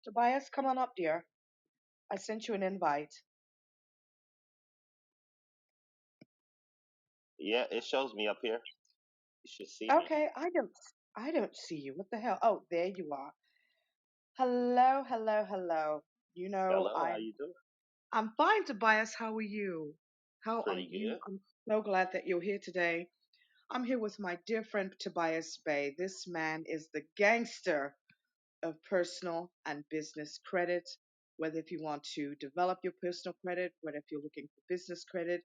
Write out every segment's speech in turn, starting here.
Tobias, come on up, dear. I sent you an invite. Yeah, it shows me up here. You should see me. Okay, I don't see you. What the hell? Oh, there you are. Hello, hello, hello. You know, Hello, how I'm you doing? I'm fine, Tobias. How are you? How are Pretty you? good. I'm so glad that you're here today. I'm here with my dear friend Tobias Bay. This man is the gangster of personal and business credit. Whether if you want to develop your personal credit, whether if you're looking for business credit,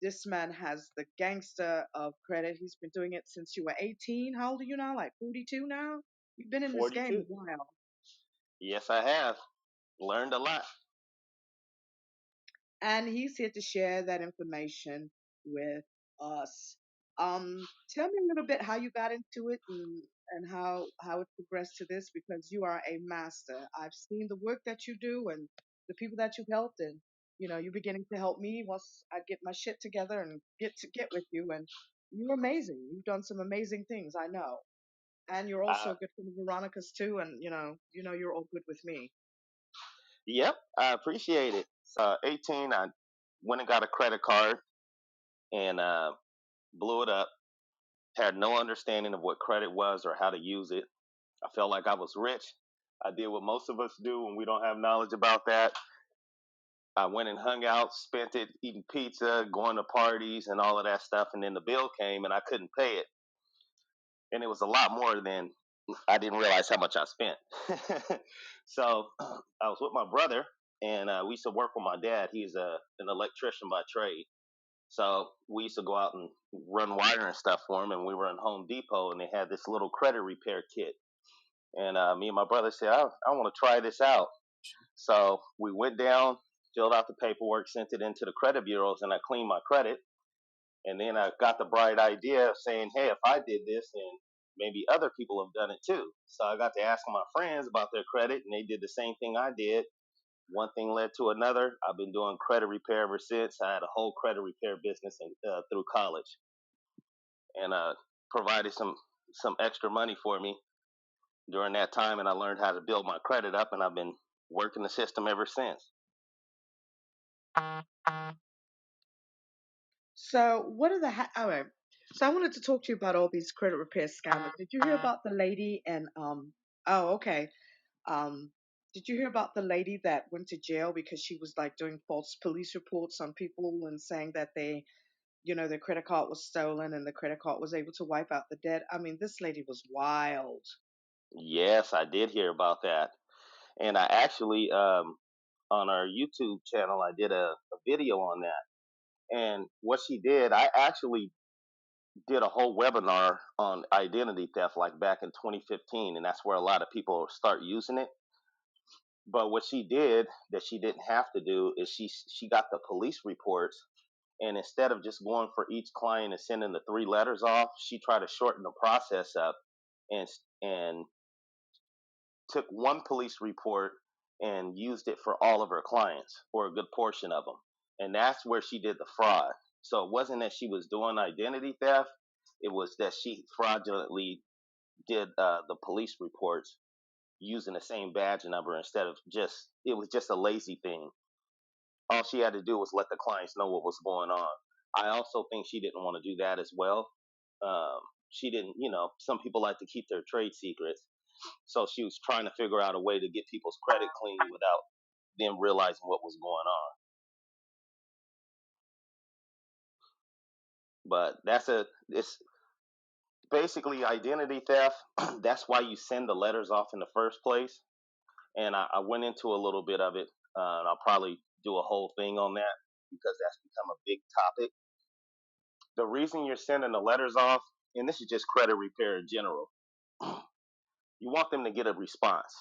this man has the gangster of credit. He's been doing it since you were 18. How old are you now? Like 42 now? You've been in this game a 42. while. Yes, I have. Learned a lot. And he's here to share that information with us. Tell me a little bit how you got into it and how it progressed to this because you are a master. I've seen the work that you do and the people that you've helped, and you're beginning to help me once I get my shit together and get with you. And you're amazing. You've done some amazing things, I know. And you're also Uh, a good friend of Veronica's too, and you're all good with me. yep, I appreciate it. 18, I went and got a credit card and blew it up. Had no understanding of what credit was or how to use it. I felt like I was rich. I did what most of us do when we don't have knowledge about that. I went and hung out, spent it eating pizza, going to parties, and all of that stuff. And then the bill came and I couldn't pay it. And it was a lot more than I didn't realize how much I spent. So I was with my brother, and we used to work with my dad. He's an electrician by trade. So we used to go out and run wire and stuff for him. And we were in Home Depot, and they had this little credit repair kit. And me and my brother said, I want to try this out. So we went down, filled out the paperwork, sent it into the credit bureaus, and I cleaned my credit. And then I got the bright idea of saying, hey, if I did this, then maybe other people have done it too. So I got to asking my friends about their credit, and they did the same thing I did. One thing led to another. I've been doing credit repair ever since. I had a whole credit repair business through college, and provided some extra money for me during that time. And I learned how to build my credit up, and I've been working the system ever since. So, what are the all right? So, I wanted to talk to you about all these credit repair scammers. Did you hear about the lady and Oh, okay. Um, did you hear about the lady that went to jail because she was like doing false police reports on people and saying that their credit card was stolen and the credit card was able to wipe out the debt? I mean, this lady was wild. Yes, I did hear about that, and I actually on our YouTube channel I did a video on that. And what she did, I actually did a whole webinar on identity theft like back in 2015, and that's where a lot of people start using it. But what she did that she didn't have to do is she got the police reports, and instead of just going for each client and sending the 3 letters off, she tried to shorten the process up and took one police report and used it for all of her clients or a good portion of them. And that's where she did the fraud. So it wasn't that she was doing identity theft, it was that she fraudulently did the police reports using the same badge number instead of it was just a lazy thing. All she had to do was let the clients know what was going on. I also think she didn't want to do that as well. She didn't, some people like to keep their trade secrets. So she was trying to figure out a way to get people's credit clean without them realizing what was going on. But it's basically identity theft. That's why you send the letters off in the first place. And I went into a little bit of it. And I'll probably do a whole thing on that because that's become a big topic. The reason you're sending the letters off, and this is just credit repair in general, you want them to get a response.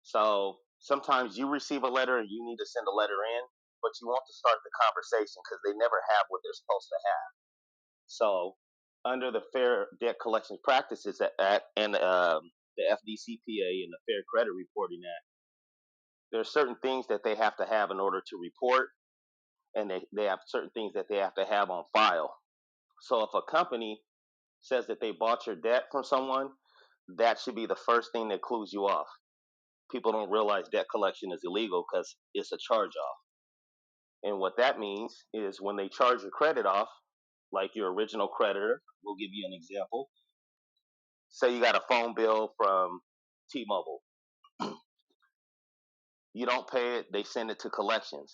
So sometimes you receive a letter and you need to send a letter in, but you want to start the conversation because they never have what they're supposed to have. So under the Fair Debt Collection Practices Act and the FDCPA and the Fair Credit Reporting Act, there are certain things that they have to have in order to report, and they have certain things that they have to have on file. So if a company says that they bought your debt from someone, that should be the first thing that clues you off. people don't realize debt collection is illegal because it's a charge off. And what that means is when they charge your credit off, like your original creditor, we'll give you an example. Say you got a phone bill from T-Mobile. You don't pay it, they send it to collections.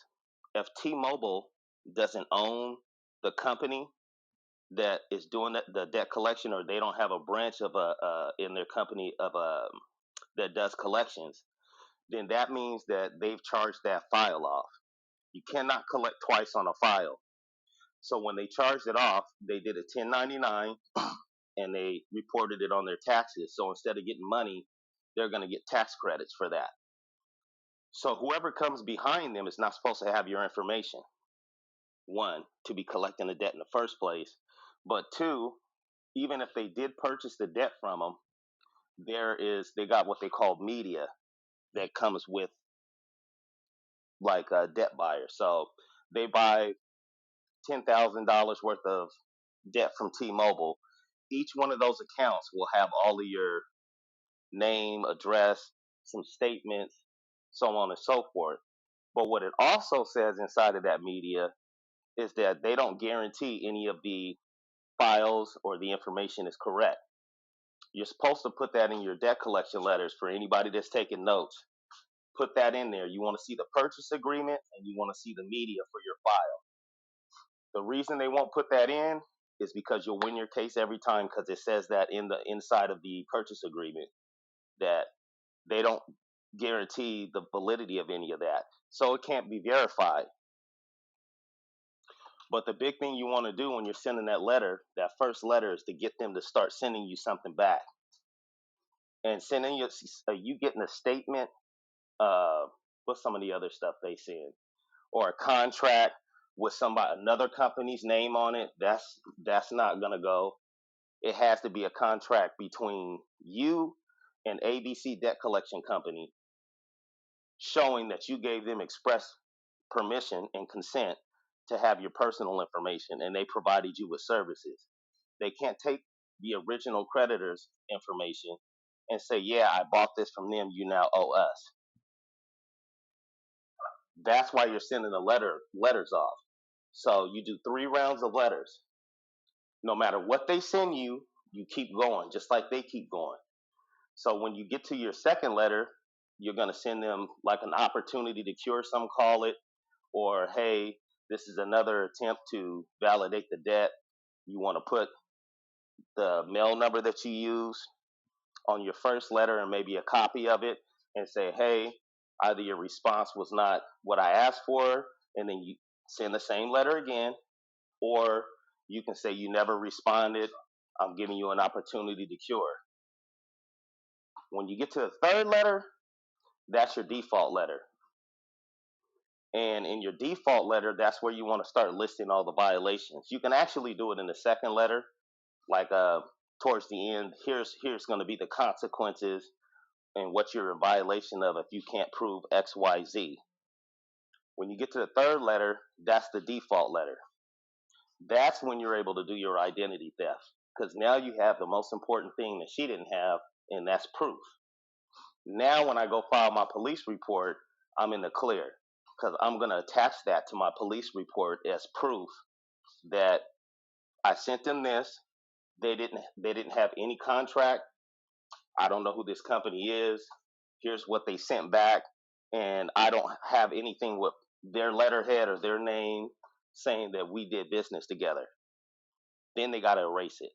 If T-Mobile doesn't own the company that is doing the debt collection, or they don't have a branch of a in their company of a that does collections, then that means that they've charged that file off. You cannot collect twice on a file. So when they charged it off, they did a 1099 and they reported it on their taxes. So instead of getting money, they're going to get tax credits for that. So whoever comes behind them is not supposed to have your information. One, to be collecting the debt in the first place. But two, even if they did purchase the debt from them, they got what they call media that comes with like a debt buyer. So they buy $10,000 worth of debt from T-Mobile. Each one of those accounts will have all of your name, address, some statements, so on and so forth. But what it also says inside of that media is that they don't guarantee any of the files or the information is correct. You're supposed to put that in your debt collection letters for anybody that's taking notes. Put that in there. You want to see the purchase agreement and you want to see the media for your file. The reason they won't put that in is because you'll win your case every time, because it says that in the inside of the purchase agreement that they don't guarantee the validity of any of that. So it can't be verified. But the big thing you want to do when you're sending that letter, that first letter, is to get them to start sending you something back. And sending you getting a statement, what's some of the other stuff they send? Or a contract with another company's name on it. That's not gonna go. It has to be a contract between you and ABC Debt Collection Company, showing that you gave them express permission and consent to have your personal information and they provided you with services. They can't take the original creditor's information and say, yeah, I bought this from them, you now owe us. That's why you're sending the letters off. So you do 3 rounds of letters. No matter what they send you, you keep going, just like they keep going. So when you get to your second letter, you're going to send them like an opportunity to cure, some call it, or hey, this is another attempt to validate the debt. You want to put the mail number that you use on your first letter and maybe a copy of it and say, hey, either your response was not what I asked for, and then you send the same letter again, or you can say you never responded. I'm giving you an opportunity to cure. When you get to the third letter, that's your default letter. And in your default letter, that's where you want to start listing all the violations. You can actually do it in the second letter, like towards the end. Here's going to be the consequences and what you're in violation of if you can't prove X, Y, Z. When you get to the third letter, that's the default letter. That's when you're able to do your identity theft, because now you have the most important thing that she didn't have, and that's proof. Now, when I go file my police report, I'm in the clear because I'm going to attach that to my police report as proof that I sent them this. They didn't have any contract. I don't know who this company is. Here's what they sent back, and I don't have anything with their letterhead or their name saying that we did business together. Then they got to erase it.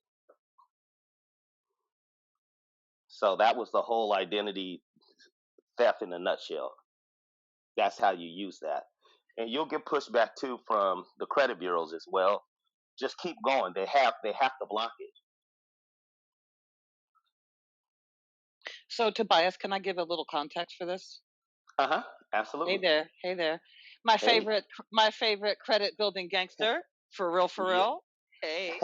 So that was the whole identity theft in a nutshell. That's how you use that. And you'll get pushback too from the credit bureaus as well. Just keep going. They have to block it. So, Tobias, can I give a little context for this? Uh-huh. Absolutely. Hey there. My Hey. favorite credit building gangster, for real, for Yeah. real. Hey,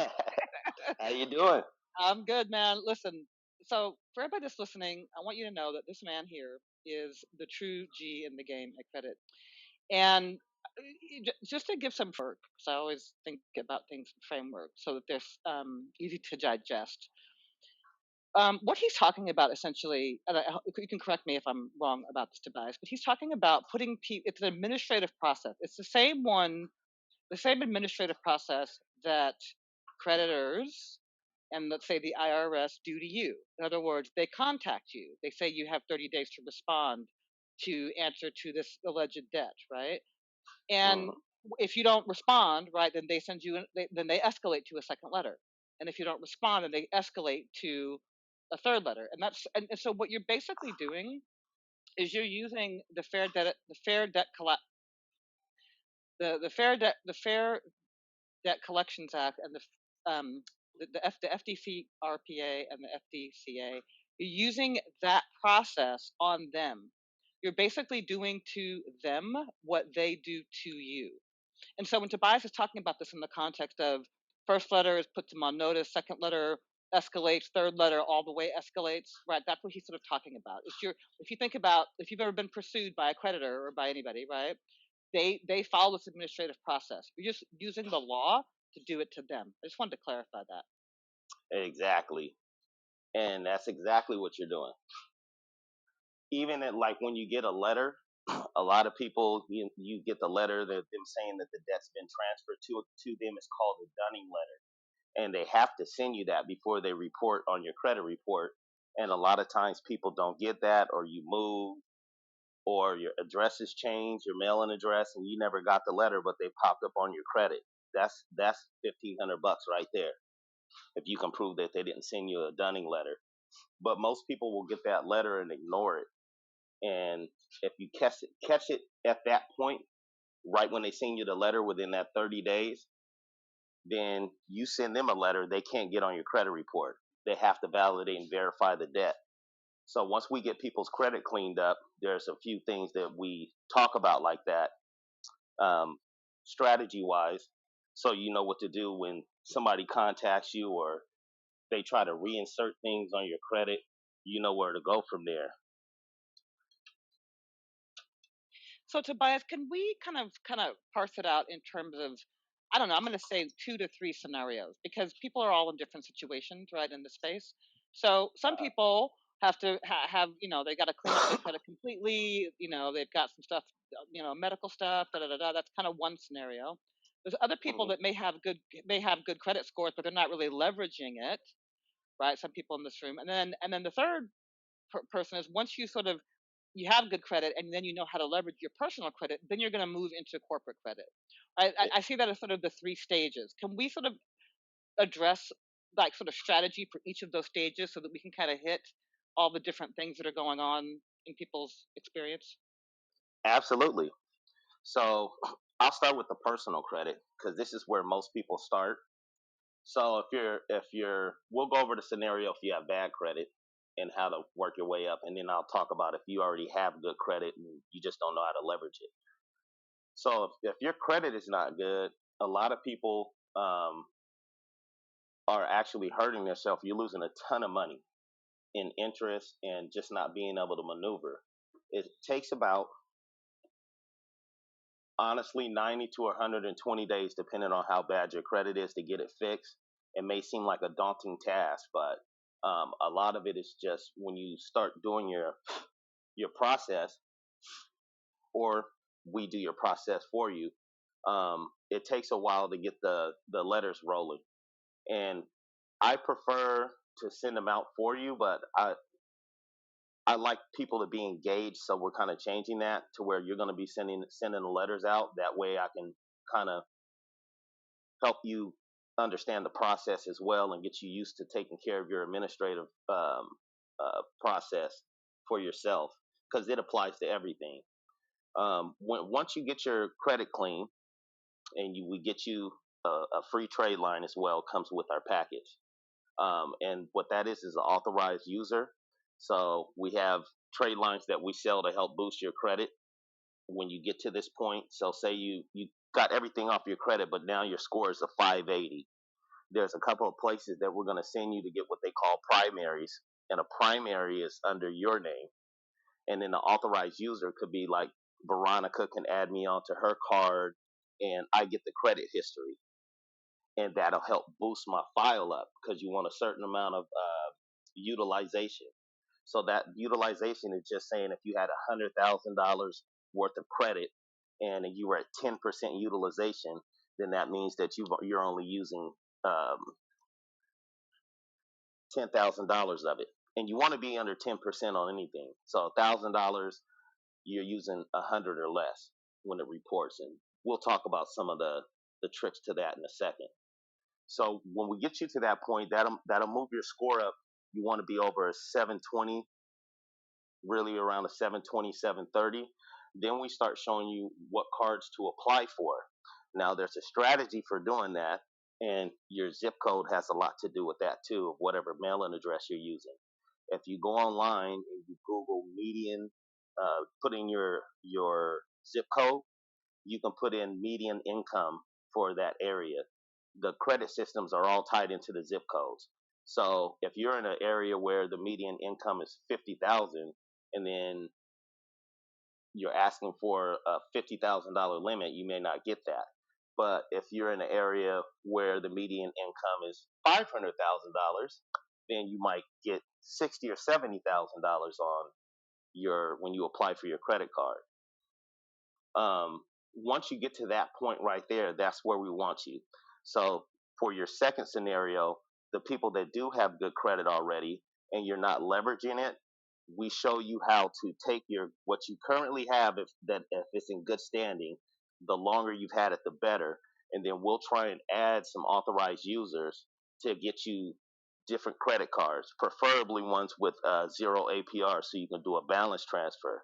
How you doing? I'm good, man. Listen, so for everybody that's listening, I want you to know that this man here is the true G in the game at credit. And just to give some framework, because I always think about things in framework so that they're easy to digest. What he's talking about essentially, and you can correct me if I'm wrong about this, Tobias, but he's talking about putting people. It's an administrative process. It's the same administrative process that creditors and let's say the IRS do to you. In other words, they contact you. They say you have 30 days to respond to answer to this alleged debt, right? And Mm. if you don't respond, right, then they send you, then they escalate to a second letter. And if you don't respond, then they escalate to a third letter. And so what you're basically doing is you're using the Fair Debt Collections Act and the FDC RPA and the FDCA. You're using that process on them. You're basically doing to them what they do to you. And so when Tobias is talking about this in the context of first letter is puts him on notice, second letter escalates, third letter all the way escalates, right? That's what he's sort of talking about. If you think about if you've ever been pursued by a creditor or by anybody, right? They follow this administrative process. You're just using the law to do it to them. I just wanted to clarify that. Exactly. And that's exactly what you're doing. Even at, like, when you get a letter, a lot of people, you get the letter that them saying that the debt's been transferred to them. It's called a dunning letter, and they have to send you that before they report on your credit report. And a lot of times people don't get that, or you move, or your address has changed, your mailing address, and you never got the letter, but they popped up on your credit. That's $1,500 right there if you can prove that they didn't send you a dunning letter. But most people will get that letter and ignore it. And if you catch it at that point, right when they send you the letter within that 30 days, then you send them a letter. They can't get on your credit report. They have to validate and verify the debt. So once we get people's credit cleaned up, there's a few things that we talk about like that, strategy wise. So you know what to do when somebody contacts you or they try to reinsert things on your credit. You know where to go from there. So Tobias, can we kind of parse it out in terms of I don't know, I'm going to say 2 to 3 scenarios because people are all in different situations, right, in the space. So some people have to have, they got to clean up their credit completely. They've got some stuff, medical stuff, da da da da. That's kind of one scenario. There's other people Mhm. that may have good credit scores, but they're not really leveraging it, right? Some people in this room, and then the third person is once you have good credit and then you know how to leverage your personal credit, then you're going to move into corporate credit. I see that as sort of the 3 stages. Can we sort of address like sort of strategy for each of those stages so that we can kind of hit all the different things that are going on in people's experience? Absolutely. So I'll start with the personal credit because this is where most people start. So we'll go over the scenario if you have bad credit and how to work your way up, and then I'll talk about if you already have good credit and you just don't know how to leverage it. So if your credit is not good, a lot of people are actually hurting themselves. You're losing a ton of money in interest and just not being able to maneuver. It takes about, honestly, 90 to 120 days, depending on how bad your credit is, to get it fixed. It may seem like a daunting task, but a lot of it is just when you start doing your process, or we do your process for you. It takes a while to get the letters rolling, and I prefer to send them out for you, but I like people to be engaged, so we're kind of changing that to where you're going to be sending the letters out. That way, I can kind of help you understand the process as well and get you used to taking care of your administrative process for yourself because it applies to everything. Once you get your credit clean and we get you a free trade line as well, comes with our package. And what that is an authorized user. So we have trade lines that we sell to help boost your credit when you get to this point. So say you got everything off your credit, but now your score is a 580. There's a couple of places that we're going to send you to get what they call primaries, and a primary is under your name, and then the authorized user could be like Veronica can add me onto her card, and I get the credit history, and that'll help boost my file up because you want a certain amount of utilization. So that utilization is just saying if you had $100,000 worth of credit and you were at 10% utilization, then that means that you're only using um, $10,000 of it. And you want to be under 10% on anything. So $1,000, you're using 100 or less when it reports. And we'll talk about some of the tricks to that in a second. So when we get you to that point, that'll move your score up. You want to be over a 720, really around a 720, 730. Then we start showing you what cards to apply for. Now there's a strategy for doing that, and your zip code has a lot to do with that too, of whatever mailing address you're using. If you go online and you Google median, put in your zip code, you can put in median income for that area. The credit systems are all tied into the zip codes. So if you're in an area where the median income is 50,000, and then you're asking for a $50,000 limit, you may not get that. But if you're in an area where the median income is $500,000, then you might get $60,000 or $70,000 on your when you apply for your credit card. Once you get to that point right there, that's where we want you. So for your second scenario, the people that do have good credit already and you're not leveraging it, we show you how to take your what you currently have, if it's in good standing. The longer you've had it, the better. And then we'll try and add some authorized users to get you different credit cards, preferably ones with zero APR, so you can do a balance transfer.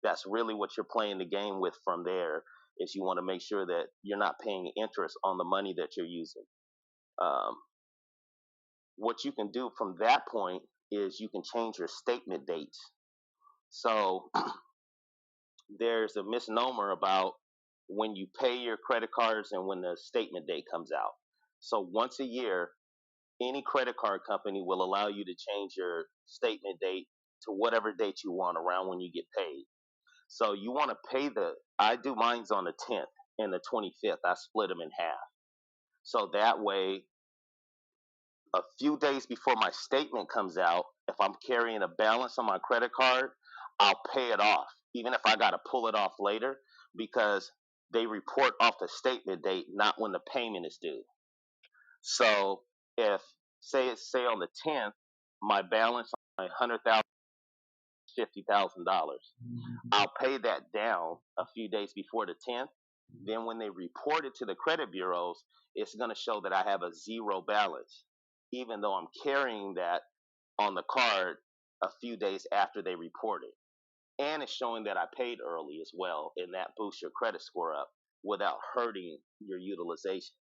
That's really what you're playing the game with from there. Is you want to make sure that you're not paying interest on the money that you're using. Um, what you can do from that point is you can change your statement dates. So there's a misnomer about when you pay your credit cards and when the statement date comes out. So once a year, any credit card company will allow you to change your statement date to whatever date you want around when you get paid. So you want to pay I do mine's on the 10th and the 25th. I split them in half. So that way, a few days before my statement comes out, if I'm carrying a balance on my credit card, I'll pay it off, even if I got to pull it off later, because they report off the statement date, not when the payment is due. So if say on the 10th, my balance on my 100,000 $50,000. I'll pay that down a few days before the 10th. Then when they report it to the credit bureaus, it's going to show that I have a zero balance, even though I'm carrying that on the card a few days after they report it. And it's showing that I paid early as well, and that boosts your credit score up without hurting your utilization.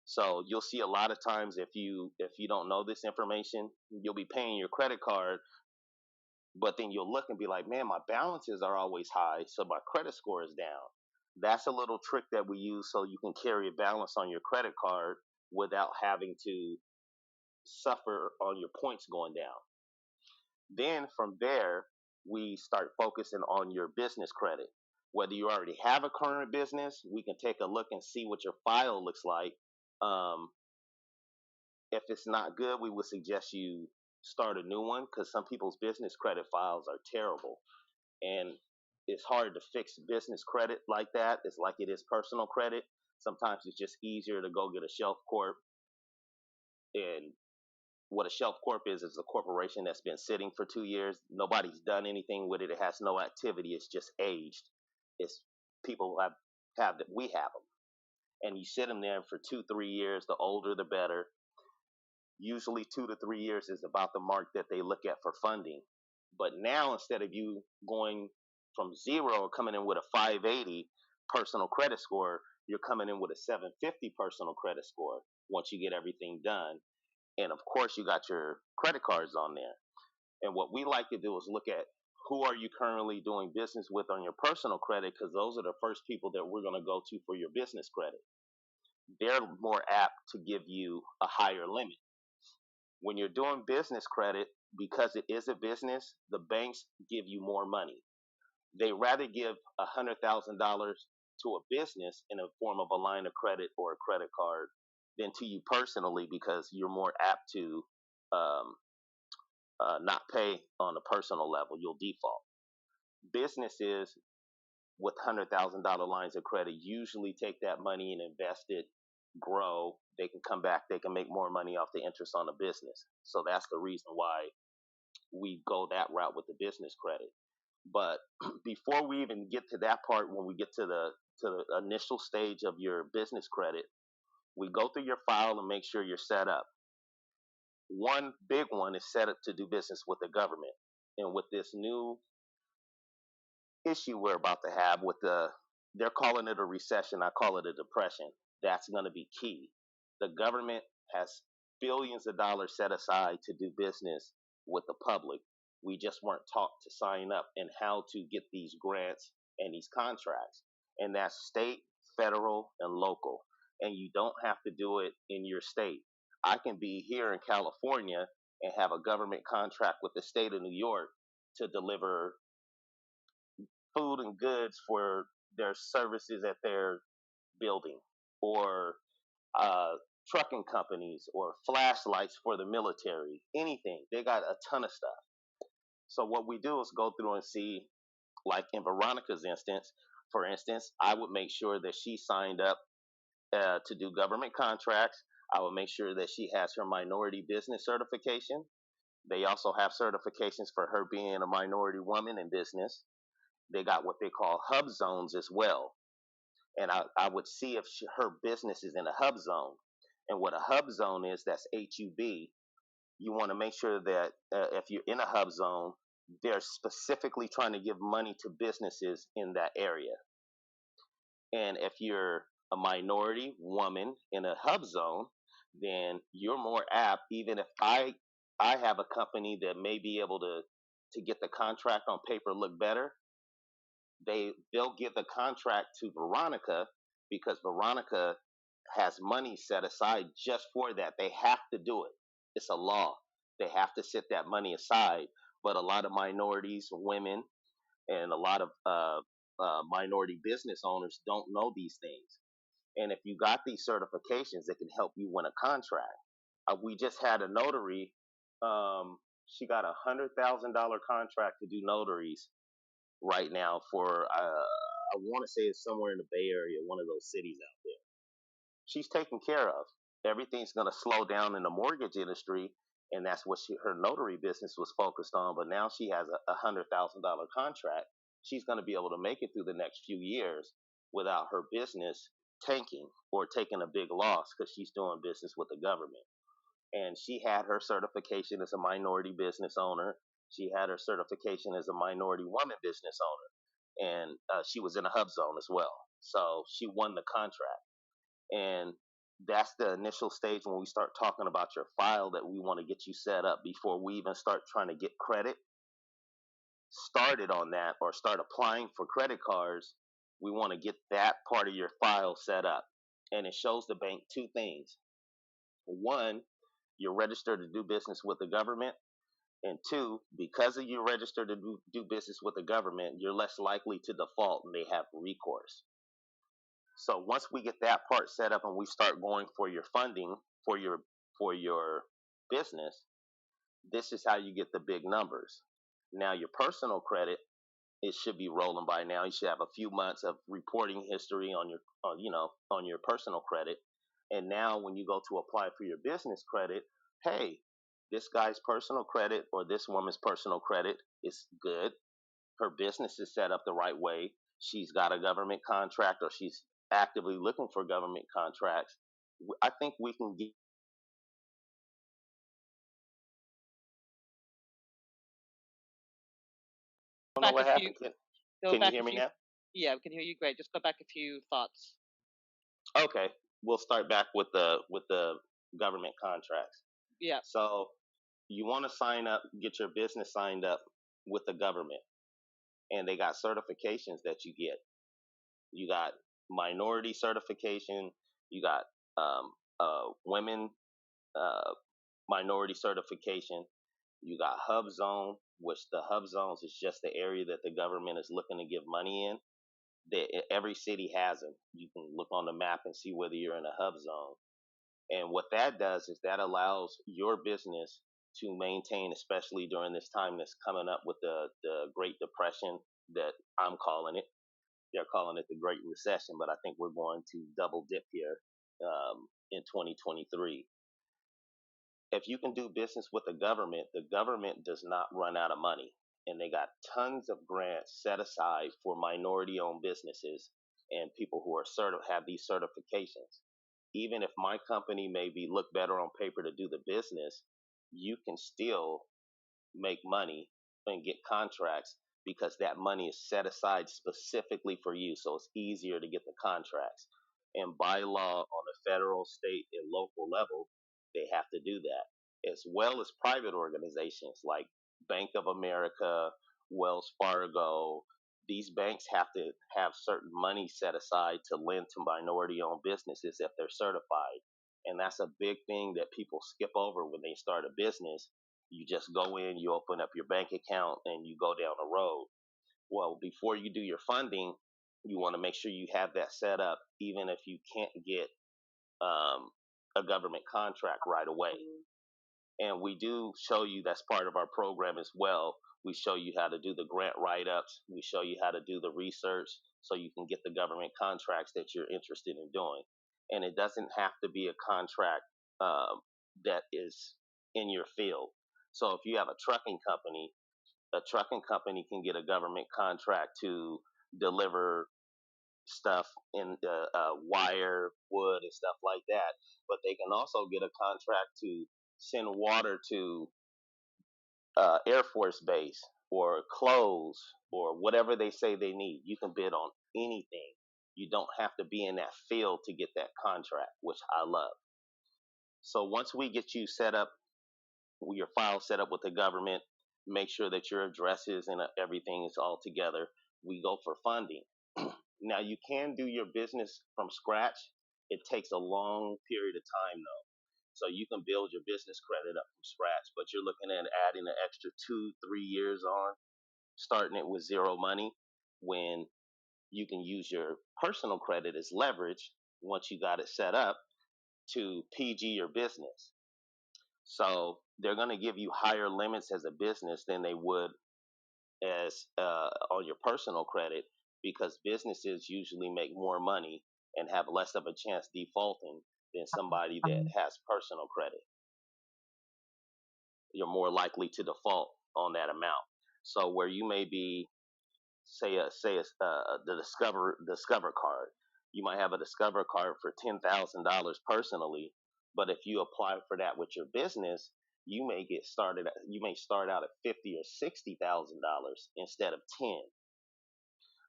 So you'll see a lot of times if you don't know this information, you'll be paying your credit card, but then you'll look and be like, man, my balances are always high, so my credit score is down. That's a little trick that we use so you can carry a balance on your credit card without having to suffer on your points going down. Then from there, we start focusing on your business credit. Whether you already have a current business, we can take a look and see what your file looks like. Um, if it's not good, we would suggest you start a new one because some people's business credit files are terrible. And it's hard to fix business credit like that. It's like it is personal credit. Sometimes it's just easier to go get a shelf corp. And what a shelf corp is a corporation that's been sitting for 2 years. Nobody's done anything with it. It has no activity. It's just aged. It's people have that we have them, and you sit them there for 2 3 years. The older, the better. Usually 2 to 3 years is about the mark that they look at for funding. But now instead of you going from zero coming in with a 580 personal credit score, you're coming in with a 750 personal credit score once you get everything done. And of course, you got your credit cards on there. And what we like to do is look at who are you currently doing business with on your personal credit, because those are the first people that we're going to go to for your business credit. They're more apt to give you a higher limit. When you're doing business credit, because it is a business, the banks give you more money. They rather give $100,000 to a business in a form of a line of credit or a credit card than to you personally, because you're more apt to um, not pay on a personal level. You'll default. Businesses with $100,000 lines of credit usually take that money and invest it, grow. They can come back. They can make more money off the interest on the business. So that's the reason why we go that route with the business credit. But before we even get to that part, when we get to the initial stage of your business credit, we go through your file and make sure you're set up. One big one is set up to do business with the government. And with this new issue we're about to have with they're calling it a recession, I call it a depression. That's going to be key. The government has billions of dollars set aside to do business with the public. We just weren't taught to sign up and how to get these grants and these contracts. And that's state, federal, and local. And you don't have to do it in your state. I can be here in California and have a government contract with the state of New York to deliver food and goods for their services at their building, or uh, trucking companies, or flashlights for the military, anything. They got a ton of stuff. So what we do is go through and see, like in Veronica's instance, for instance, I would make sure that she signed up to do government contracts. I would make sure that she has her minority business certification. They also have certifications for her being a minority woman in business. They got what they call hub zones as well. And I would see if her business is in a hub zone. And what a hub zone is, that's HUB. You want to make sure that if you're in a hub zone, they're specifically trying to give money to businesses in that area. And if you're a minority woman in a hub zone, then you're more apt. Even if I have a company that may be able to get the contract on paper look better, they'll give the contract to Veronica because Veronica has money set aside just for that. They have to do it. It's a law. They have to set that money aside. But a lot of minorities, women, and a lot of minority business owners don't know these things. And if you got these certifications, it can help you win a contract. We just had a notary. She got $100,000 contract to do notaries right now for I want to say it's somewhere in the Bay Area, one of those cities out there. She's taken care of. Everything's going to slow down in the mortgage industry, and that's what her notary business was focused on. But now she has a $100,000 contract. She's going to be able to make it through the next few years without her business tanking or taking a big loss because she's doing business with the government. And she had her certification as a minority business owner. She had her certification as a minority woman business owner, and she was in a hub zone as well. So she won the contract, and that's the initial stage when we start talking about your file that we want to get you set up before we even start trying to get credit started on that or start applying for credit cards. We want to get that part of your file set up, and it shows the bank two things. One, you're registered to do business with the government. And two, because of you registered to do business with the government, you're less likely to default and they have recourse. So once we get that part set up and we start going for your funding for your business, this is how you get the big numbers. Now your personal credit, it should be rolling by now. You should have a few months of reporting history on on your personal credit. And now when you go to apply for your business credit, hey, this guy's personal credit or this woman's personal credit is good. Her business is set up the right way. She's got a government contract or she's actively looking for government contracts. I think we can get. I don't know Back a what few. happened. Go Can you back a hear me few. now? Yeah, we can hear you great. Just go back a few thoughts. Okay, we'll start back with the government contracts. Yeah. So you want to sign up, get your business signed up with the government, and they got certifications that you get. You got minority certification, you got women uh, minority certification, you got hub zone, which the hub zones is just the area that the government is looking to give money in. Every city has them. You can look on the map and see whether you're in a hub zone. And what that does is that allows your business to maintain, especially during this time that's coming up with the Great Depression that I'm calling it. They're calling it the Great Recession, but I think we're going to double dip here in 2023. If you can do business with the government does not run out of money. And they got tons of grants set aside for minority owned businesses and people who are have these certifications. Even if my company maybe look better on paper to do the business, you can still make money and get contracts because that money is set aside specifically for you. So it's easier to get the contracts. And by law on a federal, state, and local level, they have to do that, as well as private organizations like Bank of America, Wells Fargo. These banks have to have certain money set aside to lend to minority owned businesses if they're certified. And that's a big thing that people skip over when they start a business. You just go in, you open up your bank account, and you go down the road. Well, before you do your funding, you want to make sure you have that set up, even if you can't get um, a government contract right away. And we do show you that's part of our program as well. We show you how to do the grant write ups, we show you how to do the research so you can get the government contracts that you're interested in doing. And it doesn't have to be a contract that is in your field. So if you have a trucking company can get a government contract to deliver stuff in wire, wood, and stuff like that. But they can also get a contract to send water to Air Force Base or clothes or whatever they say they need. You can bid on anything. You don't have to be in that field to get that contract, which I love. So once we get you set up, your file set up with the government, make sure that your addresses and everything is all together. We go for funding. Now you can do your business from scratch. It takes a long period of time though. So you can build your business credit up from scratch, but you're looking at adding an extra 2, 3 years on, starting it with zero money when you can use your personal credit as leverage once you got it set up to PG your business. So they're going to give you higher limits as a business than they would as on your personal credit because businesses usually make more money and have less of a chance defaulting than somebody that has personal credit. You're more likely to default on that amount. So where you may be, the Discover card, you might have a Discover card for $10,000 personally, but if you apply for that with your business, you may start out at 50 or $60,000 instead of 10.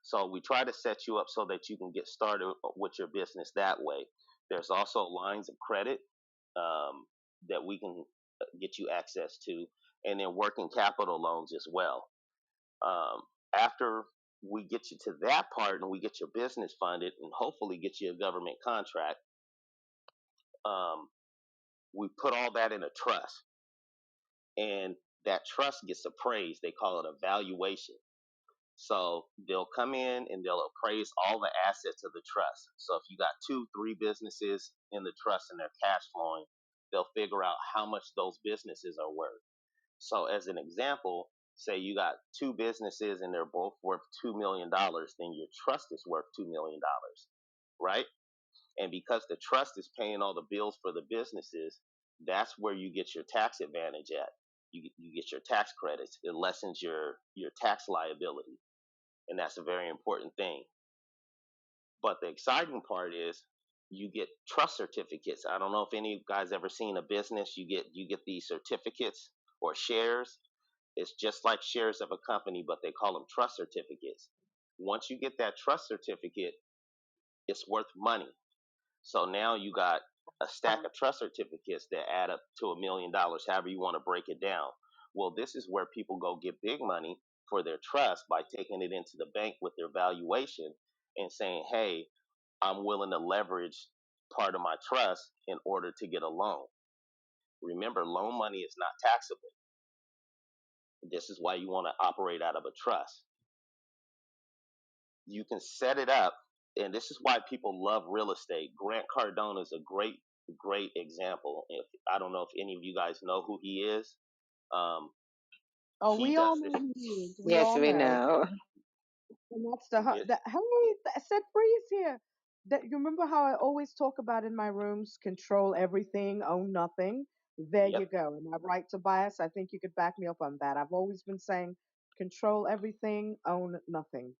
So we try to set you up so that you can get started with your business that way. There's also lines of credit that we can get you access to, and then working capital loans as well. After we get you to that part and we get your business funded and hopefully get you a government contract, um, we put all that in a trust, and that trust gets appraised. They call it a valuation. So they'll come in and they'll appraise all the assets of the trust. So if you got 2, 3 businesses in the trust and they're cash flowing, they'll figure out how much those businesses are worth. So as an example, say you got 2 businesses and they're both worth $2 million, then your trust is worth $2 million, right? And because the trust is paying all the bills for the businesses, that's where you get your tax advantage at. You get your tax credits. It lessens your tax liability, and that's a very important thing. But the exciting part is you get trust certificates. I don't know if any of you guys ever seen a business. You get these certificates or shares. It's just like shares of a company, but they call them trust certificates. Once you get that trust certificate, it's worth money. So now you got a stack of trust certificates that add up to $1 million, however you want to break it down. Well, this is where people go get big money for their trust by taking it into the bank with their valuation and saying, hey, I'm willing to leverage part of my trust in order to get a loan. Remember, loan money is not taxable. This is why you want to operate out of a trust. You can set it up, and this is why people love real estate. Grant Cardone is a great example. If I don't know if any of you guys know who he is, Um, Oh, he we all does know this. who he is. We Yes, all we know. know. And that's the Yeah, that hey, that said freeze here. That you remember how I always talk about in my rooms, control everything, own nothing. There yep. you go. Am I right, Tobias? I think you could back me up on that. I've always been saying control everything, own nothing.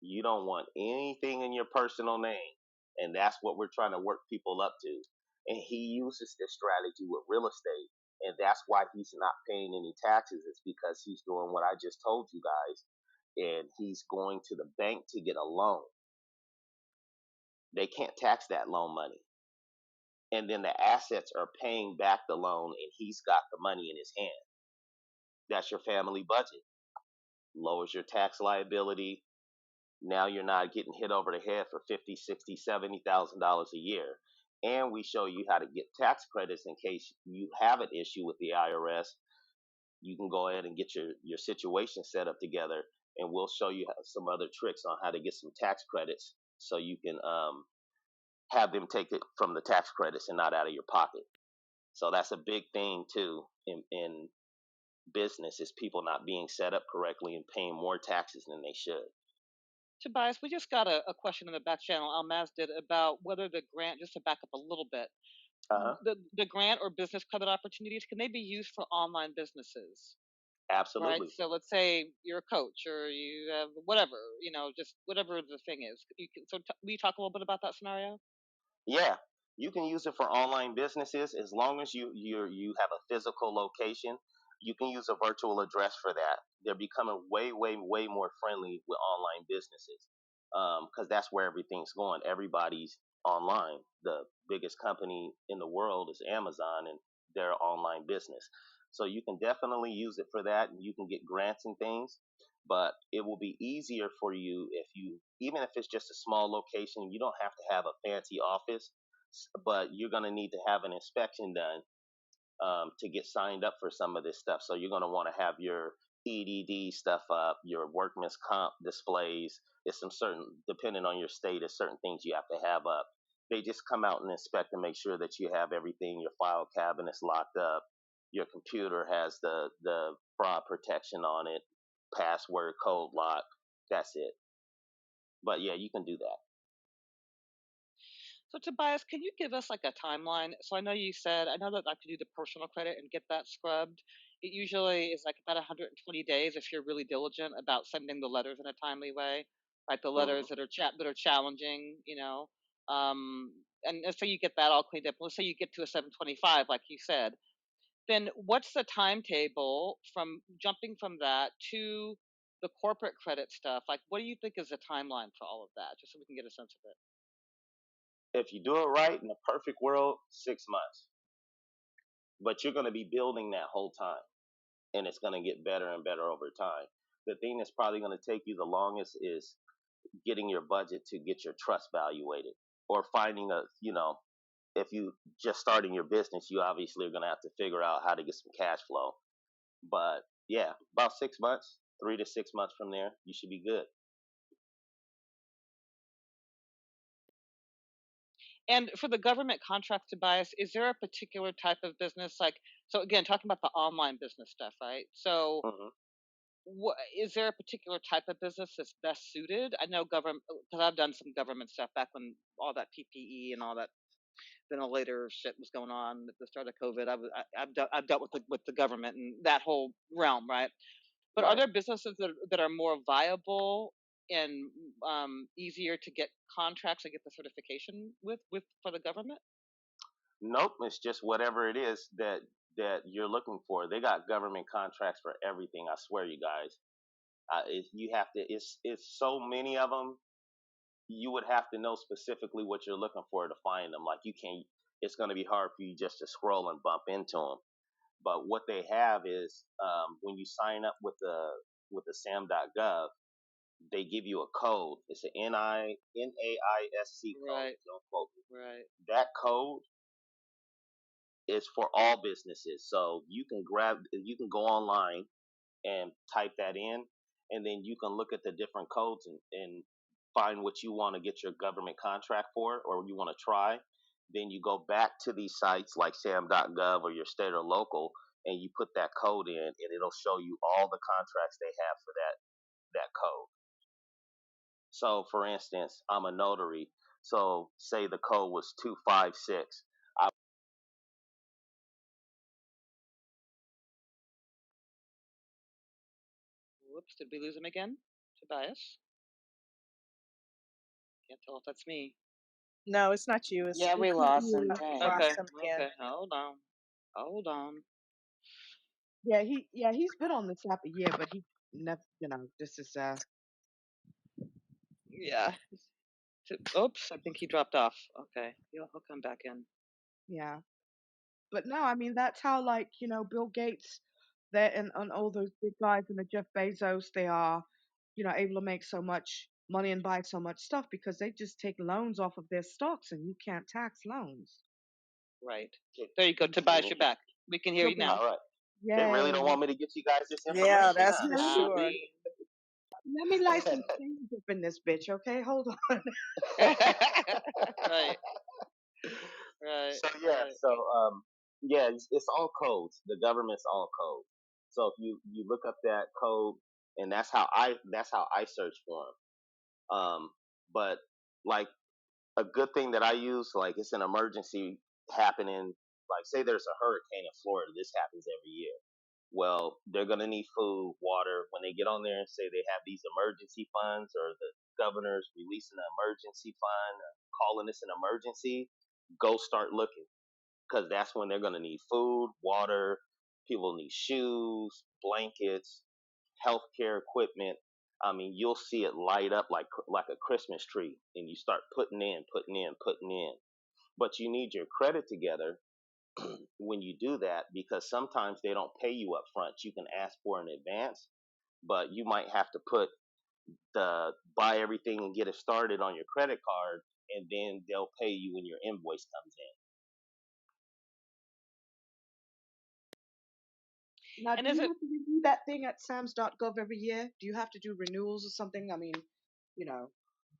You don't want anything in your personal name. And that's what we're trying to work people up to. And he uses this strategy with real estate. And that's why he's not paying any taxes. It's because he's doing what I just told you guys. And he's going to the bank to get a loan. They can't tax that loan money. And then the assets are paying back the loan, and he's got the money in his hand. That's your family budget. Lowers your tax liability. Now you're not getting hit over the head for 50, 60, $70,000 a year. And we show you how to get tax credits in case you have an issue with the IRS. You can go ahead and get your situation set up together, and we'll show you some other tricks on how to get some tax credits so you can have them take it from the tax credits and not out of your pocket. So that's a big thing too in business is people not being set up correctly and paying more taxes than they should. Tobias, we just got a question in the back channel. Almaz did about whether the grant, just to back up a little bit, Uh-huh. the grant or business credit opportunities, can they be used for online businesses? Right. Absolutely. So let's say you're a coach or you have whatever, just whatever the thing is. You can, so we talk a little bit about that scenario. Yeah, you can use it for online businesses as long as you have a physical location. You can use a virtual address for that. They're becoming way more friendly with online businesses because that's where everything's going. Everybody's online. The biggest company in the world is Amazon, and their online business. So you can definitely use it for that, and you can get grants and things. But it will be easier for you if you, even if it's just a small location, you don't have to have a fancy office, but you're going to need to have an inspection done to get signed up for some of this stuff. So you're going to want to have your EDD stuff up, your workman's comp displays. It's some certain, depending on your state, there's certain things you have to have up. They just come out and inspect and make sure that you have everything. Your file cabinet's locked up. Your computer has the fraud protection on it, password, code lock. That's it. But yeah, you can do that. So Tobias, can you give us like a timeline? So I know you said, I know that I could do the personal credit and get that scrubbed. It usually is like about 120 days if you're really diligent about sending the letters in a timely way, like the letters Hmm. that are challenging, Um, and let's say you get that all cleaned up. Let's say you get to a 725, like you said. Then what's the timetable from jumping from that to the corporate credit stuff? Like, what do you think is the timeline for all of that, just so we can get a sense of it? If you do it right in a perfect world, 6 months. But you're going to be building that whole time, and it's going to get better and better over time. The thing that's probably going to take you the longest is getting your budget to get your trust valuated, or finding if you just starting your business, you obviously are going to have to figure out how to get some cash flow. But yeah, about 6 months, 3 to 6 months from there, you should be good. And for the government contract to bias, is there a particular type of business like, so again, talking about the online business stuff, right? So Hmm. is there a particular type of business that's best suited? I know government, because I've done some government stuff back when all that PPE and all that ventilator shit was going on at the start of COVID. I've dealt with the government and that whole realm, right? But are Right. there businesses that are more viable and easier to get contracts and get the certification with for the government? Nope, it's just whatever it is that you're looking for. They got government contracts for everything. I swear, you guys. You have to. It's so many of them. You would have to know specifically what you're looking for to find them. Like you can't. It's going to be hard for you just to scroll and bump into them. But what they have is when you sign up with the sam.gov, they give you a code. It's an NAISC code. Right, Don't quote me. right. That code is for all businesses. So you can go online and type that in, and then you can look at the different codes and find what you want to get your government contract for or you want to try. Then you go back to these sites like sam.gov or your state or local, and you put that code in, and it'll show you all the contracts they have for that code. So, for instance, I'm a notary. So, say the code was 256. I Whoops, did we lose him again? Tobias? Can't tell if that's me. No, it's not you. Yeah, It's we not lost you. him. We Dang. Okay, lost him again. okay, hold on. Hold on. He's been on this app a year, but he never, this is Yeah. Oops, I think he dropped off. Okay, he'll come back in. yeah. But no, I mean that's how like Bill Gates, that and all those big guys and the Jeff Bezos, they are able to make so much money and buy so much stuff because they just take loans off of their stocks and you can't tax loans. Right. There you go, Tobias, Mhm. you're back. We can hear You're you back. now. All right. They really don't Yay. want me to get you guys this Yeah, information, that's huh? for Yeah, sure. let me light some change up in this bitch, okay? Hold on. Right, right, So yeah, right. yeah, it's all codes. The government's all code. So if you look up that code, and that's how I search for them. But like a good thing that I use, like it's an emergency happening. Like say there's a hurricane in Florida. This happens every year. Well, they're gonna need food, water. When they get on there and say they have these emergency funds, or the governor's releasing an emergency fund, calling this an emergency, go start looking, because that's when they're gonna need food, water. People need shoes, blankets, healthcare equipment. I mean, you'll see it light up like a Christmas tree, and you start putting in, putting in, putting in. But you need your credit together when you do that, because sometimes they don't pay you up front. You can ask for an advance, but you might have to put the buy everything and get it started on your credit card, and then they'll pay you when your invoice comes Now, And do is you it have to redo that thing at SAMS.gov every year? Do you have to do renewals or something? I mean, you know,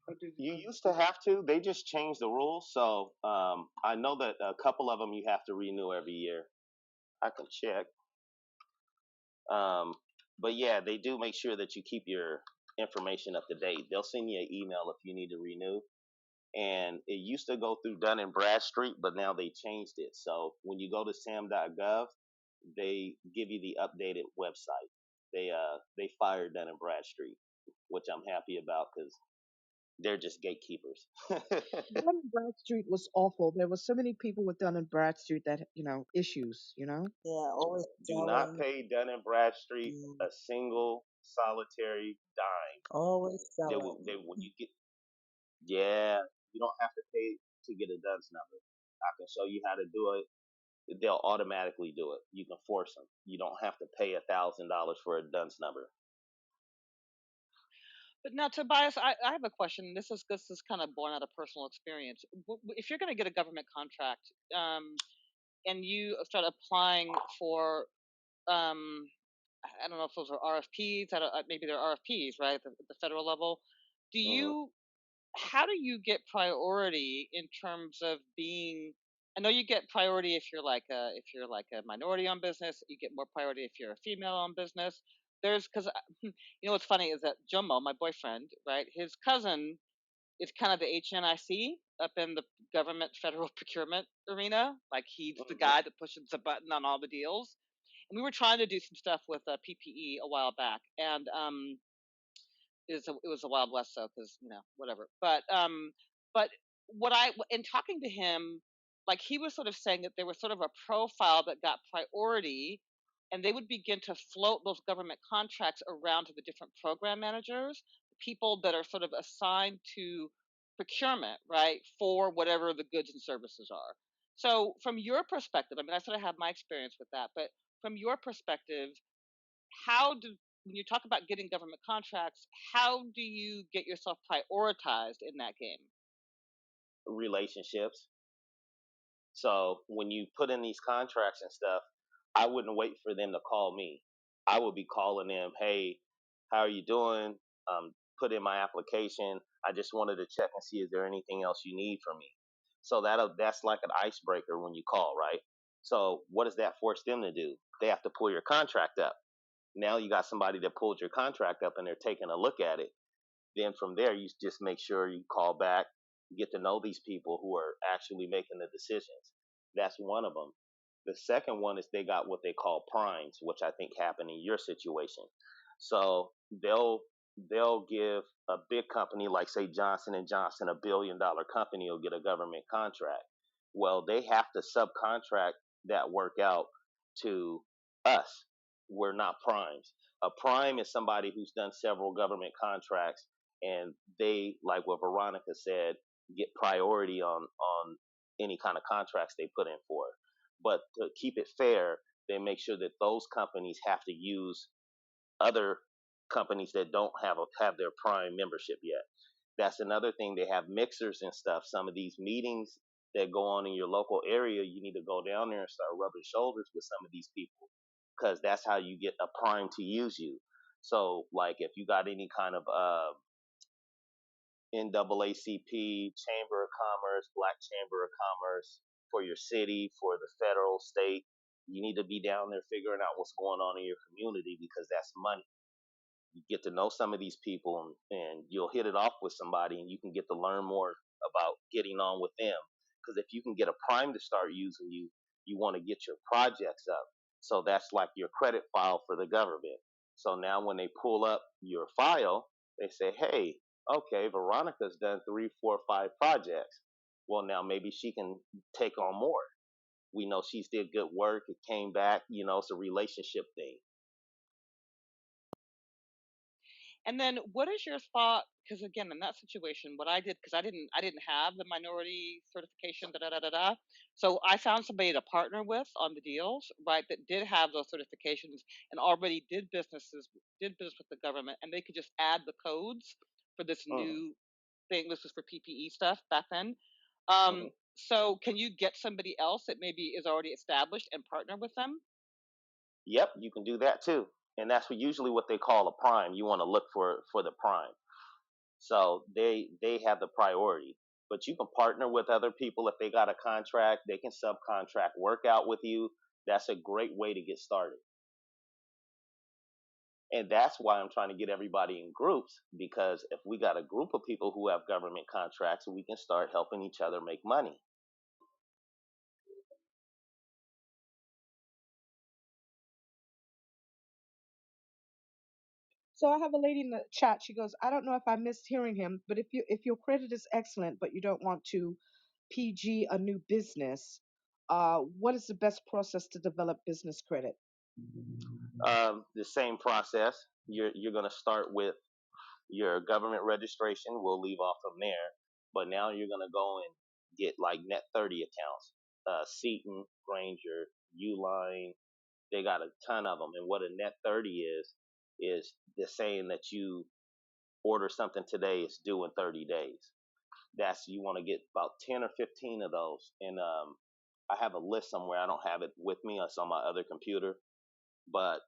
or do, in. You or used do to have to. They just changed the rules, so I know that a couple of them you have to renew every year. I can check. Um, but yeah, they do make sure that you keep your information up to date. They'll send you an email if you need to renew. And it used to go through Dun and Bradstreet, but now they changed it. So when you go to sam.gov, they give you the updated website. They fired Dun and Bradstreet, which I'm happy about because they're just gatekeepers. Dun and Bradstreet was awful. There were so many people with Dun and Bradstreet that issues. Yeah, always Do not selling. pay Dun and Bradstreet Mm, a single solitary dime. always They selling. when you get, yeah, you don't have to pay to get a DUNS number. I can show you how to do it. They'll automatically do it. You can force them. You don't have to pay $1,000 for a DUNS number. but now, Tobias, I have a question. This is kind of born out of personal experience. If you're going to get a government contract, and you start applying for, I don't know if those are RFPs. I don't, maybe they're RFPs, right, at the federal level. Do Hmm. you How do you get priority in terms of being? I know you get priority if you're like a minority owned business. You get more priority if you're a female owned business. There's because what's funny is that Jomo, my boyfriend, right, his cousin is kind of the HNIC up in the government federal procurement arena. Like he's the Hmm. guy that pushes the button on all the deals. And we were trying to do some stuff with PPE a while back, and it was a wild west, so because whatever. But what I in talking to him, like he was sort of saying that there was sort of a profile that got priority, and they would begin to float those government contracts around to the different program managers, people that are sort of assigned to procurement, right, for whatever the goods and services are. So from your perspective, I mean, I sort of have my experience with that, but from your perspective, how do when you talk about getting government contracts, how do you get yourself prioritized in that game? Relationships. So when you put in these contracts and stuff, I wouldn't wait for them to call me. I would be calling them, hey, how are you doing? Put in my application. I just wanted to check and see is there anything else you need from me. So that's like an icebreaker when you call, right? So what does that force them to do? They have to pull your contract up. Now you got somebody that pulled your contract up and they're taking a look at it. Then from there, you just make sure you call back, get to know these people who are actually making the decisions. That's one of them. The second one is they got what they call primes, which I think happened in your situation. So they'll give a big company like say Johnson and Johnson, $1 billion company, will get a government contract. Well, they have to subcontract that work out to us. We're not primes. A prime is somebody who's done several government contracts, and they, like what Veronica said, get priority on any kind of contracts they put in for. But to keep it fair, they make sure that those companies have to use other companies that don't have their prime membership yet. That's another thing. They have mixers and stuff. Some of these meetings that go on in your local area, you need to go down there and start rubbing shoulders with some of these people, because that's how you get a prime to use you. So, like, if you got any kind of NAACP, Chamber of Commerce, Black Chamber of Commerce for your city, for the federal, state, you need to be down there figuring out what's going on in your community, because that's money. You get to know some of these people, and you'll hit it off with somebody, and you can get to learn more about getting on with them. Because if you can get a prime to start using you, you want to get your projects up. So that's like your credit file for the government. So now when they pull up your file, they say, hey, okay, Veronica's done 3, 4, 5 projects. Well, now maybe she can take on more. We know she's did good work. It came back. It's a relationship thing. And then what is your thought? Because again, in that situation, what I did, because I didn't have the minority certification, da da da da da. So I found somebody to partner with on the deals, right? That did have those certifications and already did business with the government, and they could just add the codes for this Mm-hmm. new thing. This was for PPE stuff back then. Mm-hmm. So can you get somebody else that maybe is already established and partner with them? Yep, you can do that too. And that's usually what they call a prime. You want to look for the prime. So they have the priority. But you can partner with other people if they got a contract. They can subcontract work out with you. That's a great way to get started. And that's why I'm trying to get everybody in groups, because if we got a group of people who have government contracts, we can start helping each other make money. So I have a lady in the chat. She goes, I don't know if I missed hearing him, but if your credit is excellent, but you don't want to PG a new business, what is the best process to develop business credit? The same process. You're going to start with your government registration. We'll leave off from there. But now you're going to go and get like net 30 accounts. Seton, Granger, Uline, they got a ton of them. And what a net 30 is the saying that you order something today, it's due in 30 days. You want to get about 10 or 15 of those. And I have a list somewhere. I don't have it with me. It's on my other computer. But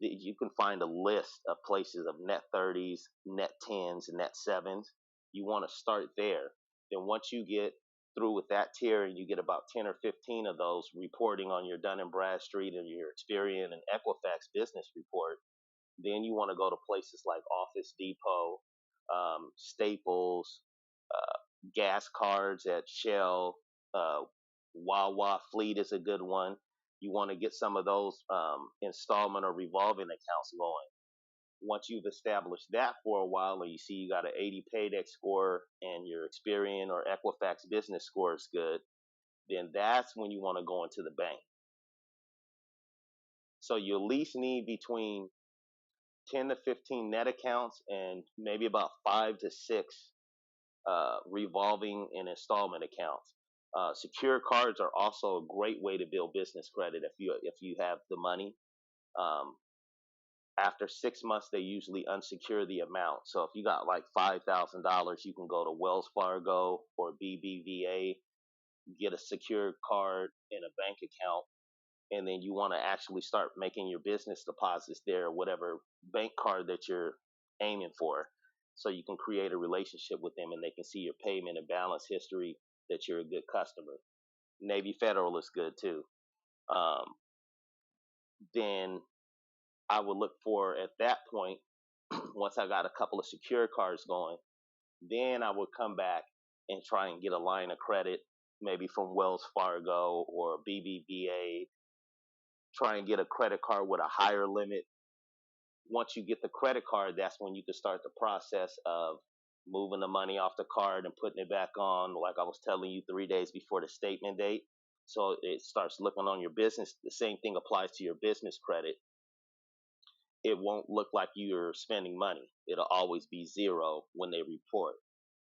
you can find a list of places of net 30s, net 10s, net 7s. You want to start there. Then once you get through with that tier and you get about 10 or 15 of those reporting on your Dun and Bradstreet and your Experian and Equifax business report, then you want to go to places like Office Depot, Staples, gas cards at Shell, uh, Wawa Fleet is a good one. You want to get some of those installment or revolving accounts going. Once you've established that for a while and you see you got an 80 paydex score and your Experian or Equifax business score is good, then that's when you want to go into the bank. So you at least need between 10 to 15 net accounts and maybe about 5 to 6 revolving and installment accounts. Secure cards are also a great way to build business credit if you have the money. Um, After 6 months, they usually unsecure the amount. So if you got like $5,000, you can go to Wells Fargo or BBVA, get a secure card in a bank account, and then you want to actually start making your business deposits there, whatever bank card that you're aiming for. So you can create a relationship with them and they can see your payment and balance history that you're a good customer. Navy Federal is good too. Um, then I would look for at that point, once I got a couple of secure cards going, then I would come back and try and get a line of credit, maybe from Wells Fargo or BBVA, try and get a credit card with a higher limit. Once you get the credit card, that's when you can start the process of moving the money off the card and putting it back on, like I was telling you, 3 days before the statement date. So it starts looking on your business. The same thing applies to your business credit. It won't look like you're spending money. It'll always be zero when they report.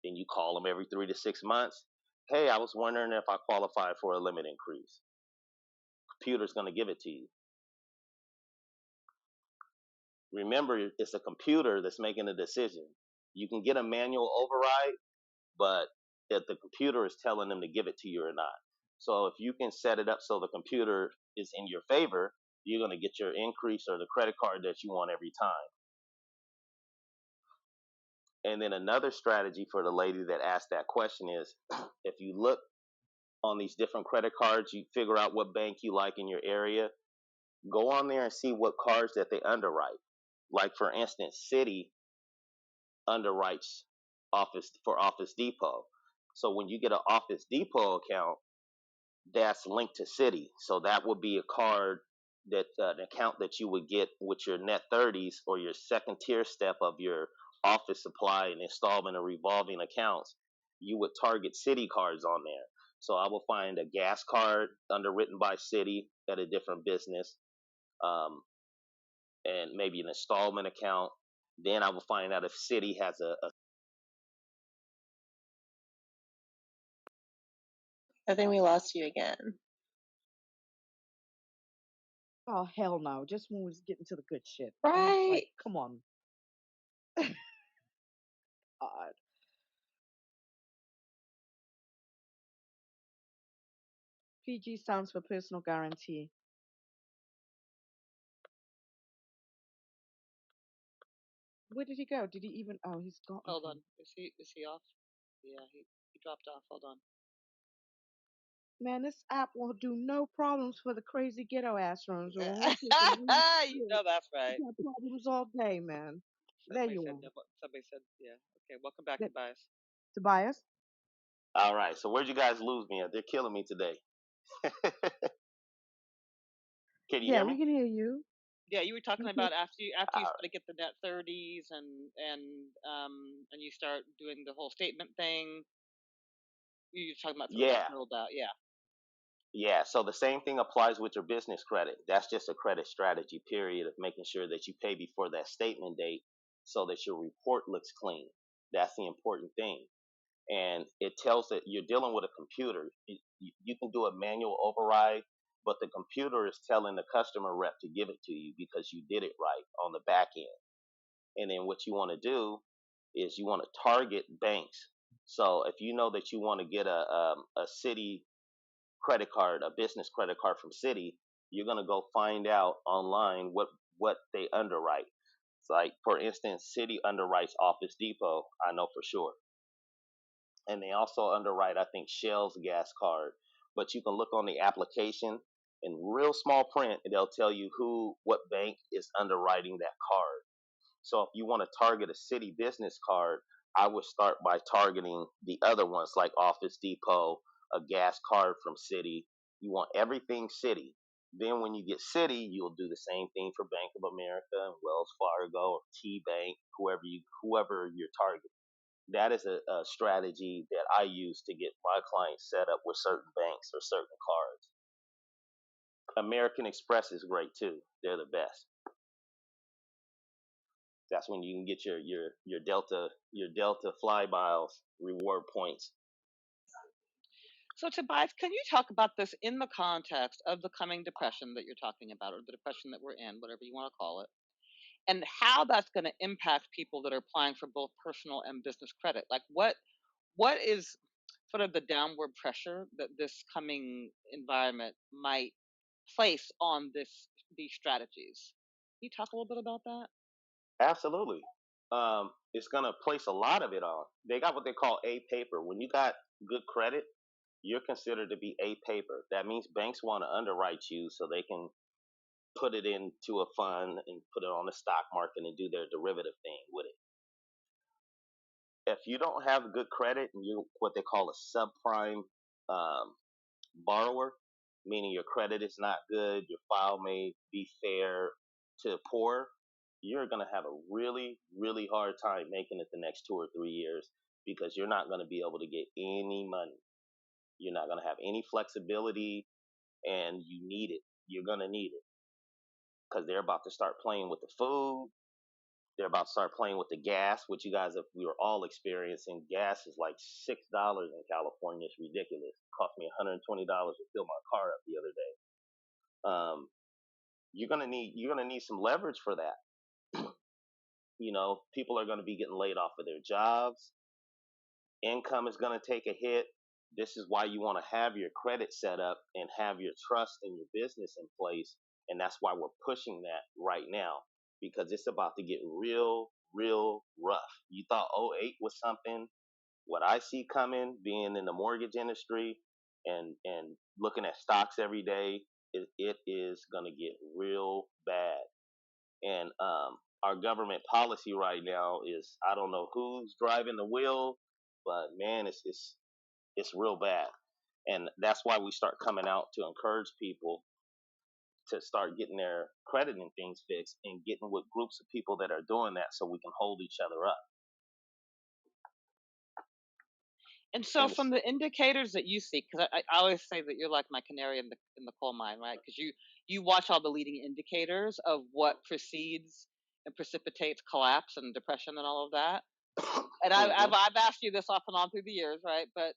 Then you call them every 3 to 6 months. Hey, I was wondering if I qualified for a limit increase. Computer's going to give it to you. Remember, it's a computer that's making the decision. You can get a manual override, but that the computer is telling them to give it to you or not. So if you can set it up so the computer is in your favor, you're going to get your increase or the credit card that you want every time. And then another strategy for the lady that asked that question is if you look on these different credit cards, you figure out what bank you like in your area, go on there and see what cards that they underwrite. Like for instance, Citi underwrites Office Depot. So when you get an Office Depot account, that's linked to Citi. So that would be a card that an account that you would get with your net 30s or your second tier step of your office supply and installment and revolving accounts. You would target Citi cards on there. So I will find a gas card underwritten by Citi at a different business, um, and maybe an installment account. Then I will find out if Citi has a I think we lost you again. Oh hell no! Just when we was getting to the good shit. Right. Like, come on. God. PG stands for personal guarantee. Where did he go? Did he even? Oh, he's gone. Hold Okay. on. Is he off? Yeah, he dropped off. Hold on. Man, this app will do no problems for the crazy ghetto ass rooms. When we taking real You shit, know that's we right. got problems all day, man. There Somebody you said are. no. Somebody said yeah. Okay, welcome back, Th- Tobias. Tobias? all right. So where'd you guys lose me at? They're killing me today. Can you Yeah, hear we me? can hear you. Yeah, you were talking We can- about after you Uh, start to get the net 30s and you start doing the whole statement thing. You're talking about sort of yeah, that build out. Yeah. yeah. So the same thing applies with your business credit. That's just a credit strategy, period, of making sure that you pay before that statement date so that your report looks clean. That's the important thing. And it tells that you're dealing with a computer. You can do a manual override, but the computer is telling the customer rep to give it to you because you did it right on the back end. And then what you want to do is you want to target banks. So if you know that you want to get a Citi credit card, a business credit card from Citi, you're gonna go find out online what they underwrite. It's like, for instance, Citi underwrites Office Depot. I know for sure, and they also underwrite, I think, Shell's gas card. But you can look on the application in real small print, and they'll tell you what bank is underwriting that card. So if you want to target a Citi business card, I would start by targeting the other ones like Office Depot, a gas card from Citi. You want everything Citi. Then when you get Citi, you'll do the same thing for Bank of America and Wells Fargo or T Bank, whoever you're targeting. That is a strategy that I use to get my clients set up with certain banks or certain cards. American Express is great too. They're the best. That's when you can get your Delta fly miles reward points. So Tobias, can you talk about this in the context of the coming depression that you're talking about, or the depression that we're in, whatever you want to call it, and how that's going to impact people that are applying for both personal and business credit? Like what is sort of the downward pressure that this coming environment might place on these strategies? Can you talk a little bit about that? Absolutely. It's gonna place a lot of it on. They got what they call A paper. When you got good credit, you're considered to be a paper. That means banks want to underwrite you so they can put it into a fund and put it on the stock market and do their derivative thing with it. If you don't have good credit and you're what they call a subprime um, borrower, meaning your credit is not good, your file may be fair to poor, you're going to have a really, really hard time making it the next 2 or 3 years because you're not going to be able to get any money. You're not going to have any flexibility, and you need it. You're going to need it because they're about to start playing with the food. They're about to start playing with the gas, which you guys, have, we were all experiencing. Gas is like $6 in California. It's ridiculous. It cost me $120 to fill my car up the other day. You're gonna need some leverage for that. People are gonna be getting laid off of their jobs. Income is gonna take a hit. This is why you want to have your credit set up and have your trust in your business in place. And that's why we're pushing that right now because it's about to get real, real rough. You thought '08 was something. What I see coming, being in the mortgage industry and looking at stocks every day, it is going to get real bad. And our government policy right now is I don't know who's driving the wheel, but man, it's real bad. And that's why we start coming out to encourage people to start getting their credit and things fixed and getting with groups of people that are doing that so we can hold each other up. And so, And from the indicators that you see, because I always say that you're like my canary in the coal mine, right? Because you watch all the leading indicators of what precedes and precipitates collapse and depression and all of that. And I've asked you this off and on through the years, right? But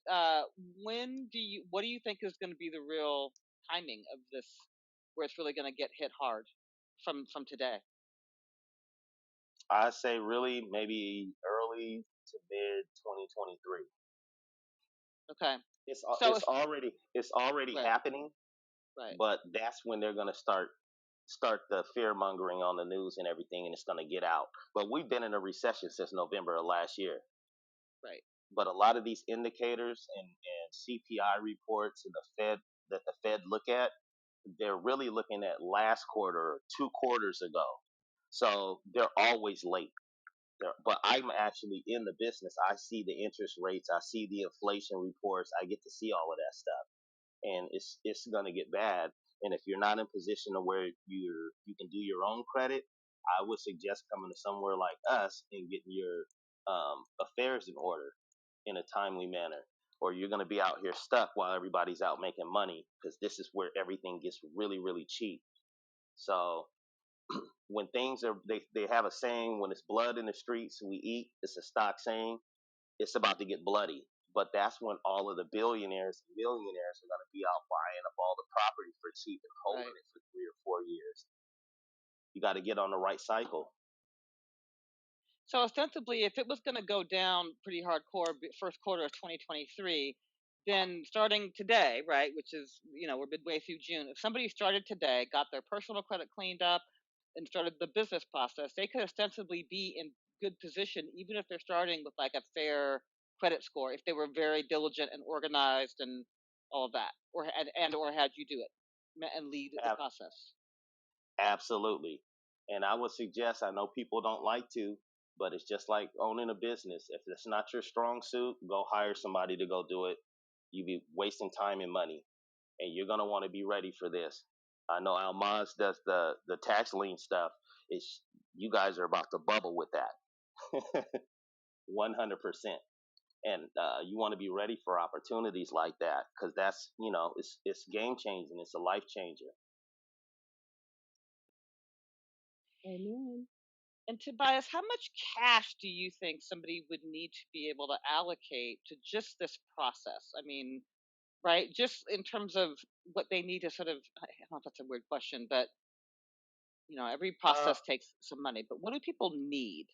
what do you think is going to be the real timing of this, where it's really going to get hit hard from today? I say really maybe early to mid 2023. Okay, It's so it's already it's already right, happening, right, but that's when they're going to start the fear mongering on the news and everything, and it's going to get out. But we've been in a recession since November of last year. right, But a lot of these indicators and CPI reports and the Fed look at, they're really looking at last quarter or 2 quarters ago. So they're always late. But I'm actually in the business. I see the interest rates. I see the inflation reports. I get to see all of that stuff, and it's gonna get bad. And if you're not in position to where you can do your own credit, I would suggest coming to somewhere like us and getting your affairs in order in a timely manner, or you're gonna be out here stuck while everybody's out making money because this is where everything gets really, really cheap. So when things are they have a saying, when it's blood in the streets we eat, it's a stock saying. It's about to get bloody, but that's when all of the billionaires and millionaires are going to be out buying up all the property for cheap and holding right. it for 3 or 4 years. You got to get on the right cycle. So ostensibly, if it was going to go down pretty hardcore first quarter of 2023, then starting today, right, which is, we're midway through June, if somebody started today, got their personal credit cleaned up, and started the business process, they could ostensibly be in good position, even if they're starting with like a fair credit score, if they were very diligent and organized and all of that, or had you do it and lead the process. Absolutely. And I would suggest, I know people don't like to, but it's just like owning a business. If it's not your strong suit, go hire somebody to go do it. You be wasting time and money, and you're gonna want to be ready for this. I know Almaz does the tax lien stuff. It's you guys are about to bubble with that, 100%. And you want to be ready for opportunities like that because that's it's game changing. It's a life changer. Amen. And Tobias, how much cash do you think somebody would need to be able to allocate to just this process? I mean, right, just in terms of what they need to sort of, I don't know if that's a weird question, but every Uh, process takes some money, but what do people need?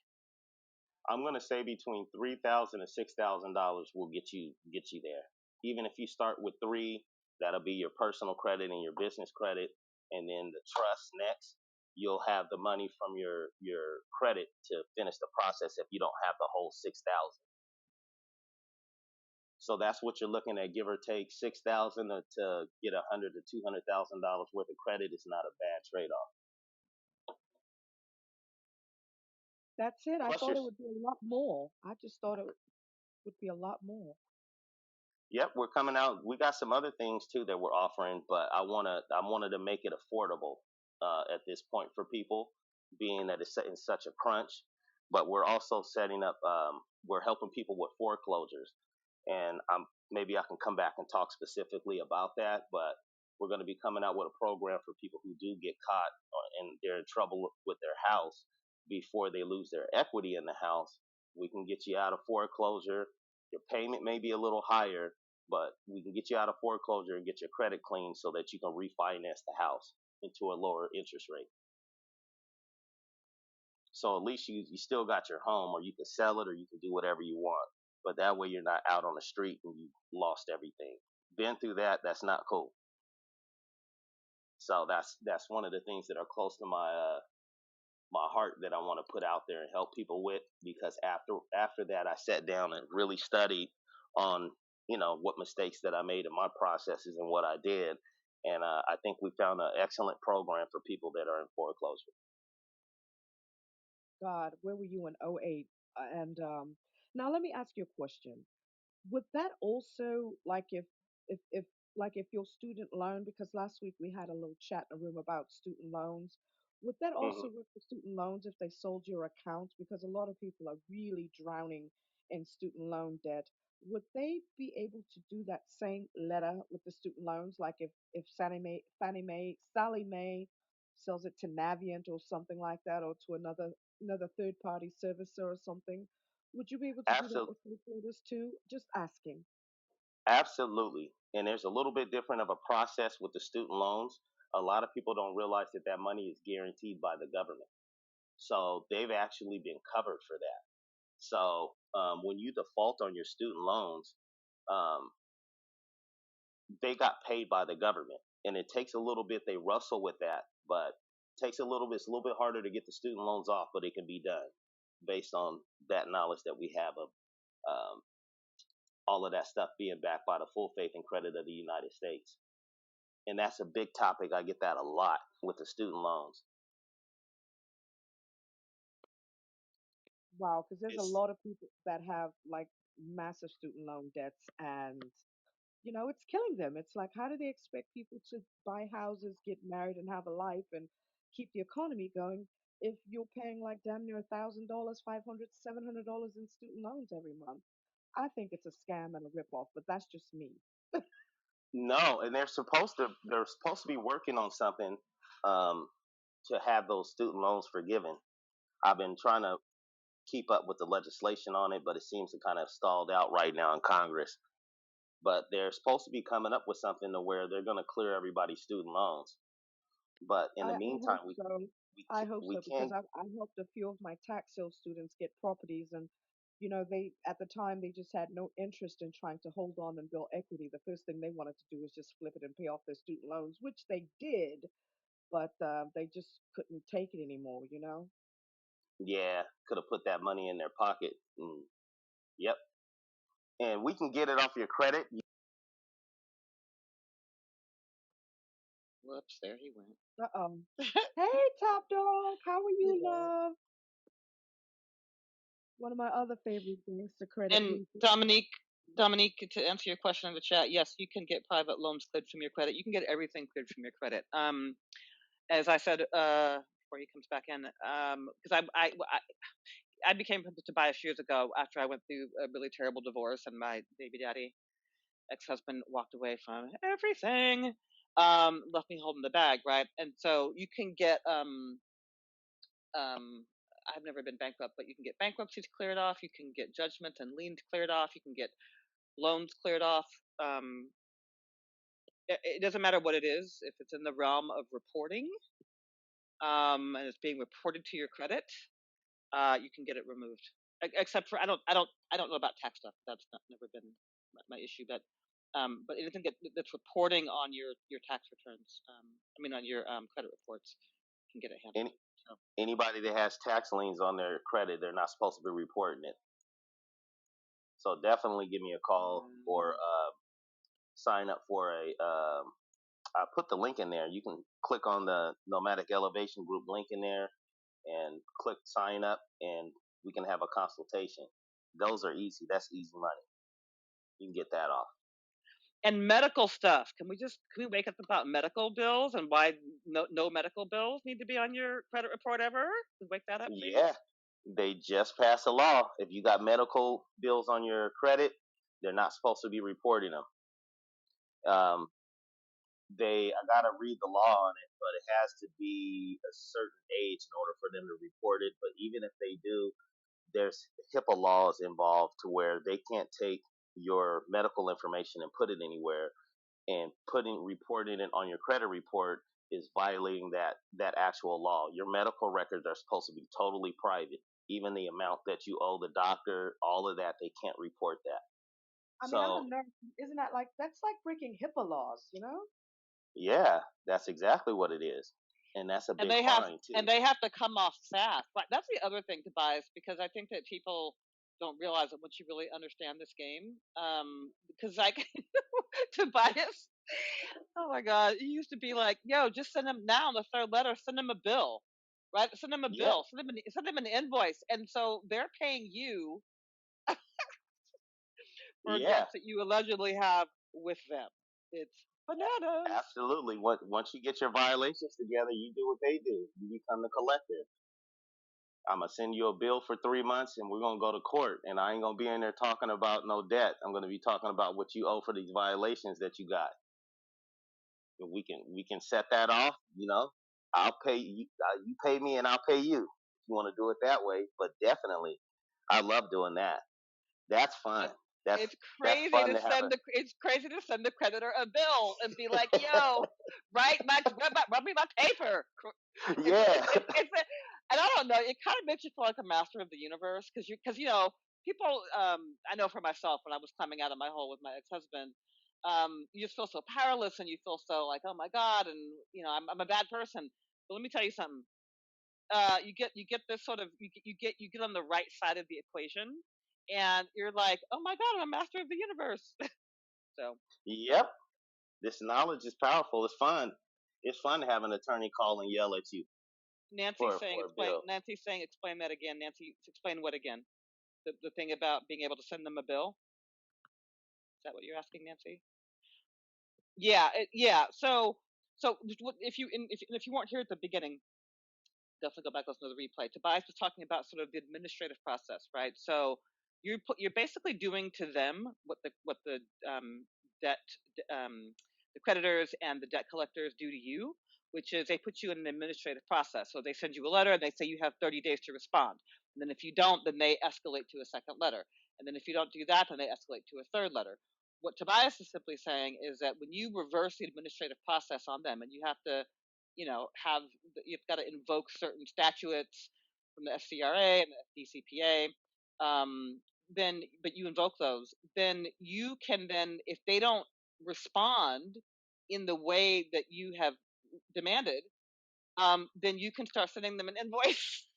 I'm gonna say between $3,000 and $6,000 will get you there. Even if you start with three, that'll be your personal credit and your business credit, and then the trust next. You'll have the money from your credit to finish the process if you don't have the whole 6,000. So that's what you're looking at, give or take 6,000 to get $100,000 to $200,000 worth of credit is not a bad trade off. That's it. I Plus, thought it would be a lot more. I just thought it would be a lot more. yep, we're coming out. We got some other things too that we're offering, but I wanted to make it affordable at this point for people, being that it's in such a crunch. But we're also setting up. We're helping people with foreclosures, and maybe I can come back and talk specifically about that. But we're going to be coming out with a program for people who do get caught and they're in trouble with their house before they lose their equity in the house. We can get you out of foreclosure. Your payment may be a little higher, but we can get you out of foreclosure and get your credit clean so that you can refinance the house into a lower interest rate. So at least you still got your home, or you can sell it, or you can do whatever you want. But that way you're not out on the street and you lost everything. Been through that. That's not cool. So that's one of the things that are close to my heart that I want to put out there and help people with, because after that I sat down and really studied on what mistakes that I made in my processes and what I did, and I think we found an excellent program for people that are in foreclosure. God, where were you in '08? And now let me ask you a question. Would that also, like, if like if your student loan, because last week we had a little chat in a room about student loans, would that Hmm. also work for student loans if they sold your account? Because a lot of people are really drowning in student loan debt. Would they be able to do that same letter with the student loans? Like if Sally Mae sells it to Navient or something like that, or to another third party servicer or something, would you be able to do that Absolutely. with foreclosures too? Just asking. Absolutely. And there's a little bit different of a process with the student loans. A lot of people don't realize that that money is guaranteed by the government. So they've actually been covered for that. So when you default on your student loans, um, they got paid by the government. And it takes a little bit, they wrestle with that, but it takes a little bit, it's a little bit harder to get the student loans off, but it can be done based on that knowledge that we have of um, all of that stuff being backed by the full faith and credit of the United States. And that's a big topic. I get that a lot with the student loans. Wow, because there's a It's lot of people that have like massive student loan debts, and it's killing them. It's like, how do they expect people to buy houses, get married, and have a life and keep the economy going if you're paying like damn near $1,000, 500, $700 in student loans every month? I think it's a scam and a ripoff, but that's just me. no, and they're supposed to be working on something um, to have those student loans forgiven. I've been trying to keep up with the legislation on it, but it seems to kind of stalled out right now in Congress. But they're supposed to be coming up with something to where they're going to clear everybody's student loans. But in the I hope meantime, we so. we I hope we so because can't. I helped a few of my tax sale students get properties, and they at the time they just had no interest in trying to hold on and build equity. The first thing they wanted to do was just flip it and pay off their student loans, which they did, but they just couldn't take it anymore. Yeah, could have put that money in their pocket. Yep, and we can get it off your credit. Whoops, there he went. Uh-oh. Hey, Top Dog, how are you, Hello. love? One of my other favorite things to credit And people. Dominique, to answer your question in the chat, yes, you can get private loans cleared from your credit. You can get everything cleared from your credit. As I said before he comes back in, because I became friends with Tobias years ago after I went through a really terrible divorce and my baby daddy ex-husband walked away from everything, left me holding the bag, right? And so you can get um, I've never been bankrupt, but you can get bankruptcies cleared off. You can get judgment and liens cleared off. You can get loans cleared off. Um, it doesn't matter what it is. If it's in the realm of reporting and it's being reported to your credit, you can get it removed. Except for I don't know about tax stuff. That's never been my issue. But anything that's reporting on your tax returns, on your credit reports, can get it handled. Any So anybody that has tax liens on their credit, they're not supposed to be reporting it. So definitely give me a call or sign up for a. I put the link in there. You can click on the Noematic Elevation Group link in there and click sign up, and we can have a consultation. Those are easy. That's easy money. You can get that off. And medical stuff. Can we wake up about medical bills and why no medical bills need to be on your credit report ever? Can we wake that up, please? Yeah, they just passed a law. If you got medical bills on your credit, they're not supposed to be reporting them. Um, I gotta read the law on it, but it has to be a certain age in order for them to report it. But even if they do, there's HIPAA laws involved to where they can't take your medical information and put it anywhere, and reporting it on your credit report is violating that actual law. Your medical records are supposed to be totally private. Even the amount that you owe the doctor, all of that, they can't report that. I mean, I'm a So nurse. Isn't that like that's like breaking HIPAA laws, you know? yeah, that's exactly what it is, and that's a And big fine too. they have to come off fast. Right. That's the other thing, Tobias, because I think that people don't realize it once you really understand this game. Because like Tobias, oh my God, he used to be like, "Yo, just send him now the third letter. Send him a bill, right? Send him a Yep. bill. Send him an invoice." And so they're paying you for Yeah, debts that you allegedly have with them. It's bananas. absolutely. Once you get your violations together, you do what they do. You become the collector. I'm gonna send you a bill for 3 months, and we're gonna go to court. And I ain't gonna be in there talking about no debt. I'm gonna be talking about what you owe for these violations that you got. And we can set that off. I'll pay you. You pay me, and I'll pay you. If you want to do it that way, but definitely, I love doing that. That's fun. That's It's that's crazy fun to to have it's crazy to send the creditor a bill and be like, "Yo, rub me my paper." yeah, And I don't know. It kind of makes you feel like a master of the universe because people. I know for myself when I was climbing out of my hole with my ex-husband, you just feel so powerless and you feel so like, oh my God, and I'm a bad person. But let me tell you something. You get this sort of you get on the right side of the equation, and you're like, oh my God, I'm a master of the universe. So yep. This knowledge is powerful. It's fun. It's fun to have an attorney call and yell at you Nancy's for saying a explain. bill. Nancy's saying explain that again. Nancy, explain what again? The thing about being able to send them a bill. Is that what you're asking, Nancy? Yeah, yeah. So if you weren't here at the beginning, definitely go back and listen to the replay. Tobias was talking about sort of the administrative process, right? So you're basically doing to them what the debt the creditors and the debt collectors do to you, which is they put you in an administrative process. So they send you a letter and they say you have 30 days to respond. And then if you don't, then they escalate to a second letter. And then if you don't do that, then they escalate to a third letter. What Tobias is simply saying is that when you reverse the administrative process on them and you have to have you've got to invoke certain statutes from the FCRA and the DCPA. Then, but you invoke those, then you can if they don't respond in the way that you have demanded, then you can start sending them an invoice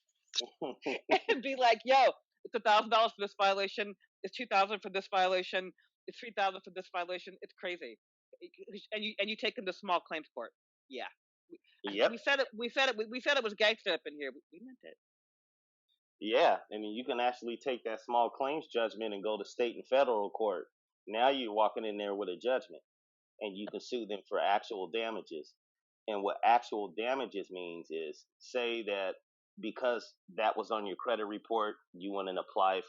and be like, "Yo, it's $1,000 for this violation. It's 2,000 for this violation. It's 3,000 for this violation. It's crazy." And you take them to small claims court. Yeah, Yep. we said it. We said it. We said it was gangster up in here. We meant it. Yeah, and you can actually take that small claims judgment and go to state and federal court. Now you're walking in there with a judgment, and you can sue them for actual damages. And what actual damages means is, say that because that was on your credit report, you went and applied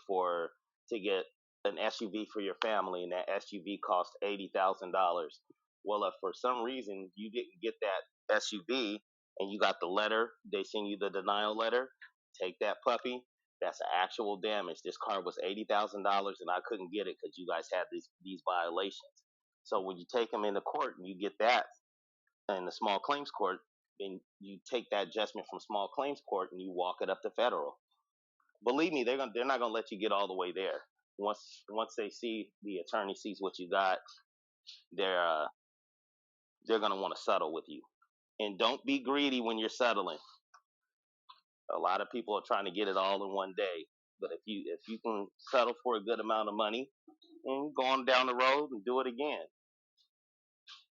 to get an SUV for your family, and that SUV cost $80,000. Well, if for some reason you didn't get that SUV and you got the letter, they send you the denial letter. Take that puppy. That's actual damage. This car was $80,000, and I couldn't get it because you guys had these violations. So when you take them into court and you get that in the small claims court, then you take that judgment from small claims court and you walk it up to federal. Believe me, they're not gonna let you get all the way there. Once they see the attorney sees what you got, they're they're gonna want to settle with you. And don't be greedy when you're settling. A lot of people are trying to get it all in one day. But if you can settle for a good amount of money and go on down the road and do it again.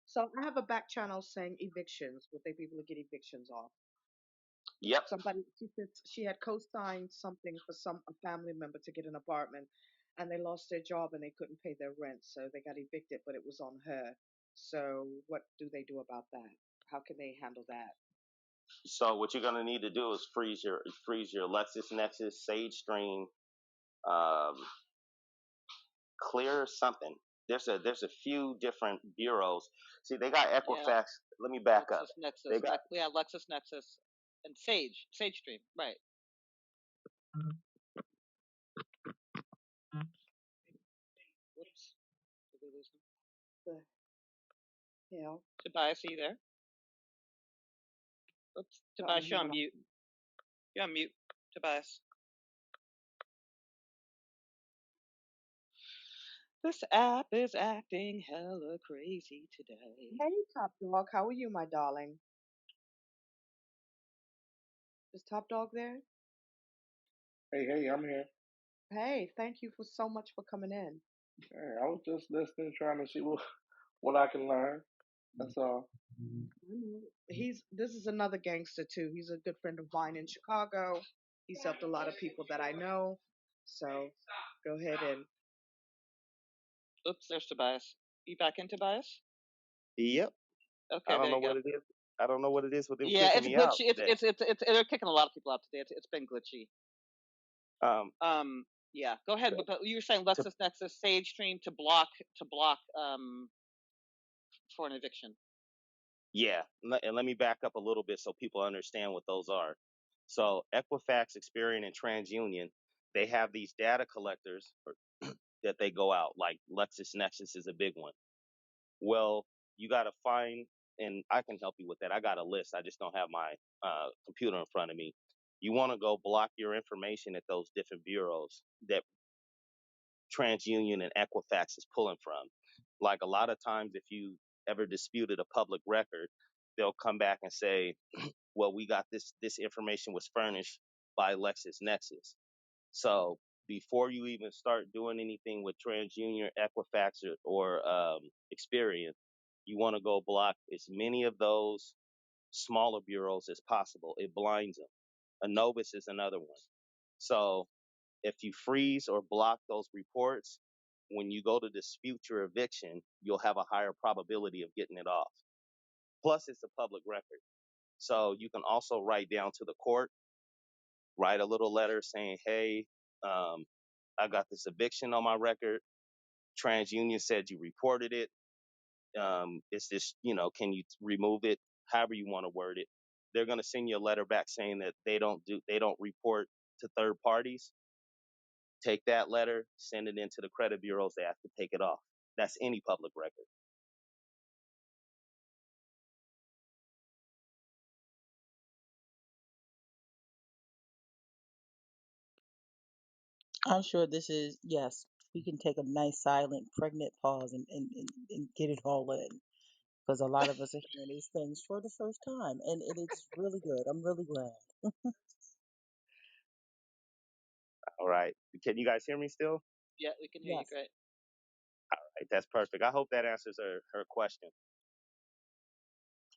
So I have a back channel saying evictions. Would they be able to get evictions off? Yep. Somebody, she said she had co-signed something for a family member to get an apartment, and they lost their job and they couldn't pay their rent, so they got evicted, but it was on her. So what do they do about that? How can they handle that? So what you're gonna need to do is freeze your LexisNexis, SageStream, um, Clear something. There's a few different bureaus. See, they got Yeah, Equifax. Let me back up. They LexisNexis. got Yeah, LexisNexis and SageStream. Right. Whoops. Did we lose him? The hell? Tobias, are you there? Oops. Something Tobias, you're on wrong. mute. You're on mute, Tobias. This app is acting hella crazy today. Hey, Top Dog, how are you, my darling? Is Top Dog there? Hey, I'm here. Hey, thank you for so much for coming in. Hey, I was just listening, trying to see what I can learn. That's all. This is another gangster too. He's a good friend of mine in Chicago. He's helped a lot of people that I know. So go ahead and Oops, there's Tobias. You back in, Tobias? Yep. I Okay, don't there know you go. what it is. I don't know what it is with them Yeah, kicking it's me out glitchy. today. It's they're kicking a lot of people out today. It's been glitchy. Um, Yeah. Go ahead. But you were saying to, LexisNexis SageStream to block for an eviction. yeah, and let me back up a little bit so people understand what those are. So Equifax, Experian, and TransUnion, they have these data collectors that they go out. Like LexisNexis is a big one. Well, you got to find, and I can help you with that. I got a list. I just don't have my computer in front of me. You want to go block your information at those different bureaus that TransUnion and Equifax is pulling from. Like a lot of times, if you ever disputed a public record, they'll come back and say, "Well, we got this information was furnished by LexisNexis." So before you even start doing anything with TransUnion, Equifax, or Experian, you want to go block as many of those smaller bureaus as possible. It blinds them. Anobis is another one. So if you freeze or block those reports, when you go to dispute your eviction, you'll have a higher probability of getting it off. Plus, it's a public record. So you can also write down to the court, write a little letter saying, hey, um, I got this eviction on my record. TransUnion said you reported it. It's this, can you remove it? However you want to word it. They're going to send you a letter back saying that they don't report to third parties. Take that letter, send it into the credit bureaus. They have to take it off. That's any public record. I'm sure this is, yes, we can take a nice silent pregnant pause and get it all in because a lot of us are hearing these things for the first time and it's really good. I'm really glad. All right. Can you guys hear me still? Yeah, we can hear you Yes. great. Right, that's perfect. I hope that answers her question.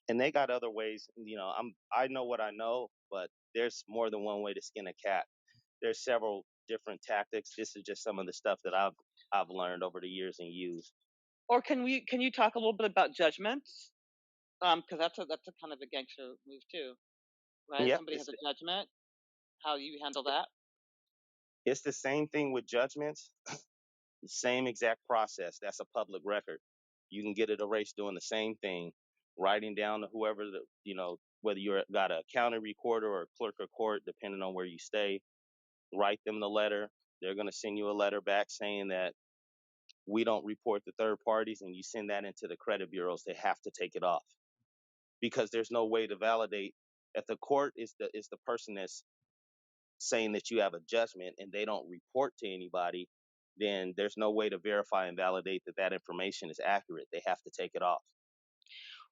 And they got other ways. I know what I know, but there's more than one way to skin a cat. There's several different tactics. This is just some of the stuff that I've learned over the years and used. Or can you talk a little bit about judgments? Because that's a kind of a gangster move too, right? Yep, Somebody has a judgment. How you handle that? it's the same thing with judgments. The same exact process. That's a public record. You can get it erased doing the same thing, writing down to whoever whether you're got a county recorder or a clerk of court, depending on where you stay. Write them the letter. They're going to send you a letter back saying that we don't report to third parties, and you send that into the credit bureaus. They have to take it off because there's no way to validate. If the court is the person that's saying that you have a judgment and they don't report to anybody, then there's no way to verify and validate that that information is accurate. They have to take it off.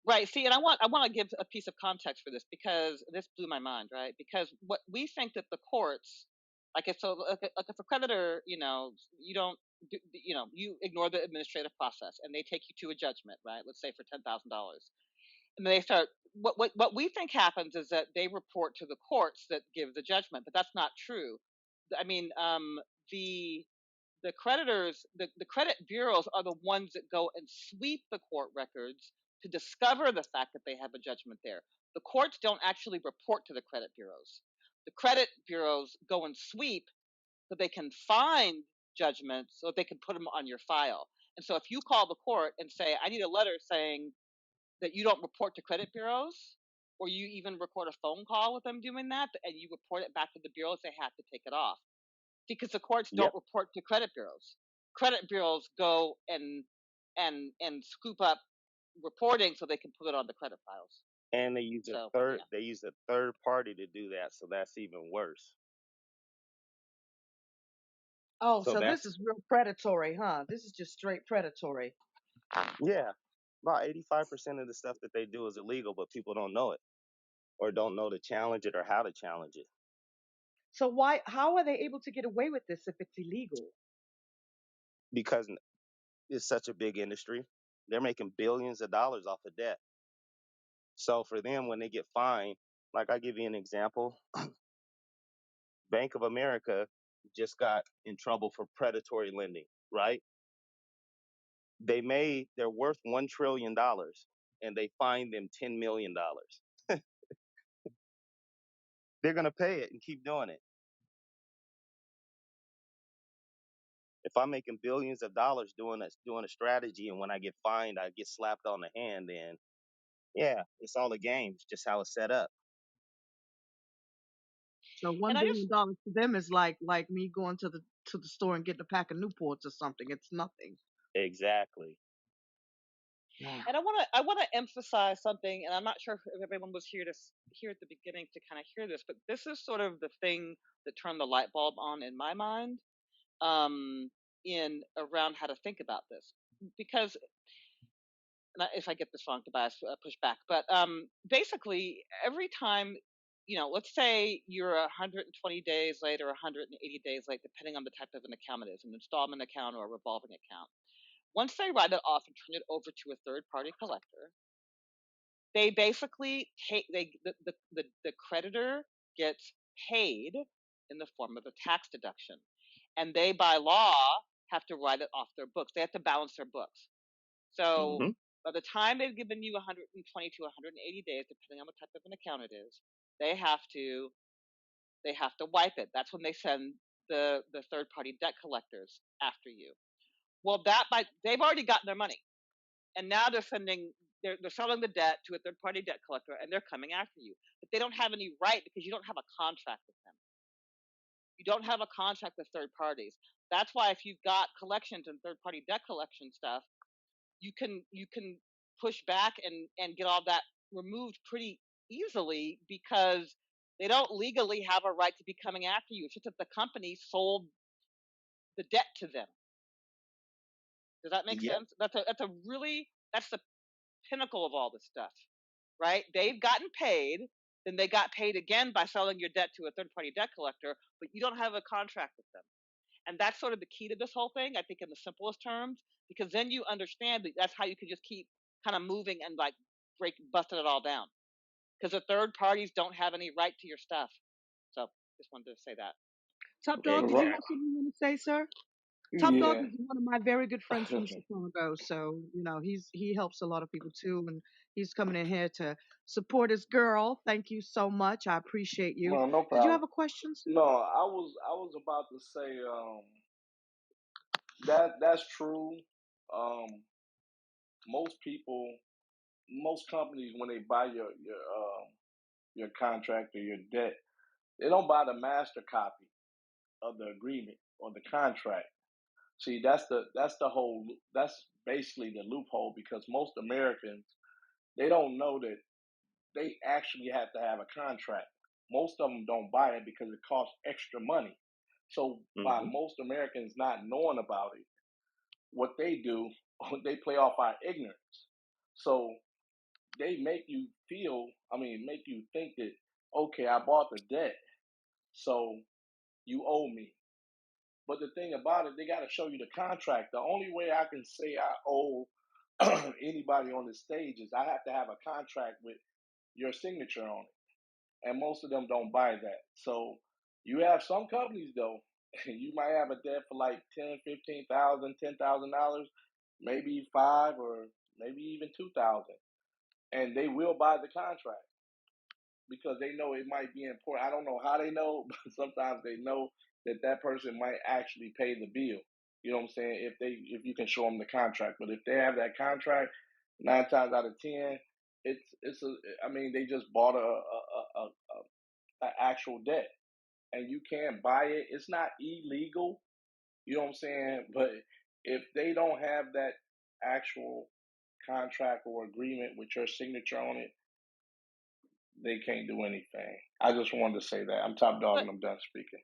Right. See, and I want to give a piece of context for this because this blew my mind, right? Because what we think that the courts Like if a creditor, you don't, you ignore the administrative process and they take you to a judgment, right? Let's say for $10,000, and they start. What we think happens is that they report to the courts that give the judgment, but that's not true. I mean, the the creditors, the credit bureaus are the ones that go and sweep the court records to discover the fact that they have a judgment there. The courts don't actually report to the credit bureaus. The credit bureaus go and sweep so they can find judgments so they can put them on your file. And so if you call the court and say, I need a letter saying that you don't report to credit bureaus, or you even record a phone call with them doing that, and you report it back to the bureaus, they have to take it off because the courts don't Yep. report to credit bureaus. Credit bureaus go and scoop up reporting so they can put it on the credit files. And they use So they use a third party to do that, so that's even worse. Oh, So so that's this is real predatory, huh? This is just straight predatory. yeah. About 85% of the stuff that they do is illegal, but people don't know it or don't know to challenge it or how to challenge it So how are they able to get away with this if it's illegal? because it's such a big industry. They're making billions of dollars off of debt. So for them, when they get fined, like I give you an example, Bank of America just got in trouble for predatory lending, right? They're worth $1 trillion and they fined them $10 million. They're going to pay it and keep doing it. If I'm making billions of dollars doing a strategy, and when I get fined, I get slapped on the hand, then yeah, it's all a game. It's just how it's set up. So and $1 I just billion to them is like me going to the store and getting a pack of Newports or something. It's nothing. Exactly. Yeah. and I want to emphasize something, and I'm not sure if everyone was here at the beginning to kind of hear this, but this is sort of the thing that turned the light bulb on in my mind, um, in around how to think about this, because if I get this wrong, Tobias, push back. But basically, every time, let's say you're 120 days late or 180 days late, depending on the type of an account it is, an installment account or a revolving account. Once they write it off and turn it over to a third-party collector, they basically take the creditor gets paid in the form of a tax deduction, and they by law have to write it off their books. They have to balance their books. So Hmm. by the time they've given you 120 to 180 days, depending on what type of an account it is, they have to wipe it. That's when they send the third party debt collectors after you. Well, they've already gotten their money, and now they're selling the debt to a third party debt collector, and they're coming after you. But they don't have any right because you don't have a contract with them. You don't have a contract with third parties. That's why if you've got collections and third party debt collection stuff, you can push back and get all that removed pretty easily because they don't legally have a right to be coming after you. It's just that the company sold the debt to them. Does that make Yep. sense? That's the pinnacle of all this stuff, right? They've gotten paid, then they got paid again by selling your debt to a third party debt collector, but you don't have a contract with them. And that's sort of the key to this whole thing, I think, in the simplest terms, because then you understand that that's how you can just keep kind of moving and like busting it all down. Because the third parties don't have any right to your stuff. So just wanted to say that. Top Dog, did you have Exactly. something you want to say, sir? Top Dog Yeah. is one of my very good friends from Chicago, so he helps a lot of people too, and he's coming in here to support his girl. Thank you so much. I appreciate you. No, no Did you problem. have a question, sir? No, I was about to say that's true. Um, most people, most companies, when they buy your contract or your debt, they don't buy the master copy of the agreement or the contract. See, that's basically the loophole because most Americans they don't know that they actually have to have a contract. Most of them don't buy it because it costs extra money. So by Hmm. most Americans not knowing about it, what they do, they play off our ignorance. So they make you make you think that okay, I bought the debt, so you owe me. But the thing about it, they got to show you the contract. The only way I can say I owe anybody on the stage is I have to have a contract with your signature on it. And most of them don't buy that. So you have some companies though, you might have a debt for like $10,000, $15,000, $10,000, maybe five or maybe even 2,000, and they will buy the contract because they know it might be important. I don't know how they know, but sometimes they know that that person might actually pay the bill. You know what I'm saying? If you can show them the contract, but if they have that contract, 9 times out of 10, it's a. I mean, they just bought a actual debt, and you can't buy it. It's not illegal. You know what I'm saying? But if they don't have that actual contract or agreement with your signature on it, they can't do anything. I just wanted to say that. I'm Top Dog But and I'm done speaking.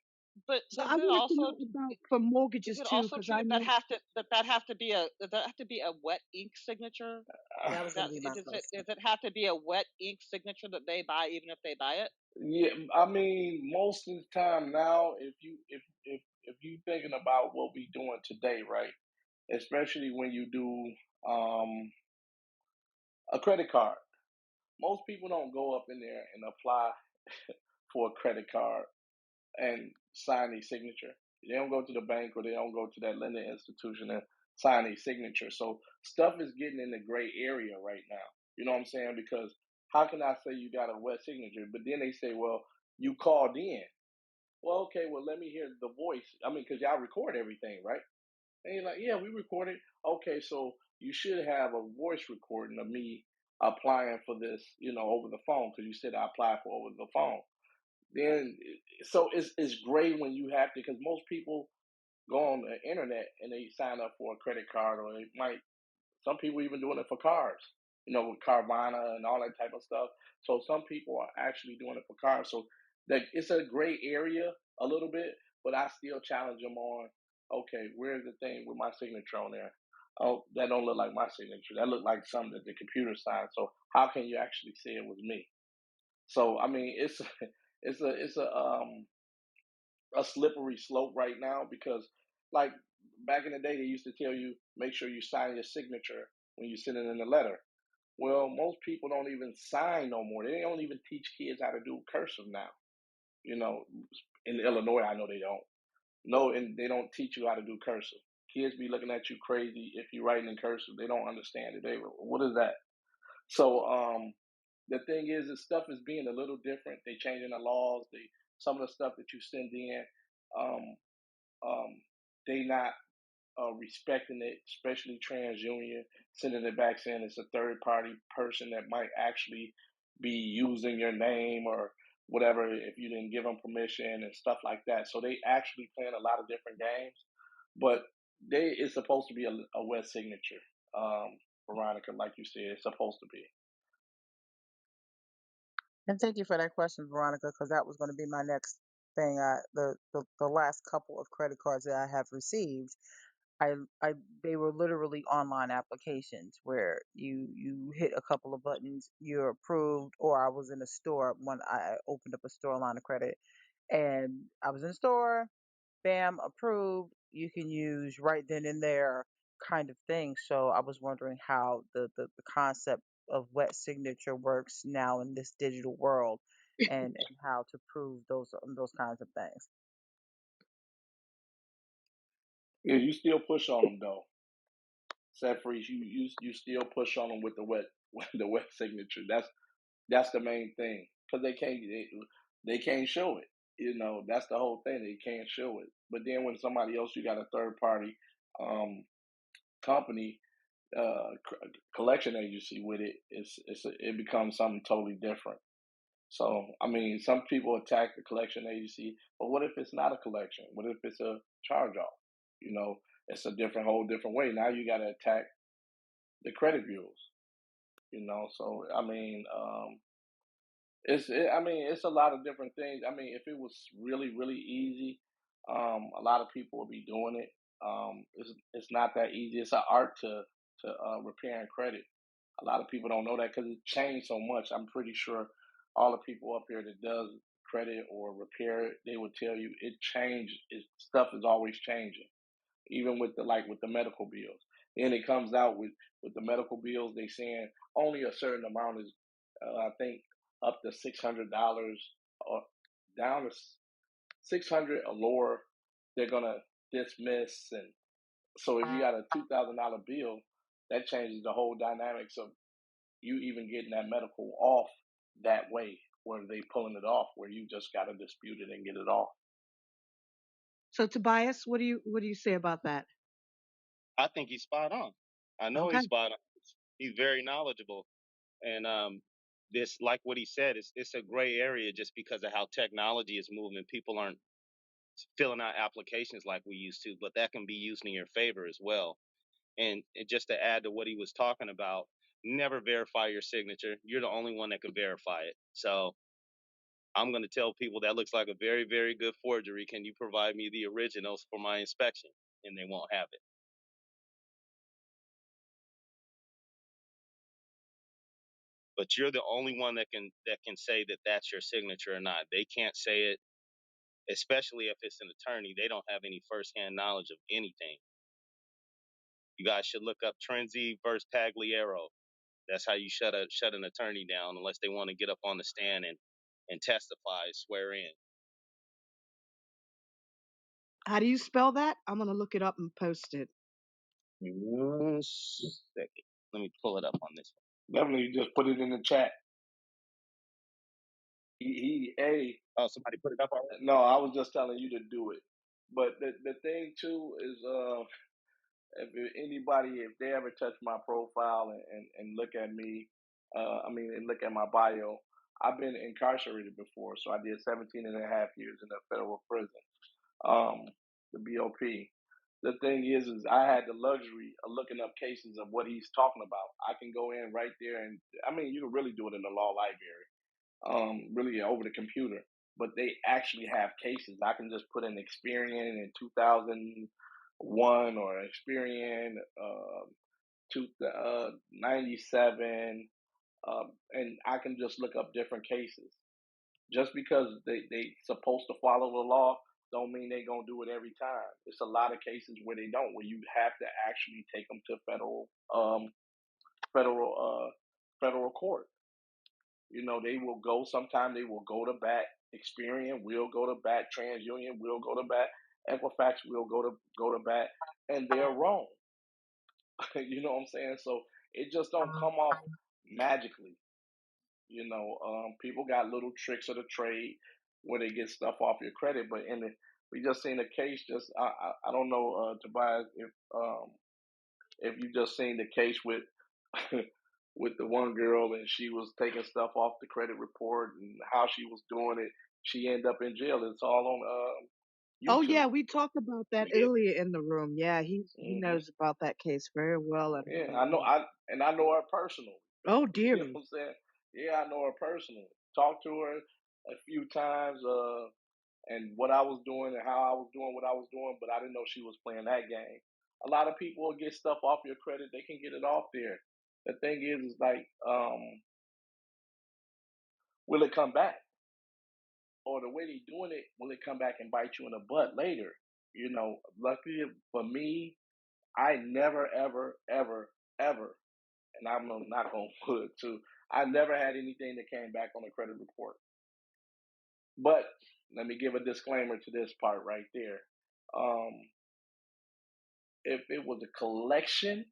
So is I it wanted to also know about for is mortgages it too, also because true I that know. that have to be a does that have to be a wet ink signature? That was going That to be my does question. it have to be a wet ink signature that they buy even if they buy it? Yeah, I mean, most of the time now, if you thinking about what we doing today, right? Especially when you do a credit card, most people don't go up in there and apply for a credit card and sign a signature. They don't go to the bank or they don't go to that lending institution and sign a signature. So stuff is getting in the gray area right now. You know what I'm saying? Because how can I say you got a wet signature, but then they say, well, you called in. Well, okay, well, let me hear the voice. I mean, because y'all record everything, right? And you're like, yeah, we recorded. Okay, so you should have a voice recording of me applying for this, over the phone, because you said I applied for over the phone. Then, so it's great when you have to, because most people go on the internet and they sign up for a credit card, or they might, some people even doing it for cars, with Carvana and all that type of stuff. So some people are actually doing it for cars. So that it's a gray area a little bit, but I still challenge them on, okay, where's the thing with my signature on there? Oh, that don't look like my signature. That look like something that the computer signed. So how can you actually say it was me? So I mean, it's it's a slippery slope right now, because like back in the day they used to tell you make sure you sign your signature when you send it in the letter. Well, most people don't even sign no more. They don't even teach kids how to do cursive now. You know, in Illinois, I know they don't. No, and they don't teach you how to do cursive. Kids be looking at you crazy if you're writing in cursive. They don't understand it. What is that? So the thing is stuff is being a little different. They changing the laws. Some of the stuff that you send in, um, um, they not respecting it, especially TransUnion, sending it back saying it's a third party person that might actually be using your name or whatever if you didn't give them permission and stuff like that. So they actually playing a lot of different games, but it's supposed to be a wet signature. Veronica, like you said, it's supposed to be. And thank you for that question, Veronica, because that was going to be my next thing. The last couple of credit cards that I have received, I I they were literally online applications where you hit a couple of buttons, you're approved. Or I was in a store when I opened up a store line of credit, and I was in the store, bam, approved. You can use right then and there kind of thing. So I was wondering how the concept of wet signature works now in this digital world, and how to prove those kinds of things. Yeah, you still push on them though. Set free, you still push on them with the wet with the wet signature. That's the main thing, because they can't show it. That's the whole thing. They can't show it. But then when somebody else, you got a third party um, company, collection agency with it, it becomes something totally different. So I mean, some people attack the collection agency, but what if it's not a collection? What if it's a charge off? You know, it's a whole different way. Now you got to attack the credit bureaus. So I mean, I mean, it's a lot of different things. I mean, if it was really, really easy, a lot of people would be doing it. It's not that easy. It's an art to repairing credit. A lot of people don't know that because it changed so much. I'm pretty sure all the people up here that does credit or repair it, they would tell you it changed. Stuff is always changing, even with the medical bills. Then it comes out with the medical bills. They saying only a certain amount is, I think, up to $600 or down to 600 or lower. They're gonna dismiss, and so if you got a $2,000 bill, that changes the whole dynamics of you even getting that medical off that way, where they pulling it off, where you just got to dispute it and get it off. So Tobias, what do you say about that? I think he's spot on. I know Okay. he's spot on. He's very knowledgeable, and this, like what he said, it's a gray area just because of how technology is moving. People aren't filling out applications like we used to, but that can be used in your favor as well. And just to add to what he was talking about, never verify your signature. You're the only one that can verify it. So I'm going to tell people that looks like a very, very good forgery. Can you provide me the originals for my inspection? And they won't have it. But you're the only one that can say that that's your signature or not. They can't say it, especially if it's an attorney. They don't have any firsthand knowledge of anything. You guys should look up Trenzi versus Pagliaro. That's how you shut an attorney down, unless they want to get up on the stand and testify, swear in. How do you spell that? I'm gonna look it up and post it. Second. Let me pull it up on this one. Definitely just put it in the chat. Oh, somebody put it up already? No, I was just telling you to do it. But the thing too is, if anybody, if they ever touch my profile and look at me, and look at my bio, I've been incarcerated before. So I did 17 and a half years in a federal prison, the BOP. The thing is I had the luxury of looking up cases of what he's talking about. I can go in right there, and you can really do it in the law library, really over the computer. But they actually have cases. I can just put in Experian in 2001 or Experian 97, and I can just look up different cases. Just because they supposed to follow the law, don't mean they gonna do it every time. It's a lot of cases where they don't, where you have to actually take them to federal federal court. They will go. Sometimes they will go to bat. Experian will go to bat. TransUnion will go to bat. Equifax will go to bat, and they're wrong. You know what I'm saying? So it just don't come off magically. People got little tricks of the trade where they get stuff off your credit. But we just seen a case. I don't know, Tobias, if you just seen the case with with the one girl, and she was taking stuff off the credit report and how she was doing it. She ended up in jail. It's all on Oh YouTube. yeah, we talked about that We did. earlier in the room. Yeah, he Hmm. knows about that case very well. And Yeah, I know. I know her personally. oh You know dearie. what I'm saying? Yeah, I know her personally. Talked to her a few times, and what I was doing and how I was doing what I was doing, but I didn't know she was playing that game. A lot of people will get stuff off your credit; they can get it off there. The thing is like, will it come back? Or the way they doing it, will it come back and bite you in the butt later? Luckily for me, I never, ever, ever, ever, and I'm not gonna put it too. I never had anything that came back on the credit report. But let me give a disclaimer to this part right there. Um, if it was a collection,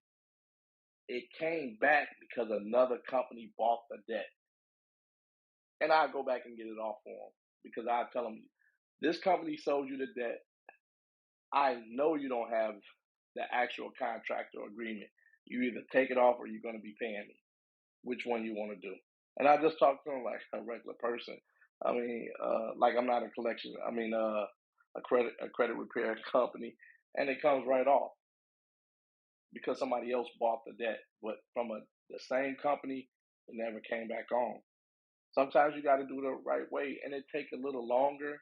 it came back because another company bought the debt, and I go back and get it off for them because I tell them this company sold you the debt. I know you don't have the actual contract or agreement. You either take it off or you're going to be paying me. Which one you want to do? And I just talk to them like a regular person. Like I'm not a collection. A credit repair company, and it comes right off because somebody else bought the debt, but from the same company, it never came back on. Sometimes you got to do it the right way, and it take a little longer,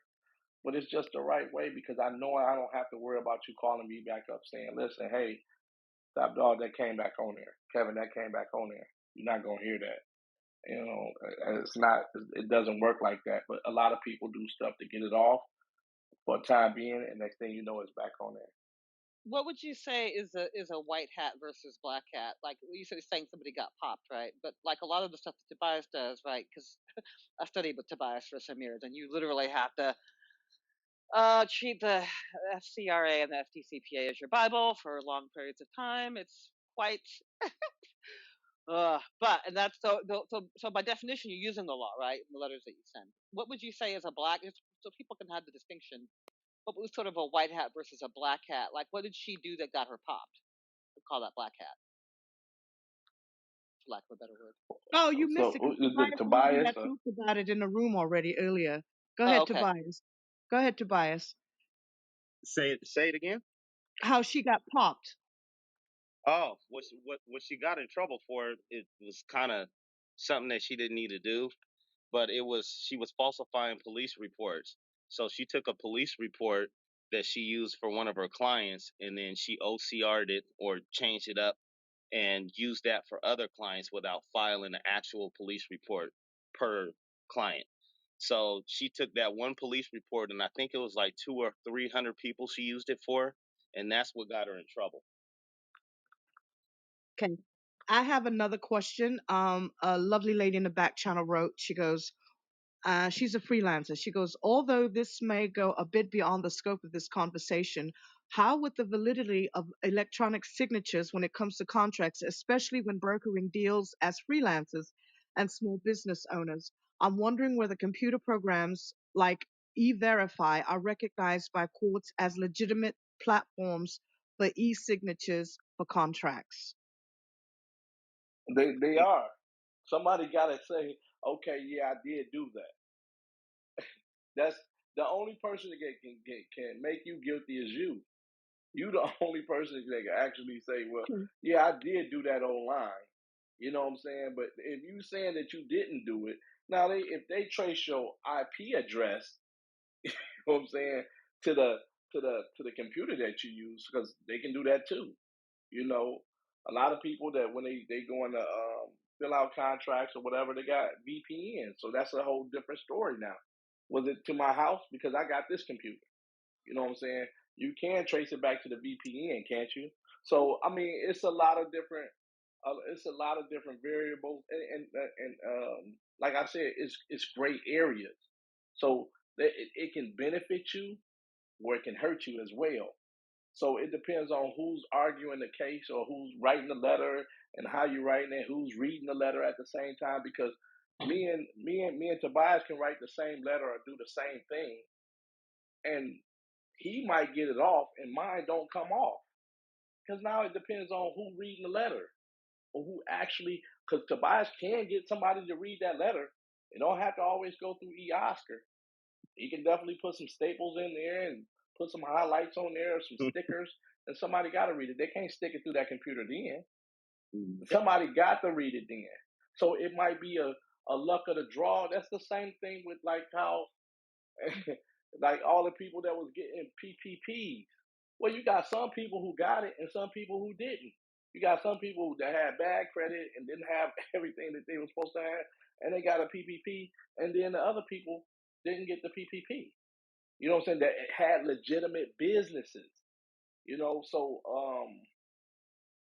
but it's just the right way because I know I don't have to worry about you calling me back up saying, "Listen, hey, Top Dog, that came back on there. Kevin, that came back on there." You're not gonna hear that. You know, it's not. It doesn't work like that. But a lot of people do stuff to get it off for a time being, and next thing you know, it's back on there. What would you say is a white hat versus black hat? Like you said, saying somebody got popped, right? But like a lot of the stuff that Tobias does, right? Because I studied with Tobias for some years, and you literally have to treat the FCRA and the FDCPA as your Bible for long periods of time. It's quite but and that's so by definition you're using the law, right? The letters that you send. What would you say is a black, so people can have the distinction? What was sort of a white hat versus a black hat? Like what did she do that got her popped? We call that black hat, for lack of a better word. Oh, you missed So it because is it Tobias already Tobias? had talked about it in the room already earlier. Go Oh, ahead, okay. Tobias. Go ahead, Tobias. Say it again. How she got popped. Oh, what she got in trouble for? It was kind of something that she didn't need to do, but she was falsifying police reports. So she took a police report that she used for one of her clients, and then she OCR'd it or changed it up and used that for other clients without filing an actual police report per client. So she took that one police report, and I think it was like 200 or 300 people she used it for, and that's what got her in trouble. Okay. I have another question. A lovely lady in the back channel wrote, she goes, she's a freelancer. She goes, although this may go a bit beyond the scope of this conversation, how would the validity of electronic signatures when it comes to contracts, especially when brokering deals as freelancers and small business owners? I'm wondering whether computer programs like E-Verify are recognized by courts as legitimate platforms for e-signatures for contracts. They are. Somebody got to say, okay, yeah, I did do that. That's the only person that can make you guilty is you. You the only person that can actually say, well, yeah, I did do that online. You know what I'm saying? But if you saying that you didn't do it, now if they trace your IP address, you know what I'm saying, to the computer that you use, because they can do that too. You know, a lot of people that when they go in to fill out contracts or whatever, they got VPN. So that's a whole different story now. Was it to my house? Because I got this computer. You know what I'm saying? You can trace it back to the VPN, can't you? So I mean, it's a lot of different. It's a lot of different variables, and like I said, it's gray areas. So it can benefit you, or it can hurt you as well. So it depends on who's arguing the case or who's writing the letter and how you're writing it, who's reading the letter at the same time. Because me and Tobias can write the same letter or do the same thing, and he might get it off, and mine don't come off. Because now it depends on who reading the letter or who actually. Because Tobias can get somebody to read that letter. It don't have to always go through Oscar. He can definitely put some staples in there and put some highlights on there, some stickers, and somebody got to read it. They can't stick it through that computer then. Somebody got to read it then. So it might be a luck of the draw. That's the same thing with like how, like all the people that was getting PPPs. Well, you got some people who got it and some people who didn't. You got some people that had bad credit and didn't have everything that they were supposed to have, and they got a PPP, and then the other people didn't get the PPP. You know what I'm saying? That had legitimate businesses. You know, so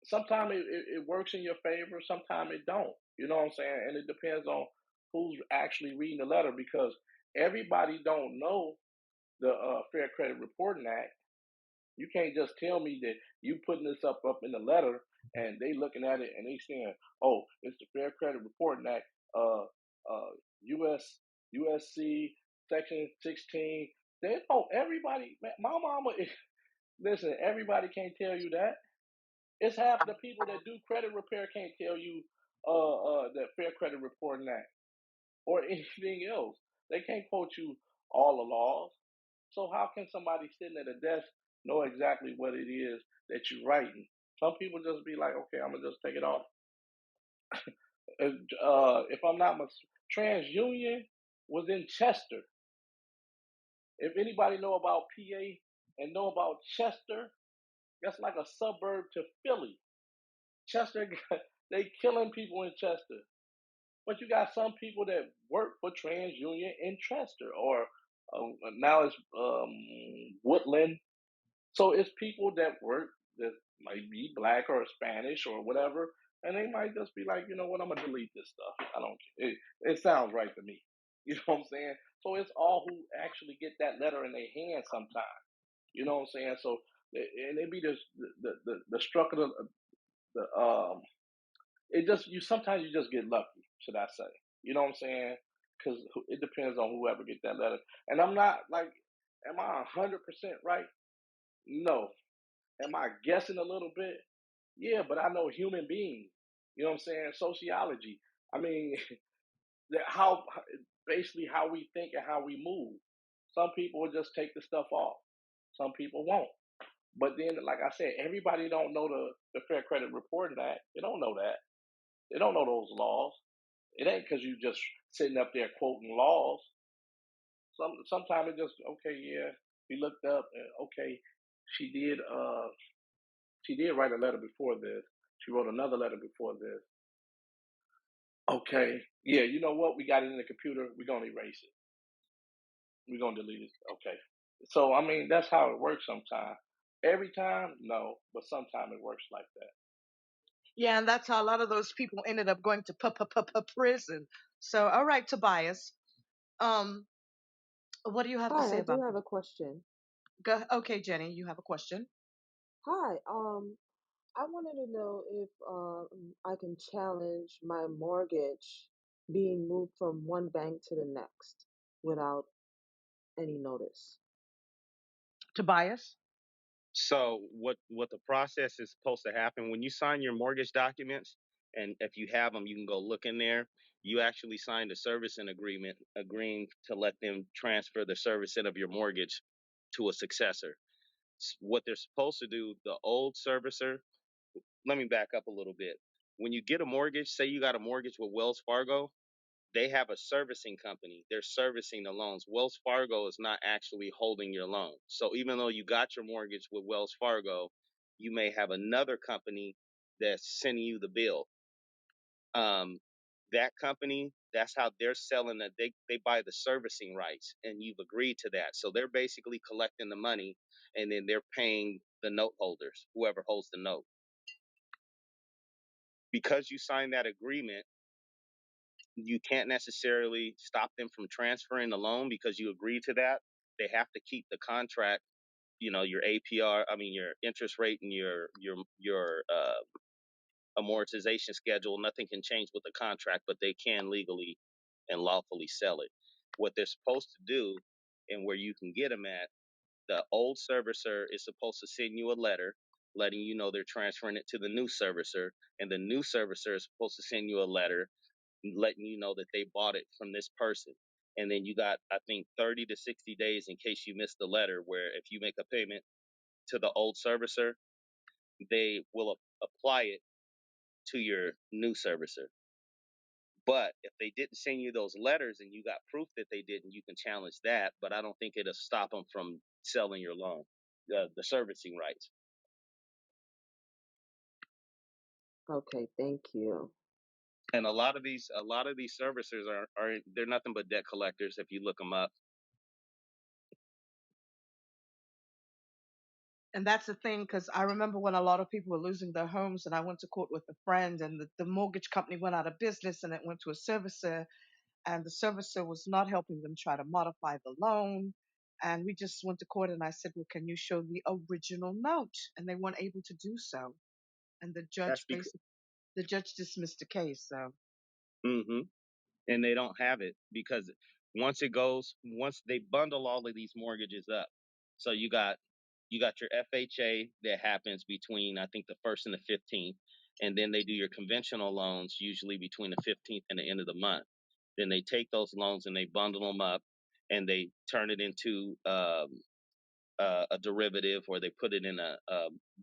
sometimes it works in your favor, sometimes it don't. You know what I'm saying? And it depends on who's actually reading the letter, because everybody don't know the Fair Credit Reporting Act. You can't just tell me that you putting this up in the letter and they looking at it and they saying, "Oh, it's the Fair Credit Reporting Act, US USC Section 16." They know everybody. My mama is listen. Everybody can't tell you that. It's half the people that do credit repair can't tell you the Fair Credit Reporting Act or anything else. They can't quote you all the laws. So how can somebody sitting at a desk know exactly what it is that you're writing? Some people just be like, okay, I'm gonna just take it off. If I'm not mistaken, TransUnion was in Chester. If anybody know about PA and know about Chester, that's like a suburb to Philly. Chester, they killing people in Chester. But you got some people that work for TransUnion and Chester, or now it's Woodland. So it's people that work that might be black or Spanish or whatever, and they might just be like, you know what, I'm gonna delete this stuff. I don't care. It sounds right to me. You know what I'm saying? So it's all who actually get that letter in their hand sometimes. You know what I'm saying? So and it be the structure of the it just you sometimes you just get lucky, should I say? You know what I'm saying? Because it depends on whoever get that letter. And I'm not like, am I 100% right? No. Am I guessing a little bit? Yeah, but I know human beings. You know what I'm saying? Sociology. I mean, how basically how we think and how we move. Some people will just take the stuff off. Some people won't. But then, like I said, everybody don't know the Fair Credit Reporting Act. They don't know that. They don't know those laws. It ain't because you just sitting up there quoting laws. Sometimes it just okay, yeah. We looked up and okay, she did she did write a letter before this. She wrote another letter before this. Okay, yeah, you know what? We got it in the computer. We're gonna erase it. We're gonna delete it. Okay. So I mean that's how it works sometimes. Every time, no, but sometimes it works like that. Yeah, and that's how a lot of those people ended up going to prison. So, all right, Tobias, um, what do you have to Hi, say I do about have that? a question. Okay, Jenny, you have a question. Hi, I wanted to know if I can challenge my mortgage being moved from one bank to the next without any notice. Tobias? So what the process is supposed to happen when you sign your mortgage documents, and if you have them, you can go look in there. You actually signed a servicing agreement agreeing to let them transfer the servicing of your mortgage to a successor. What they're supposed to do, the old servicer, let me back up a little bit. When you get a mortgage, say you got a mortgage with Wells Fargo, they have a servicing company. They're servicing the loans. Wells Fargo is not actually holding your loan. So even though you got your mortgage with Wells Fargo, you may have another company that's sending you the bill. Um, that company, that's how they're selling that. They buy the servicing rights, and you've agreed to that. So they're basically collecting the money, and then they're paying the note holders, whoever holds the note. Because you signed that agreement, you can't necessarily stop them from transferring the loan because you agreed to that. They have to keep the contract, your APR, I mean your interest rate and your amortization schedule. Nothing can change with the contract, but they can legally and lawfully sell it. What they're supposed to do, and where you can get them at, the old servicer is supposed to send you a letter letting you know they're transferring it to the new servicer, and the new servicer is supposed to send you a letter letting you know that they bought it from this person. And then you got, I think, 30 to 60 days in case you missed the letter, where if you make a payment to the old servicer, they will apply it to your new servicer. But if they didn't send you those letters and you got proof that they didn't, you can challenge that. But I don't think it'll stop them from selling your loan, the servicing rights. Okay, thank you. And a lot of these servicers are they're nothing but debt collectors if you look them up. And that's the thing, because I remember when a lot of people were losing their homes, and I went to court with a friend, and the mortgage company went out of business, and it went to a servicer, and the servicer was not helping them try to modify the loan. And we just went to court, and I said, "Well, can you show the original note?" And they weren't able to do so. And That's because. the judge dismissed the case. So Mm-hmm. And they don't have it because once they bundle all of these mortgages up, so you got your FHA that happens between, I think, the 1st and the 15th, and then they do your conventional loans usually between the 15th and the end of the month. Then they take those loans and they bundle them up and they turn it into a derivative, or they put it in a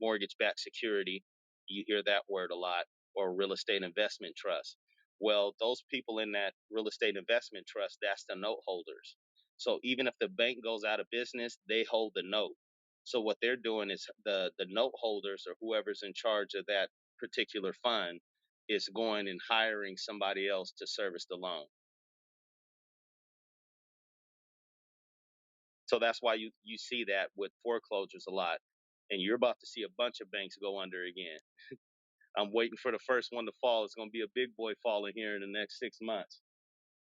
mortgage-backed security. You hear that word a lot, or real estate investment trust. Well, those people in that real estate investment trust, that's the note holders. So even if the bank goes out of business, they hold the note. So what they're doing is the note holders, or whoever's in charge of that particular fund, it's going and hiring somebody else to service the loan. So that's why you see that with foreclosures a lot. And you're about to see a bunch of banks go under again. I'm waiting for the first one to fall. It's going to be a big boy falling here in the next 6 months.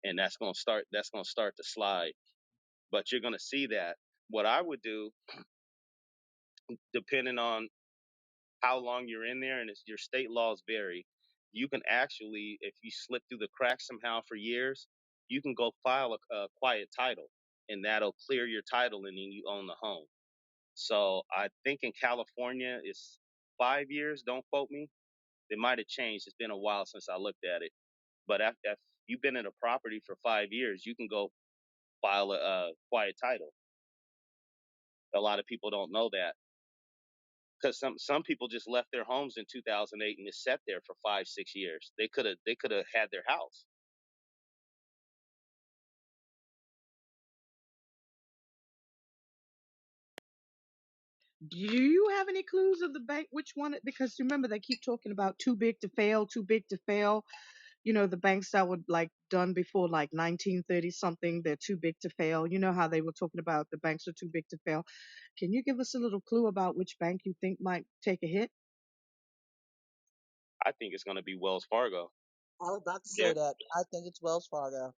And that's going to start to slide. But you're going to see that. What I would do, depending on how long you're in there, and your state laws vary, you can actually, if you slip through the cracks somehow for years, you can go file a quiet title, and that'll clear your title, and then you own the home. So I think in California it's 5 years. Don't quote me. It might have changed. It's been a while since I looked at it. But if you've been in a property for 5 years, you can go file a quiet title. A lot of people don't know that, because some people just left their homes in 2008 and it sat there for 5-6 years. They could have had their house. Do you have any clues of the bank, which one? Because remember, they keep talking about too big to fail, too big to fail. You know, the banks that were like done before like 1930 something, they're too big to fail. You know how they were talking about the banks are too big to fail. Can you give us a little clue about which bank you think might take a hit? I think it's going to be Wells Fargo. I was about to say They're that. I think it's Wells Fargo.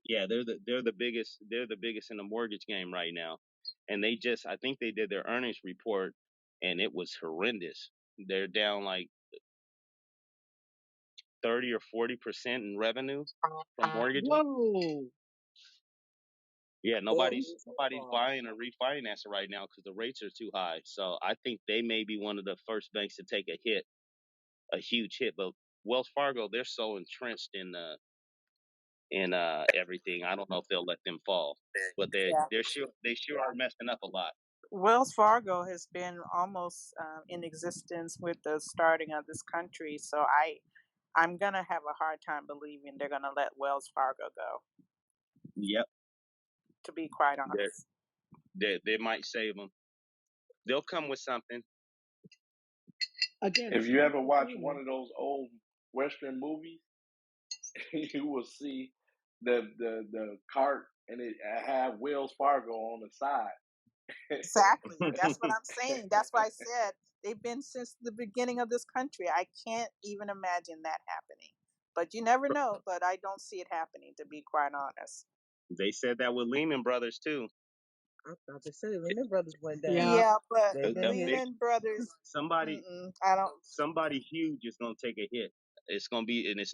Yeah, they're the biggest in the mortgage game right now. And I think they did their earnings report, and it was horrendous. They're down like 30 or 40% in revenue from mortgages. Whoa. Yeah, It nobody's is so nobody's far. buying or refinancing right now because the rates are too high. So I think they may be one of the first banks to take a huge hit. But Wells Fargo, they're so entrenched in everything. I don't know if they'll let them fall, but Yeah. they sure are messing up a lot. Wells Fargo has been almost in existence with the starting of this country, so I'm gonna have a hard time believing they're gonna let Wells Fargo go. Yep, To be quite they honest. they might save them. They'll come with something. Again, If it's you not ever watch one confirmed. of those old Western movies, you will see the cart and it have Wells Fargo on the side. Exactly. That's what I'm saying. That's why I said they've been since the beginning of this country. I can't even imagine that happening. But you never know. But I don't see it happening, to be quite honest. They said that with Lehman Brothers too. I thought they said Lehman Brothers went down. Yeah. Yeah, but A, they've been a hit. big Lehman Brothers. somebody I don't. somebody huge is gonna take a hit. It's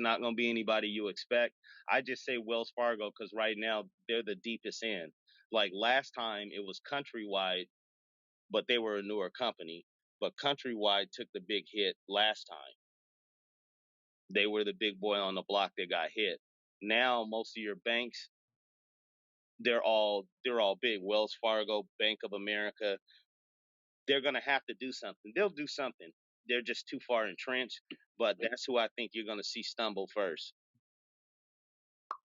not gonna be anybody you expect. I just say Wells Fargo because right now they're the deepest in. Like last time it was Countrywide, but they were a newer company. But Countrywide took the big hit last time. They were the big boy on the block that got hit. Now most of your banks, they're all big. Wells Fargo, Bank of America, they're gonna have to do something. They'll do something. They're just too far entrenched. But that's who I think you're gonna see stumble first.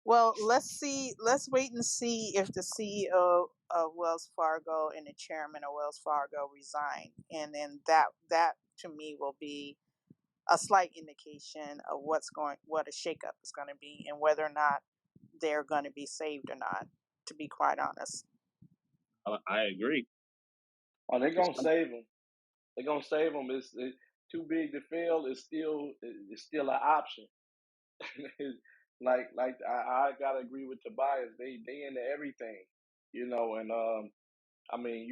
Well, let's see. Let's wait and see if the CEO of Wells Fargo and the chairman of Wells Fargo resign, and then that to me will be a slight indication of what a shakeup is going to be, and whether or not they're going to be saved or not. To be quite honest. I agree. Oh, they're It's gonna save them. They're gonna save them. It's too big to fail. It's still an option. like I gotta agree with Tobias. They into everything, and I mean,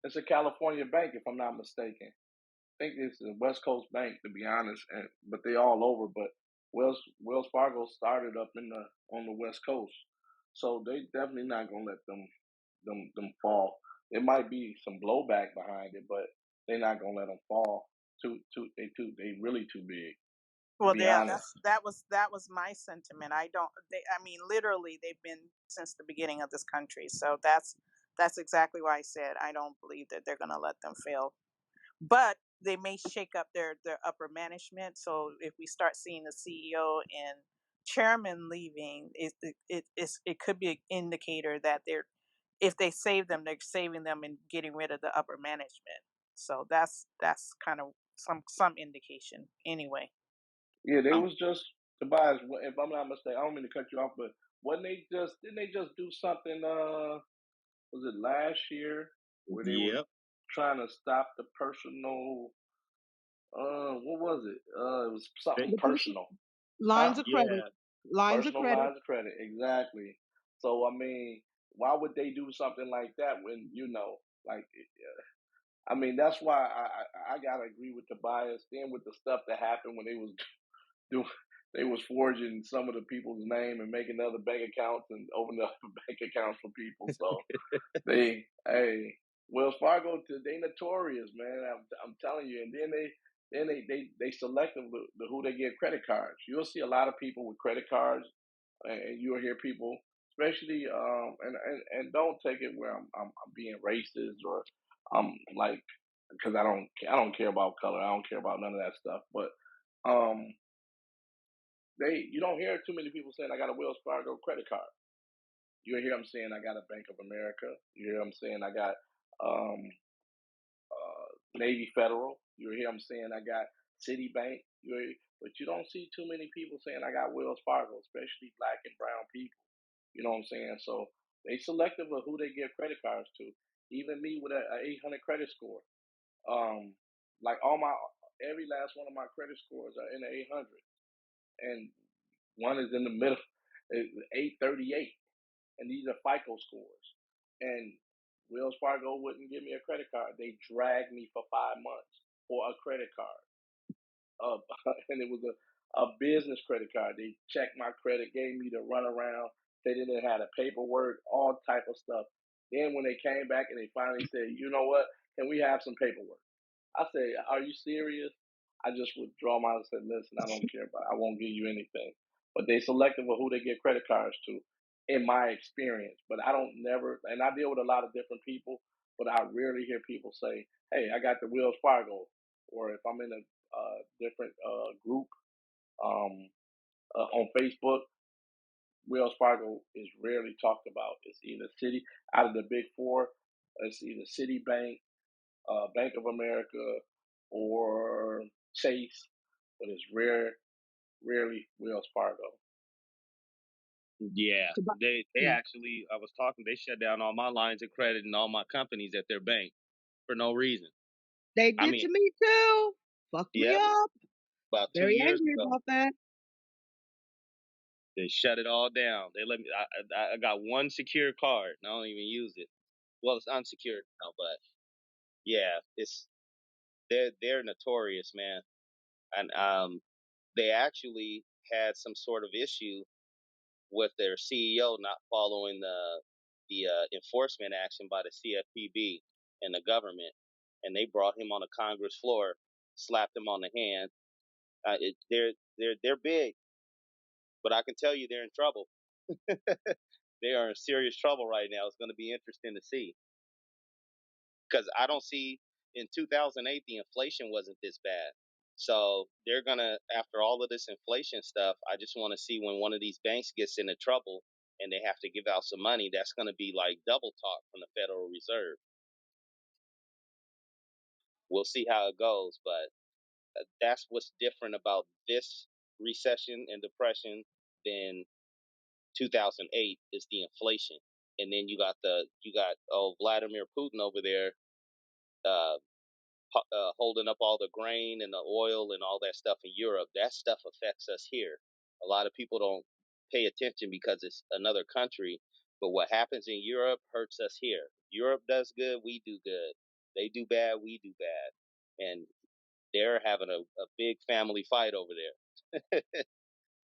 it's a California bank if I'm not mistaken. I think it's a West Coast bank to be honest, but they all over. But Wells Fargo started up on the West Coast, so they definitely not gonna let them fall. There might be some blowback behind it, but they're not gonna let them fall. They really too big to Well, be yeah, honest. that was my sentiment. I don't. I mean, literally, they've been since the beginning of this country. So that's exactly why I said I don't believe that they're going to let them fail. But they may shake up their upper management. So if we start seeing the CEO and chairman leaving, it could be an indicator that if they save them, they're saving them and getting rid of the upper management. So that's kind of some indication anyway. Yeah, they Um, was just Tobias. If I'm not mistaken, I don't mean to cut you off, but wasn't they just didn't they just do something? Was it last year where they were yep. trying to stop the personal? What was it? It was something They, The person, personal, huh? lines of credit, yeah. lines of Personal credit. lines of credit, exactly. So I mean, why would they do something like that when like? I mean, that's why I gotta agree with Tobias. Then with the stuff that happened when they was do they was forging some of the people's name and making other bank accounts and opening up bank accounts for people. So hey, Wells Fargo, they notorious, man. I'm telling you. And then they selective the who they give credit cards. You'll see a lot of people with credit cards, and you'll hear people, especially and don't take it where I'm being racist or I'm like because I don't care about color. I don't care about none of that stuff. But um you don't hear too many people saying I got a Wells Fargo credit card. You hear them saying I got a Bank of America. You hear them saying I got um, Navy Federal. You hear them saying I got Citibank. But you don't see too many people saying I got Wells Fargo, especially black and brown people. You know what I'm saying? So they selective of who they give credit cards to. Even me with a 800 credit score. Um, like every last one of my credit scores are in the 800, and one is in the middle, 838, and these are FICO scores. And Wells Fargo wouldn't give me a credit card. They dragged me for 5 months for a credit card. Uh, and it was a business credit card. They checked my credit, gave me the runaround. They didn't have the paperwork, all type of stuff. Then when they came back and they finally said, you know what, can we have some paperwork? I said, are you serious? I just withdraw my and said, listen, I don't care about it. I won't give you anything. But they selective of who they give credit cards to, in my experience. But I don't never, and I deal with a lot of different people, but I rarely hear people say, hey, I got the Wells Fargo. Or if I'm in a different group um, on Facebook, Wells Fargo is rarely talked about. It's either city out of the big four, it's either Citibank, Bank of America, or Chase, but it's rarely Wells Fargo. Yeah. They actually I was talking, they shut down all my lines of credit and all my companies at their bank for no reason. They I did mean, to me too. Fucked me yep, up. about two Very years angry ago. about that. They shut it all down. They let me. I got one secure card, and I don't even use it. Well, it's unsecured now, but yeah, they're notorious, man. And they actually had some sort of issue with their CEO not following the enforcement action by the CFPB and the government, and they brought him on the Congress floor, slapped him on the hand. They're big, but I can tell you they're in trouble. They are in serious trouble right now. It's going to be interesting to see because I don't see in 2008 the inflation wasn't this bad. So they're gonna, after all of this inflation stuff, I just want to see when one of these banks gets into trouble and they have to give out some money. That's gonna be like double talk from the Federal Reserve. We'll see how it goes, but that's what's different about this recession and depression than 2008 is the inflation. And then you got Vladimir Putin over there uh, holding up all the grain and the oil and all that stuff in Europe. That stuff affects us here. A lot of people don't pay attention because it's another country, but what happens in Europe hurts us here. Europe does good, we do good. They do bad, we do bad. And they're having a big family fight over there.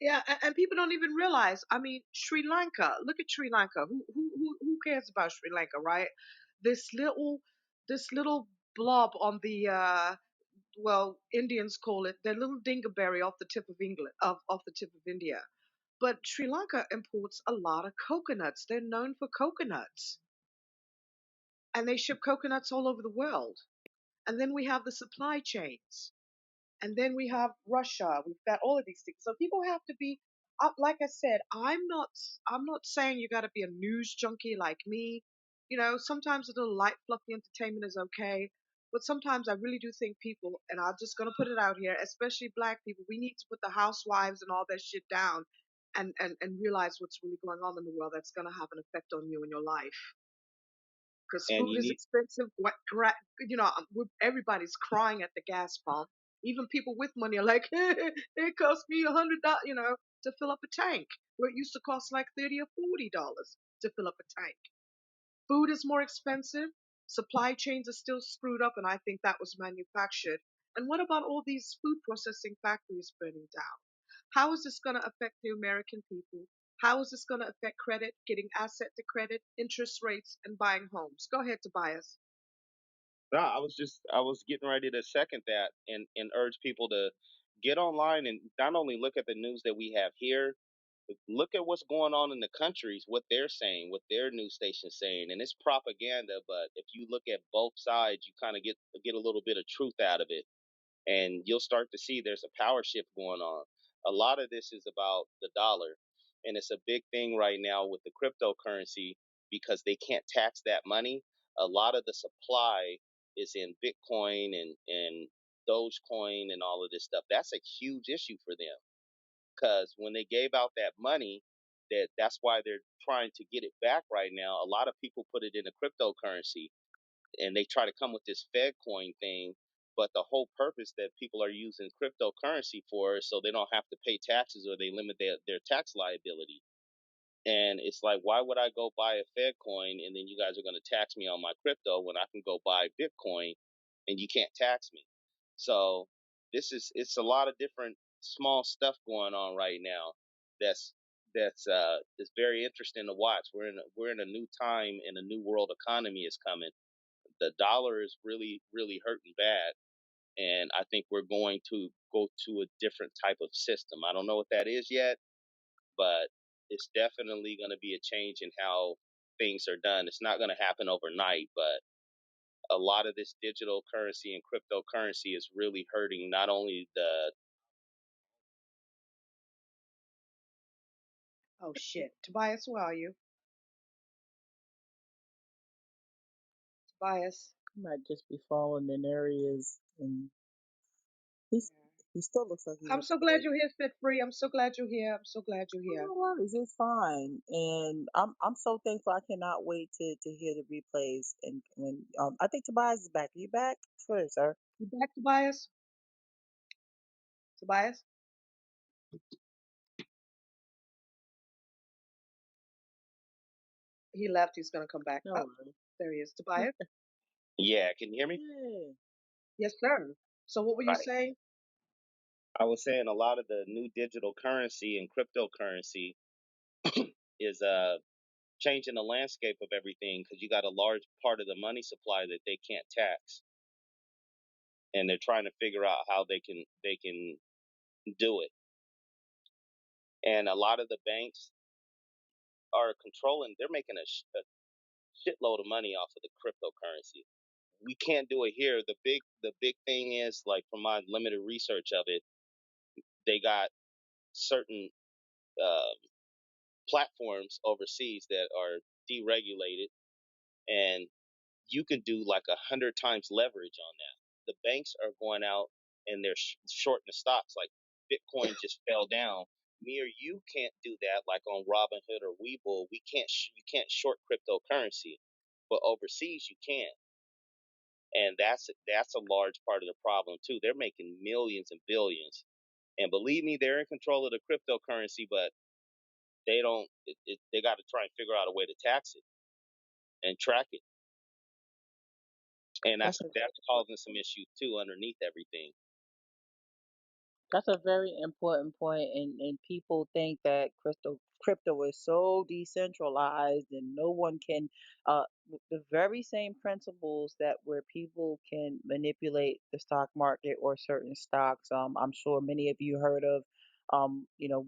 Yeah, and people don't even realize. I mean, Sri Lanka. Look at Sri Lanka. Who cares about Sri Lanka, right? This little this little blob on the well, Indians call it their little dingleberry off the tip of England, off the tip of India. But Sri Lanka imports a lot of coconuts. They're known for coconuts, and they ship coconuts all over the world. And then we have the supply chains, and then we have Russia. We've got all of these things. So people have to be, like I said, I'm not saying you got to be a news junkie like me. You know, sometimes a little light, fluffy entertainment is okay. But sometimes I really do think people, and I'm just gonna put it out here, especially black people, we need to put the housewives and all that shit down and realize what's really going on in the world that's gonna have an effect on you in your life. Because And food you is need expensive. Everybody's crying at the gas pump. Even people with money are like, it cost me $100, to fill up a tank, where it used to cost like $30 or $40 to fill up a tank. Food is more expensive. Supply chains are still screwed up, and I think that was manufactured. And what about all these food processing factories burning down? How is this going to affect the American people? How is this going to affect credit, getting asset to credit, interest rates, and buying homes? Go ahead, Tobias. no, I was getting ready to second that and urge people to get online and not only look at the news that we have here, but look at what's going on in the countries, what they're saying, what their news station's saying, and it's propaganda. But if you look at both sides, you kind of get a little bit of truth out of it, and you'll start to see there's a power shift going on. A lot of this is about the dollar, and it's a big thing right now with the cryptocurrency because they can't tax that money. A lot of the supply is in Bitcoin and Dogecoin and all of this stuff. That's a huge issue for them because when they gave out that money, that's why they're trying to get it back right now. A lot of people put it in a cryptocurrency and they try to come with this Fed coin thing. But the whole purpose that people are using cryptocurrency for is so they don't have to pay taxes or they limit their tax liability. And it's like, why would I go buy a Fed coin and then you guys are going to tax me on my crypto when I can go buy Bitcoin and you can't tax me? So it's a lot of different small stuff going on right now. That's is very interesting to watch. We're in a new time and a new world economy is coming. The dollar is really hurting bad, and I think we're going to go to a different type of system. I don't know what that is yet, but it's definitely going to be a change in how things are done. It's not going to happen overnight, but a lot of this digital currency and cryptocurrency is really hurting not only the. Oh shit, Tobias, where are you? Tobias. He might just be falling in areas, and he's he still looks like he's I'm so glad okay. you're here, Fit Free. I'm so glad you're here. I'm so glad you're here. No worries, it's fine, and I'm so thankful. I cannot wait to hear the replays. And when I think Tobias is back. Are you back? Sure, sir. You back, Tobias? Tobias? He left. He's gonna come back. No Oh, worries. there he is. Tobias? Yeah, can you hear me? Yeah. Yes, sir. So what were you Right. saying? I was saying a lot of the new digital currency and cryptocurrency is changing the landscape of everything because you got a large part of the money supply that they can't tax, and they're trying to figure out how they can do it. And a lot of the banks are controlling; they're making a shitload of money off of the cryptocurrency. We can't do it here. The big thing is like from my limited research of it, they got certain uh, platforms overseas that are deregulated and you can do like 100 times leverage on that. The banks are going out and they're shorting the stocks. Like Bitcoin just fell down. Me or you can't do that. Like on Robinhood or Webull, we can't. You can't short cryptocurrency, but overseas you can, and that's a large part of the problem too. They're making millions and billions, and believe me, they're in control of the cryptocurrency, but they don't. They got to try and figure out a way to tax it and track it, and That's a that's causing some issues too underneath everything. That's a very important point, and people think that crypto is so decentralized and no one can the very same principles that where people can manipulate the stock market or certain stocks. I'm sure many of you heard of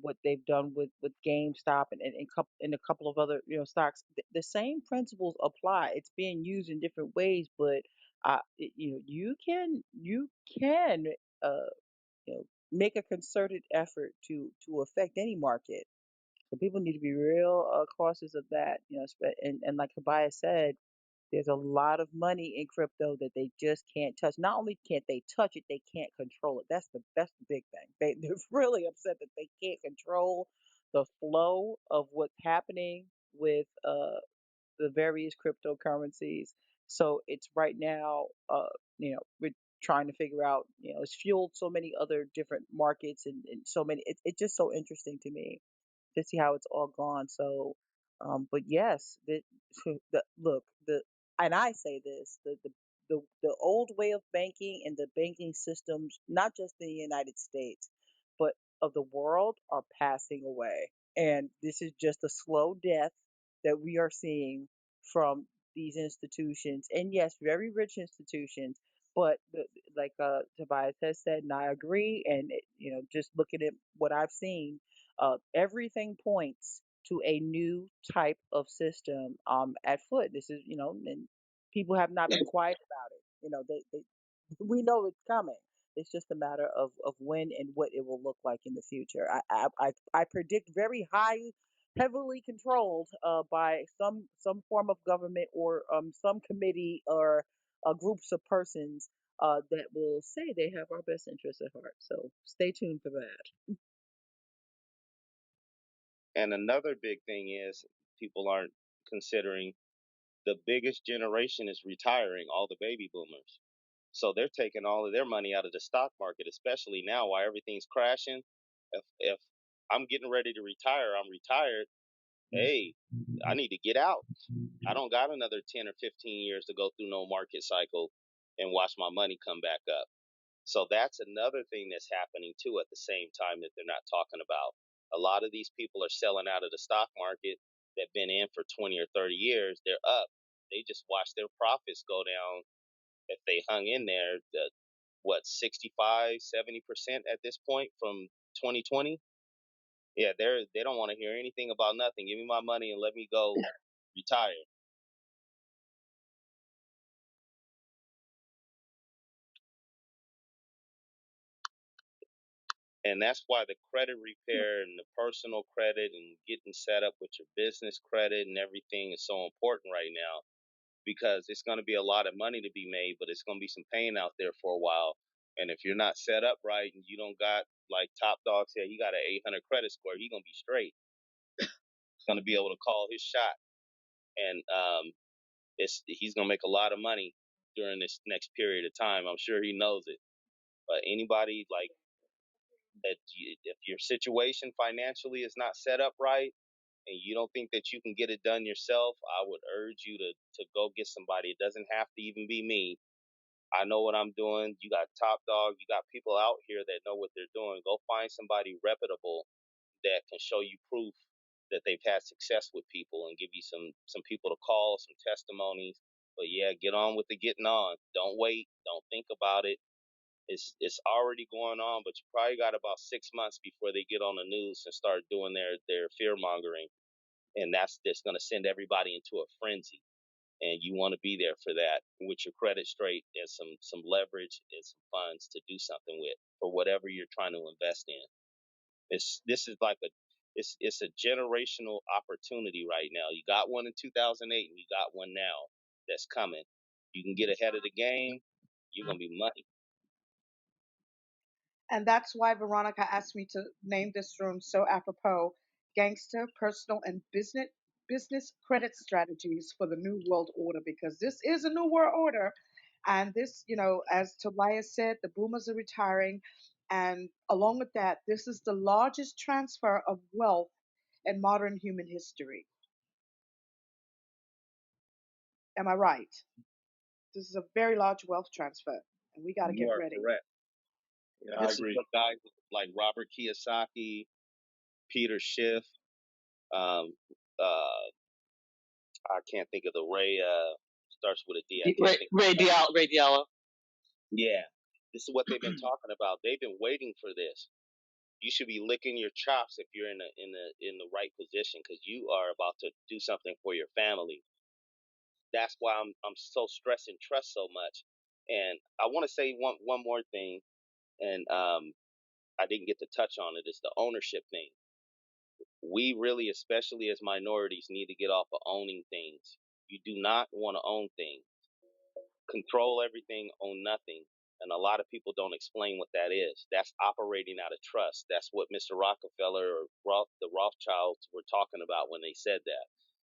what they've done with GameStop and a couple of other stocks. The same principles apply. It's being used in different ways, but you can uh make a concerted effort to affect any market. So people need to be real cautious of that. And like Tobias said, There's a lot of money in crypto that they just can't touch. Not only can't they touch it, they can't control it. That's the big thing. They're really upset that they can't control the flow of what's happening with the various cryptocurrencies. So it's right now, we're trying to figure out, it's fueled so many other different markets and so many. It's just so interesting to me to see how it's all gone. So, but yes, look, and I say this, the old way of banking and the banking systems, not just in the United States, but of the world, are passing away. And this is just a slow death that we are seeing from these institutions. And yes, very rich institutions, but like Tobias has said, and I agree. And just looking at what I've seen, everything points to a new type of system at foot. This is, and people have not been quiet about it. We know it's coming. It's just a matter of when and what it will look like in the future. I predict very high, heavily controlled by some form of government or some committee or groups of persons that will say they have our best interests at heart. So stay tuned for that. And another big thing is people aren't considering the biggest generation is retiring, all the baby boomers. So they're taking all of their money out of the stock market, especially now while everything's crashing. If I'm getting ready to retire, I'm retired. Hey, I need to get out. I don't got another 10 or 15 years to go through no market cycle and watch my money come back up. So that's another thing that's happening too at the same time that they're not talking about. A lot of these people are selling out of the stock market that've been in for 20 or 30 years. They're up. They just watch their profits go down. If they hung in there, 65, 70% at this point from 2020? Yeah, they don't want to hear anything about nothing. Give me my money and let me go retire. And that's why the credit repair and the personal credit and getting set up with your business credit and everything is so important right now, because it's going to be a lot of money to be made, but it's going to be some pain out there for a while. And if you're not set up right and you don't got, like Top Dog said, he got an 800 credit score, he's going to be straight. He's going to be able to call his shot. And he's going to make a lot of money during this next period of time. I'm sure he knows it. But anybody like that, if your situation financially is not set up right and you don't think that you can get it done yourself, I would urge you to go get somebody. It doesn't have to even be me. I know what I'm doing. You got Top Dog. You got people out here that know what they're doing. Go find somebody reputable that can show you proof that they've had success with people and give you some people to call, some testimonies. But yeah, get on with the getting on. Don't wait. Don't think about it. It's already going on, but you probably got about 6 months before they get on the news and start doing their fear mongering, and that's just going to send everybody into a frenzy. And you want to be there for that with your credit straight and some leverage and some funds to do something with for whatever you're trying to invest in. This is like it's a generational opportunity right now. You got one in 2008 and you got one now that's coming. You can get ahead of the game. You're gonna be money. And that's why Veronica asked me to name this room so apropos: Gangster, Personal, and Business Credit Strategies for the New World Order, because this is a new world order. And this, as Tobias said, the boomers are retiring. And along with that, this is the largest transfer of wealth in modern human history. Am I right? This is a very large wealth transfer, and we got to You get are ready. correct. Yeah, I This is agree. what guys like Robert Kiyosaki, Peter Schiff, um, uh, I can't think of the Ray. Starts with a D. I can't think. Ray Diallo. Yeah, this is what they've been talking about. They've been waiting for this. You should be licking your chops if you're in the right position, because you are about to do something for your family. That's why I'm so stressed and trust so much. And I want to say one more thing, and I didn't get to touch on it. It's the ownership thing. We really, especially as minorities, need to get off of owning things. You do not want to own things. Control everything, own nothing. And a lot of people don't explain what that is. That's operating out of trust. That's what Mr. Rockefeller or the Rothschilds were talking about when they said that.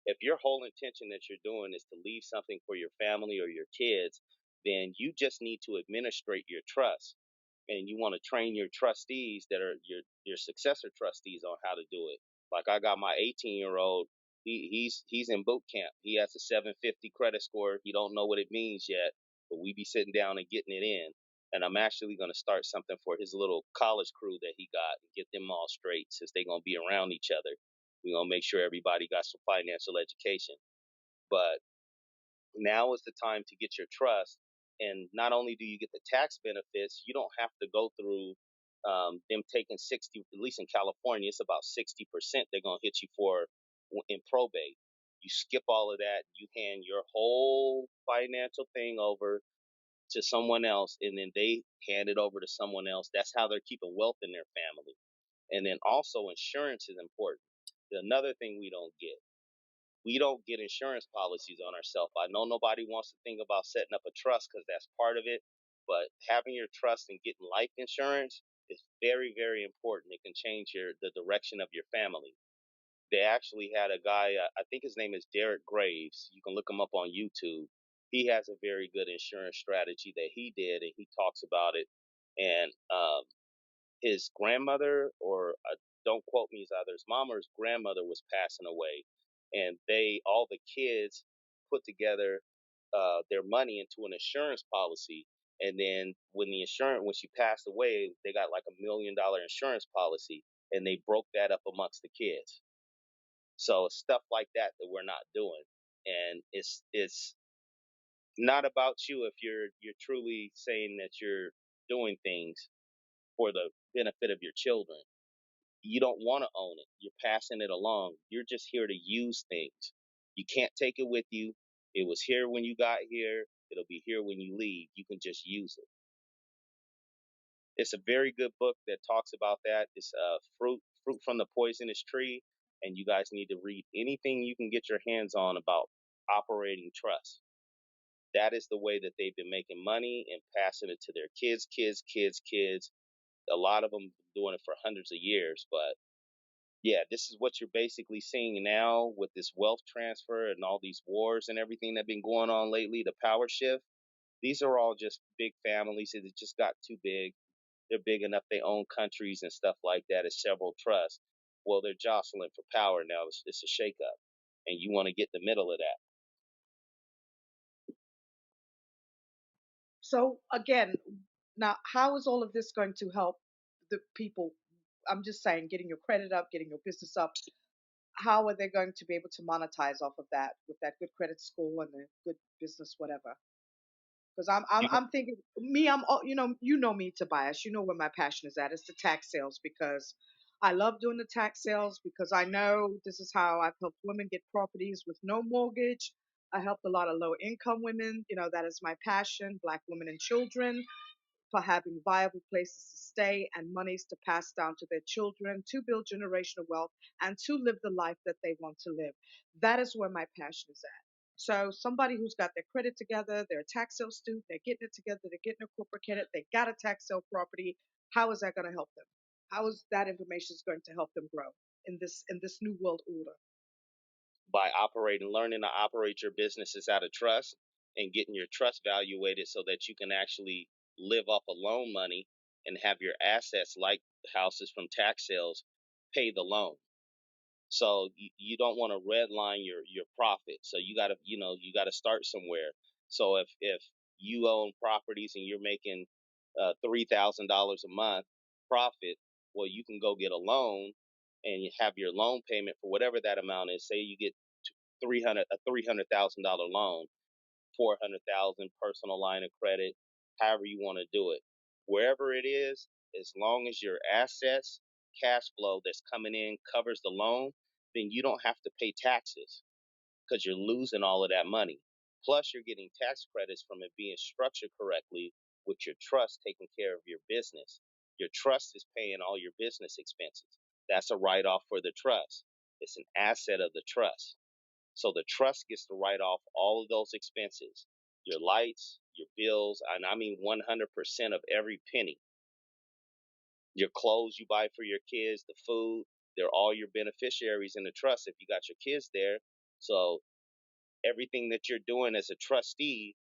If your whole intention that you're doing is to leave something for your family or your kids, then you just need to administrate your trust. And you want to train your trustees that are your successor trustees on how to do it. Like I got my 18-year-old. He's in boot camp. He has a 750 credit score. He don't know what it means yet, but we be sitting down and getting it in. And I'm actually going to start something for his little college crew that he got and get them all straight since they're going to be around each other. We're going to make sure everybody got some financial education. But now is the time to get your trust. And not only do you get the tax benefits, you don't have to go through them taking 60, at least in California, it's about 60% they're going to hit you for in probate. You skip all of that, you hand your whole financial thing over to someone else, and then they hand it over to someone else. That's how they're keeping wealth in their family. And then also, insurance is important. Another thing we don't get insurance policies on ourselves. I know nobody wants to think about setting up a trust because that's part of it, but having your trust and getting life insurance is very, very important. It can change the direction of your family. They actually had a guy, I think his name is Derek Graves. You can look him up on YouTube. He has a very good insurance strategy that he did, and he talks about it. And his grandmother, or don't quote me, is either his mom or his grandmother was passing away, and all the kids put together their money into an insurance policy. And then when she passed away, they got like $1 million insurance policy, and they broke that up amongst the kids. So stuff like that we're not doing, and it's not about you if you're truly saying that you're doing things for the benefit of your children. You don't want to own it. You're passing it along. You're just here to use things. You can't take it with you. It was here when you got here. It'll be here when you leave. You can just use it. It's a very good book that talks about that. It's Fruit from the Poisonous Tree, and you guys need to read anything you can get your hands on about operating trust. That is the way that they've been making money and passing it to their kids, kids, kids, kids. A lot of them have been doing it for hundreds of years, but yeah, this is what you're basically seeing now with this wealth transfer and all these wars and everything that been going on lately, the power shift. These are all just big families that just got too big. They're big enough, they own countries and stuff like that as several trusts. Well, they're jostling for power now. It's a shakeup, and you want to get in the middle of that. So again, now how is all of this going to help the people? I'm just saying, getting your credit up, getting your business up. How are they going to be able to monetize off of that with that good credit score and the good business, whatever? Because You I'm thinking me, you know me, Tobias. You know where my passion is at. It's the tax sales because I love doing the tax sales because I know this is how I've helped women get properties with no mortgage. I helped a lot of low income women. You know, that is my passion. Black women and children for having viable places to stay and monies to pass down to their children to build generational wealth and to live the life that they want to live. That is where my passion is at. So somebody who's got their credit together, they're a tax sale student, they're getting it together, they're getting a corporate credit, they got a tax sale property. How is that going to help them? How is that information going to help them grow in this new world order? by learning to operate your businesses out of trust and getting your trust valuated so that you can actually live off of loan money and have your assets like houses from tax sales pay the loan. So you don't want to redline your profit. So you got to start somewhere. So if you own properties and you're making $3,000 a month profit, well, you can go get a loan and you have your loan payment for whatever that amount is. Say you get $300,000 loan, 400,000 personal line of credit, however you want to do it. Wherever it is, as long as your assets, cash flow that's coming in covers the loan, then you don't have to pay taxes because you're losing all of that money. Plus, you're getting tax credits from it being structured correctly with your trust taking care of your business. Your trust is paying all your business expenses. That's a write off for the trust. It's an asset of the trust. So the trust gets to write off all of those expenses, your lights, your bills, and I mean 100% of every penny. Your clothes you buy for your kids, the food, they're all your beneficiaries in the trust if you got your kids there. So everything that you're doing as a trustee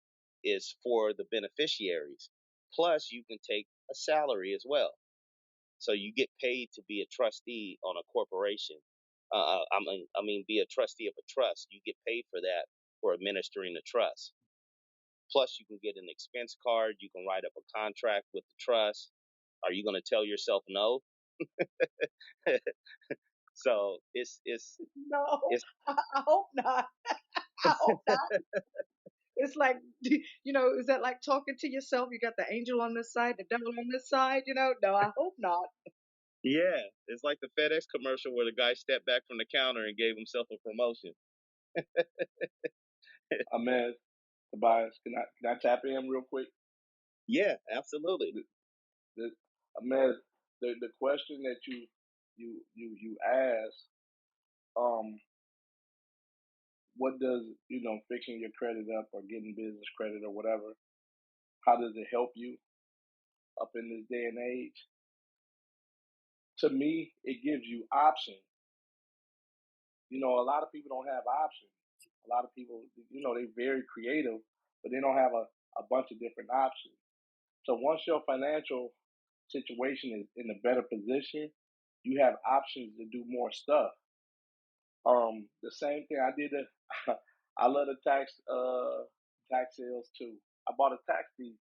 is for the beneficiaries. Plus, you can take a salary as well. So you get paid to be a trustee on a corporation. Be a trustee of a trust. You get paid for that for administering the trust. Plus, you can get an expense card. You can write up a contract with the trust. Are you going to tell yourself no? So No, it's I hope not. I hope not. It's like, is that like talking to yourself? You got the angel on this side, the devil on this side, No, I hope not. yeah, it's like the FedEx commercial where the guy stepped back from the counter and gave himself a promotion. Man, Tobias, can I tap in real quick? Yeah, absolutely. The, man, the question that you asked, what does fixing your credit up or getting business credit or whatever, how does it help you up in this day and age? To me, it gives you options. A lot of people don't have options. A lot of people, they're very creative, but they don't have a bunch of different options. So once your financial situation is in a better position, you have options to do more stuff. The same thing I did. I love the tax sales too. I bought a tax deed,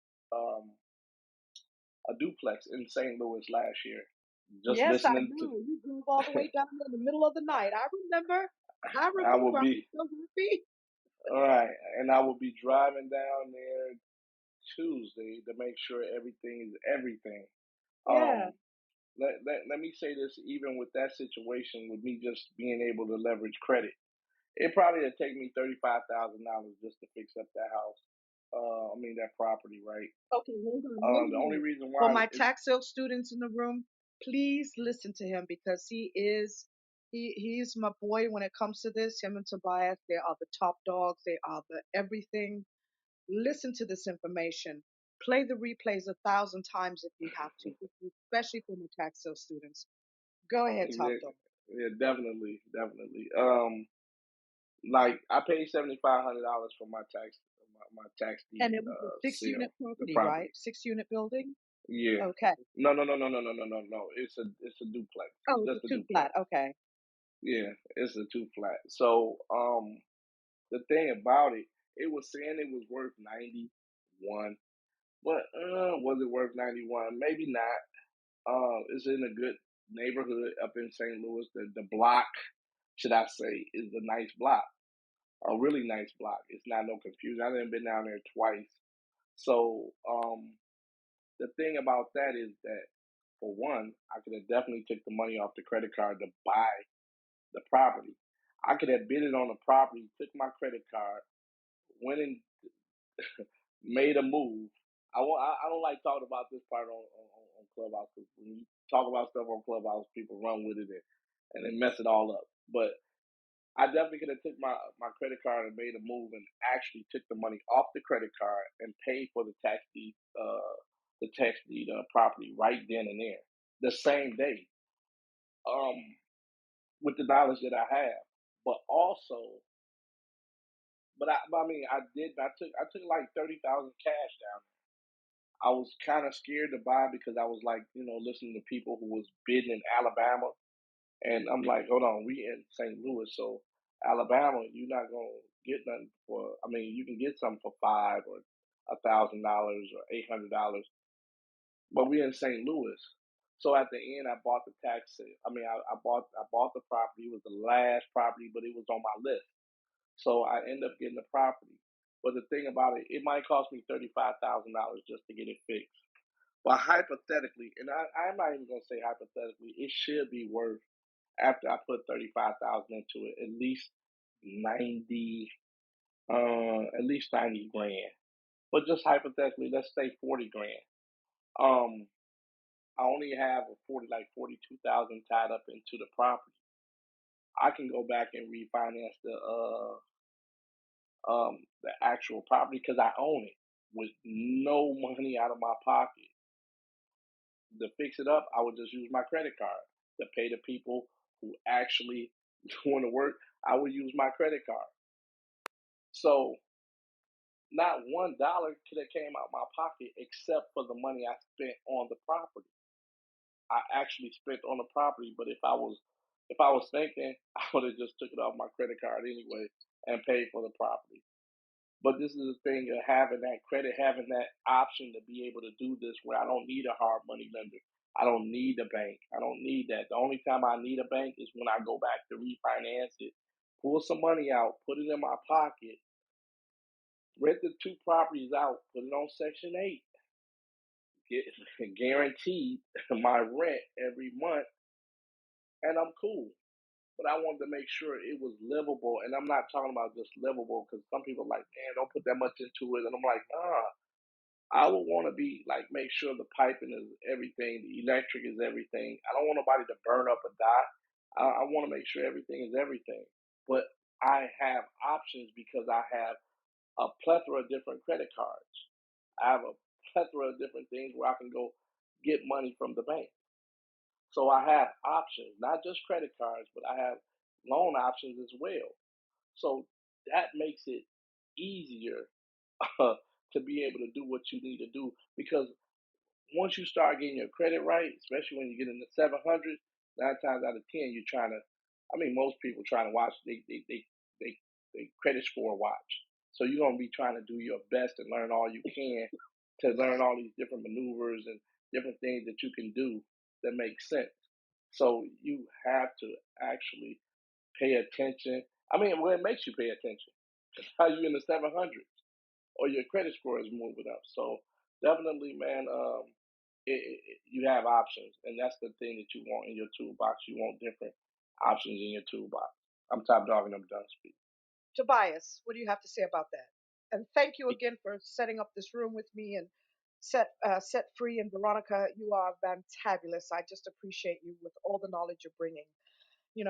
a duplex in St. Louis last year. Just Yes, I listening to, know. You drove all the way down there in the middle of the night. I remember. I I will remember. I'm be so happy. all right, and I will be driving down there Tuesday to make sure everything is everything. Yeah. Um, let me say this, even with that situation, with me just being able to leverage credit, it probably would take me $35,000 just to fix up that house. That property, right? Okay, hold on, hold The only on. reason For why my is tax sale students in the room, please listen to him because he's my boy when it comes to this. Him and Tobias, they are the top dogs. They are the everything. Listen to this information. Play the replays 1,000 times if you have to, especially for my tax sale students. Go ahead, top yeah, dog. yeah, definitely, definitely. Like I paid $7,500 for my tax And deed it was a six sale, unit the property, right? property. 6 unit building. Yeah. Okay. No. It's a duplex. It's Oh, it's just a a two duplex. flat. Okay. Yeah, it's a two flat. So the thing about it, it was saying it was worth 91, but was it worth 91? Maybe not. It's in a good neighborhood up in St. Louis. The block, should I say, is a nice block, a really nice block. It's not no confusion. I've been down there twice. So the thing about that is that, for one, I could have definitely took the money off the credit card to buy the property. I could have bid it on the property, took my credit card, went and made a move. I don't like talking about this part on Clubhouse because when you talk about stuff on Clubhouse, people run with it and they mess it all up. But I definitely could have took my credit card and made a move and actually took the money off the credit card and paid for the tax deed property right then and there, the same day, um, with the knowledge that I have. But also, I did. I took like 30,000 cash down. I was kind of scared to buy because I was like, listening to people who was bidding in Alabama. And I'm like, hold on, we in St. Louis, so Alabama, you're not gonna get nothing for. I mean, you can get something for $500 or $1,000 or $800, but we in St. Louis. So at the end, I bought the tax sale. I bought the property. It was the last property, but it was on my list. So I end up getting the property. But the thing about it, it might cost me $35,000 just to get it fixed. But hypothetically, and I'm not even gonna say hypothetically, it should be worth, after I put 35,000 into it, at least 90 grand. But just hypothetically, let's say 40 grand. Um, I only have 42,000 tied up into the property. I can go back and refinance the actual property because I own it with no money out of my pocket. To fix it up, I would just use my credit card. To pay the people who actually doing the work, I would use my credit card. So not $1 could have came out my pocket except for the money I spent on the property. I actually spent on the property, but if I was thinking, I would have just took it off my credit card anyway and paid for the property. But this is the thing of having that credit, having that option to be able to do this where I don't need a hard money lender. I don't need a bank. I don't need that. The only time I need a bank is when I go back to refinance it, pull some money out, put it in my pocket, rent the two properties out, put it on Section 8, get guaranteed my rent every month, and I'm cool. But I wanted to make sure it was livable, and I'm not talking about just livable because some people are like, man, don't put that much into it, and I'm like, nah. I would want to be like make sure the piping is everything, the electric is everything. I don't want nobody to burn up or die. I want to make sure everything is everything. But I have options because I have a plethora of different credit cards. I have a plethora of different things where I can go get money from the bank. So I have options, not just credit cards, but I have loan options as well. So that makes it easier to be able to do what you need to do because once you start getting your credit right, especially when you get in the 700s, 9 times out of 10, you're trying to, I mean, most people trying to watch they credit score watch. So you're going to be trying to do your best and learn all you can to learn all these different maneuvers and different things that you can do that make sense. So you have to actually pay attention. I mean, well, it makes you pay attention. How you in the 700s or your credit score is moving up. So definitely, man, you have options, and that's the thing that you want in your toolbox. You want different options in your toolbox. I'm top dog and I'm done speaking. Tobias, what do you have to say about that? And thank you again for setting up this room with me and set free. And Veronica, you are fantabulous. I just appreciate you with all the knowledge you're bringing.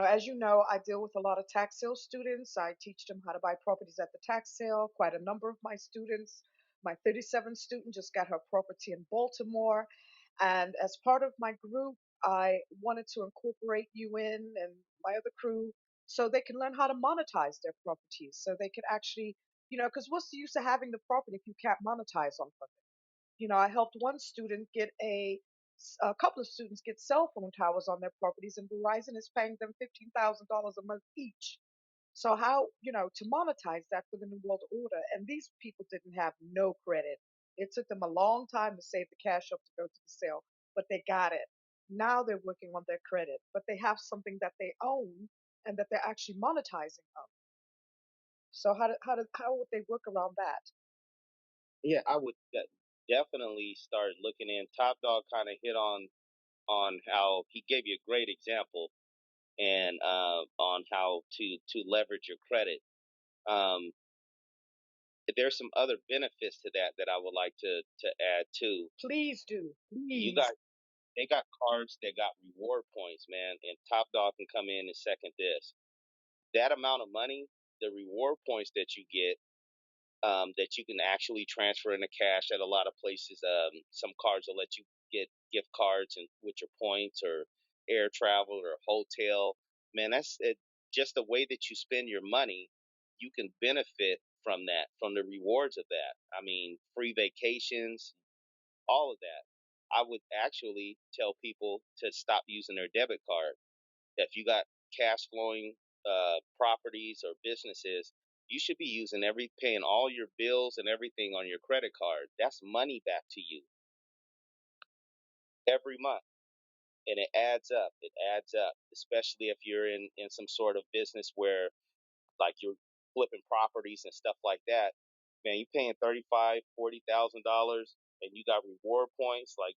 As you know, I deal with a lot of tax sale students. I teach them how to buy properties at the tax sale. Quite a number of my students, my 37th student just got her property in Baltimore. And as part of my group, I wanted to incorporate you in and my other crew so they can learn how to monetize their properties. So they could actually, because what's the use of having the property if you can't monetize on something? I helped one student get a couple of students get cell phone towers on their properties, and Verizon is paying them $15,000 a month each. So how, to monetize that for the New World Order? And these people didn't have no credit. It took them a long time to save the cash up to go to the sale, but they got it. Now they're working on their credit, but they have something that they own and that they're actually monetizing of. So how would they work around that? Yeah, I would definitely start looking in. Top Dog kind of hit on how he gave you a great example and on how to leverage your credit. Um, there's some other benefits to that I would like to add too. Please do. You Please. got they got cards that got reward points, man, and Top Dog can come in and second this. That amount of money, the reward points that you get, that you can actually transfer into cash at a lot of places. Some cards will let you get gift cards and with your points or air travel or hotel. Man, that's it, just the way that you spend your money. You can benefit from that, from the rewards of that. I mean, free vacations, all of that. I would actually tell people to stop using their debit card. If you got cash flowing properties or businesses, you should be paying all your bills and everything on your credit card. That's money back to you every month, and it adds up. It adds up, especially if you're in some sort of business where like you're flipping properties and stuff like that. Man, you paying $35,000, $40,000, and you got reward points like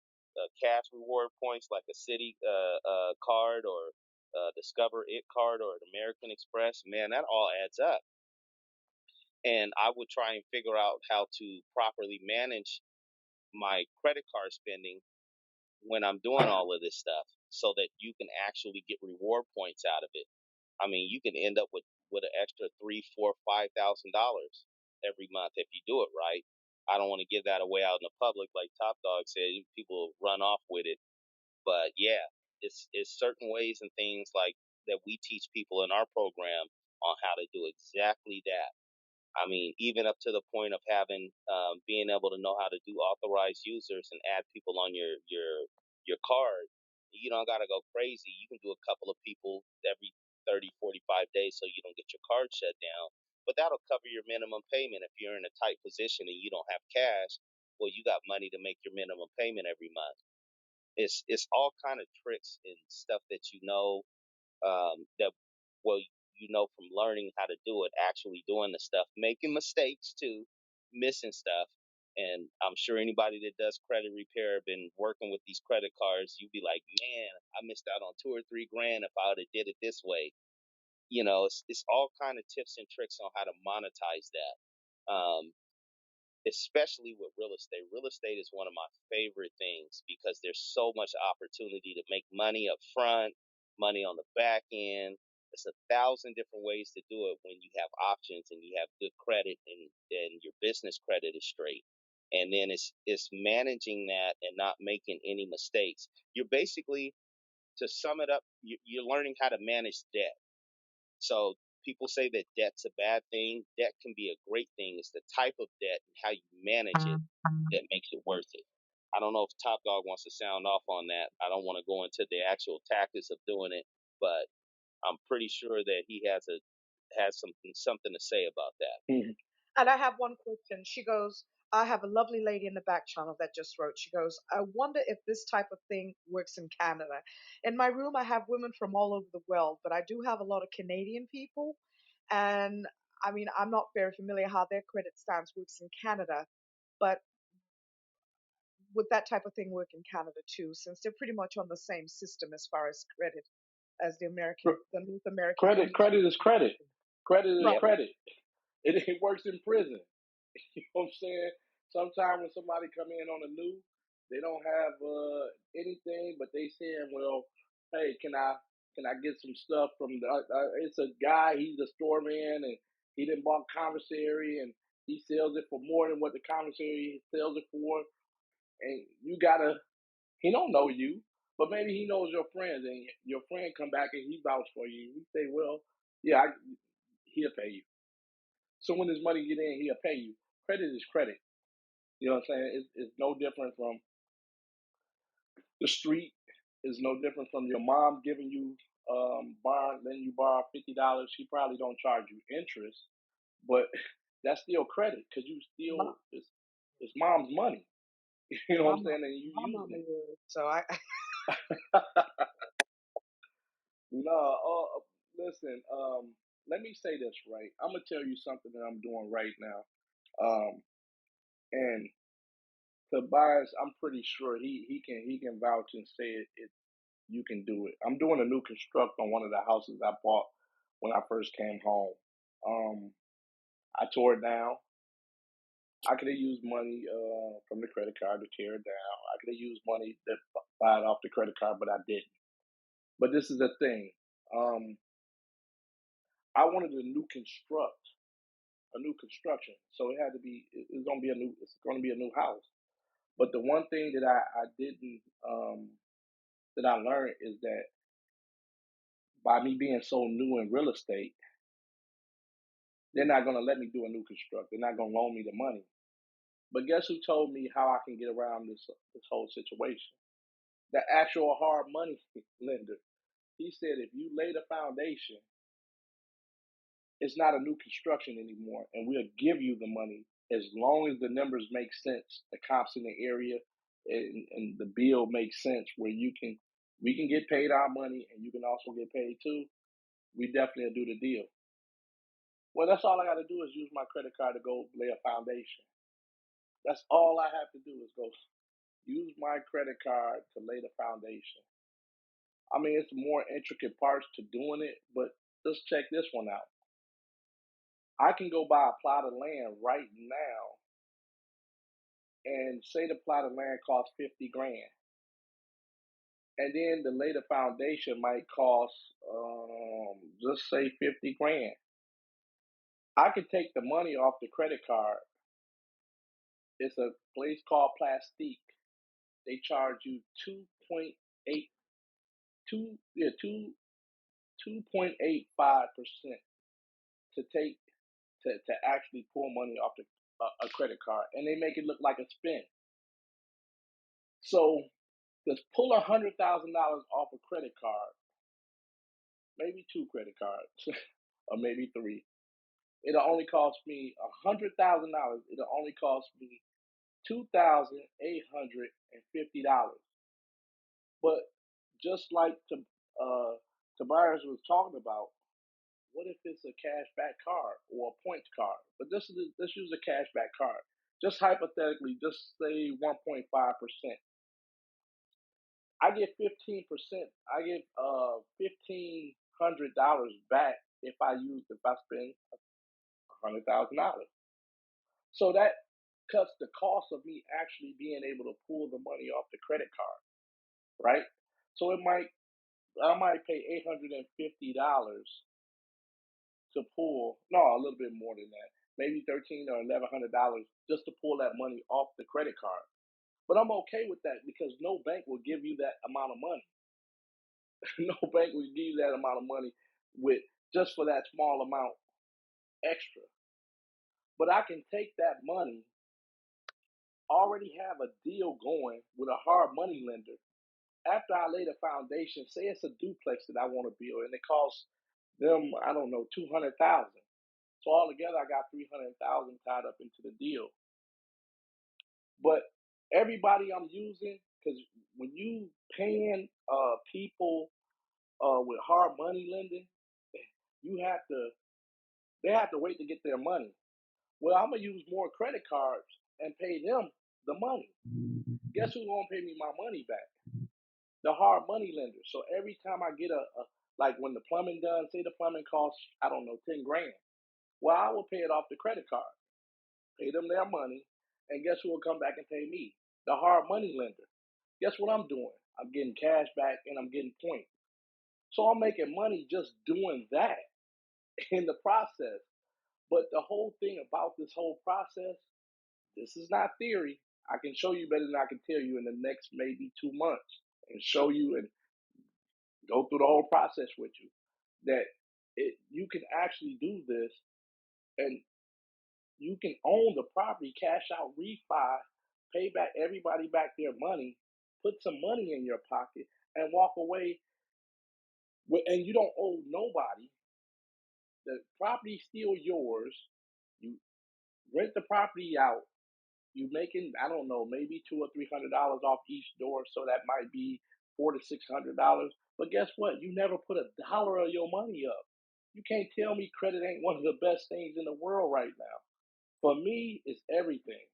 cash reward points like a city card or Discover It card or an American Express. Man, that all adds up. And I would try and figure out how to properly manage my credit card spending when I'm doing all of this stuff so that you can actually get reward points out of it. I mean, you can end up with an extra $3, $4, $5,000 every month if you do it right. I don't want to give that away out in the public, like Top Dog said. People run off with it, but yeah, it's certain ways and things like that we teach people in our program on how to do exactly that. I mean, even up to the point of having being able to know how to do authorized users and add people on your card. You don't got to go crazy. You can do a couple of people every 30, 45 days so you don't get your card shut down. But that'll cover your minimum payment if you're in a tight position and you don't have cash. Well, you got money to make your minimum payment every month. It's all kind of tricks and stuff that that well from learning how to do it, actually doing the stuff, making mistakes too, missing stuff. And I'm sure anybody that does credit repair, been working with these credit cards, you'd be like, man, I missed out on 2 or 3 grand if I would have did it this way. It's all kind of tips and tricks on how to monetize that. Especially with real estate. Real estate is one of my favorite things because there's so much opportunity to make money up front, money on the back end. There's 1,000 different ways to do it when you have options and you have good credit and your business credit is straight. And then it's managing that and not making any mistakes. You're basically, to sum it up, you're learning how to manage debt. So people say that debt's a bad thing. Debt can be a great thing. It's the type of debt and how you manage it that makes it worth it. I don't know if Top Dog wants to sound off on that. I don't want to go into the actual tactics of doing it, but I'm pretty sure that he has something to say about that. Mhm. And I have one question. She goes, I have a lovely lady in the back channel that just wrote. She goes, I wonder if this type of thing works in Canada. In my room, I have women from all over the world, but I do have a lot of Canadian people. And I mean, I'm not very familiar how their credit stance works in Canada, but would that type of thing work in Canada too, since they're pretty much on the same system as far as credit as the North American Credit, Canadian? credit is credit. Credit is Right. Yep. credit. It works in prison. You know what I'm saying? Sometimes when somebody come in on the new, they don't have anything, but they saying, well, hey, can I get some stuff from the? It's a guy. He's a store man, and he didn't bought commissary, and he sells it for more than what the commissary sells it for. And you gotta. He don't know you, but maybe he knows your friends, and your friend come back and he vouch for you. You say, well, yeah, he'll pay you. So when his money get in, he'll pay you. Credit is credit. You know what I'm saying? It's no different from the street. It's no different from your mom giving you letting you borrow $50. She probably don't charge you interest, but that's still credit because you My, still it's mom's money. You know what my, I'm mom, saying? And you my using mama it. would. So I, No, listen. Let me say this right. I'm gonna tell you something that I'm doing right now. And Tobias, I'm pretty sure he can vouch and say it. You can do it. I'm doing a new construct on one of the houses I bought when I first came home. I tore it down. I could have used money from the credit card to tear it down. I could have used money to buy it off the credit card, but I didn't. But this is the thing. Um, I wanted a new construction, so it had to be. It's gonna be a new. It's gonna be a new house. But the one thing that I didn't that I learned is that by me being so new in real estate, they're not gonna let me do a new construct. They're not gonna loan me the money. But guess who told me how I can get around this whole situation? The actual hard money lender. He said if you lay the foundation, it's not a new construction anymore, and we'll give you the money as long as the numbers make sense, the comps in the area, and the bill makes sense where we can get paid our money and you can also get paid too. We definitely will do the deal. Well, that's all I got to do is use my credit card to go lay a foundation. That's all I have to do is go use my credit card to lay the foundation. I mean, it's more intricate parts to doing it, but let's check this one out. I can go buy a plot of land right now and say the plot of land costs 50 grand. And then to lay the foundation might cost just say 50 grand. I could take the money off the credit card. It's a place called Plastique. They charge you 2.8 two yeah 2.85% to take to actually pull money off a credit card, and they make it look like a spin. So just pull $100,000 off a credit card, maybe two credit cards, or maybe three. It'll only cost me $100,000. It'll only cost me $2,850. But just like Tobias was talking about, what if it's a cashback card or a points card? But let's use a cashback card. Just hypothetically, just say 1.5%. I get 15%. I get $1,500 back if I spend $100,000. So that cuts the cost of me actually being able to pull the money off the credit card, right? So I might pay $850 to pull, no, a little bit more than that, maybe $1,300 or $1,100 just to pull that money off the credit card. But I'm okay with that because no bank will give you that amount of money. No bank will give you that amount of money with just for that small amount extra. But I can take that money, already have a deal going with a hard money lender. After I lay the foundation, say it's a duplex that I want to build, and it costs them, I don't know, 200,000. So altogether, I got 300,000 tied up into the deal. But everybody I'm using, because when you paying people with hard money lending, you have to they have to wait to get their money. Well, I'm gonna use more credit cards and pay them the money. Guess who's gonna pay me my money back? The hard money lender. So every time I get like when the plumbing done, say the plumbing costs, I don't know, 10 grand. Well, I will pay it off the credit card, pay them their money, and guess who will come back and pay me? The hard money lender. Guess what I'm doing? I'm getting cash back and I'm getting points. So I'm making money just doing that in the process. But the whole thing about this whole process, this is not theory. I can show you better than I can tell you in the next maybe 2 months and show you and go through the whole process with you that you can actually do this and you can own the property, cash out, refi, pay back everybody back their money, put some money in your pocket, and walk away and you don't owe nobody. The property's still yours. You rent the property out. You making, I don't know, maybe $200 or $300 off each door, so that might be $400 to $600. But guess what? You never put a dollar of your money up. You can't tell me credit ain't one of the best things in the world right now. For me, it's everything.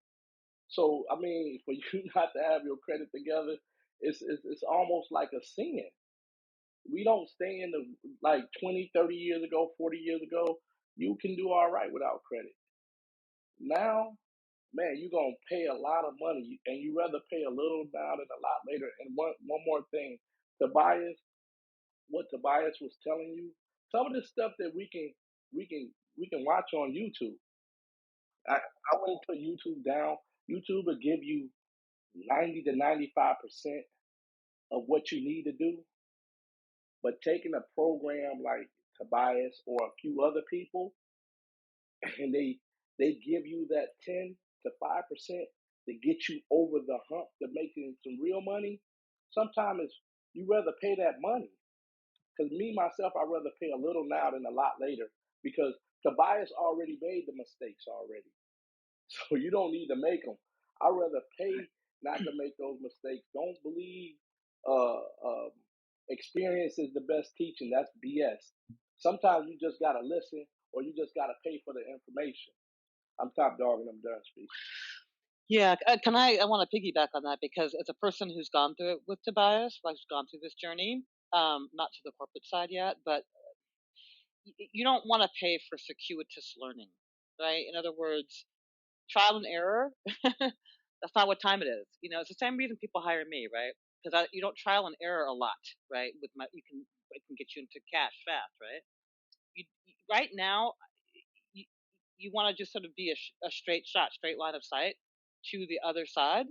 So I mean, for you not to have your credit together, it's almost like a sin. We don't stay in the like 20, 30 years ago, 40 years ago. You can do all right without credit. Now, man, you're gonna pay a lot of money, and you rather pay a little now than a lot later. And one more thing, Tobias, what Tobias was telling you, some of the stuff that we can watch on YouTube. I wouldn't put YouTube down. YouTube will give you 90 to 95% of what you need to do, but taking a program like Tobias or a few other people, and they give you that 10 to 5% to get you over the hump to making some real money. Sometimes you rather pay that money. Because me myself, I rather pay a little now than a lot later because Tobias already made the mistakes already. So you don't need to make them. I'd rather pay not to make those mistakes. Don't believe uh, um, experience is the best teaching. That's BS. Sometimes you just gotta listen, or you just gotta pay for the information. I'm top dog and I'm done speaking. Yeah, can I want to piggyback on that because as a person who's gone through it with Tobias, like who's gone through this journey, not to the corporate side yet, but you don't want to pay for circuitous learning, right? In other words, trial and error. That's not what time it is. You know, it's the same reason people hire me, right? Because you don't trial and error a lot, right? You can it can get you into cash fast, right? Right now, you, you want to just sort of be a straight shot, straight line of sight to the other side,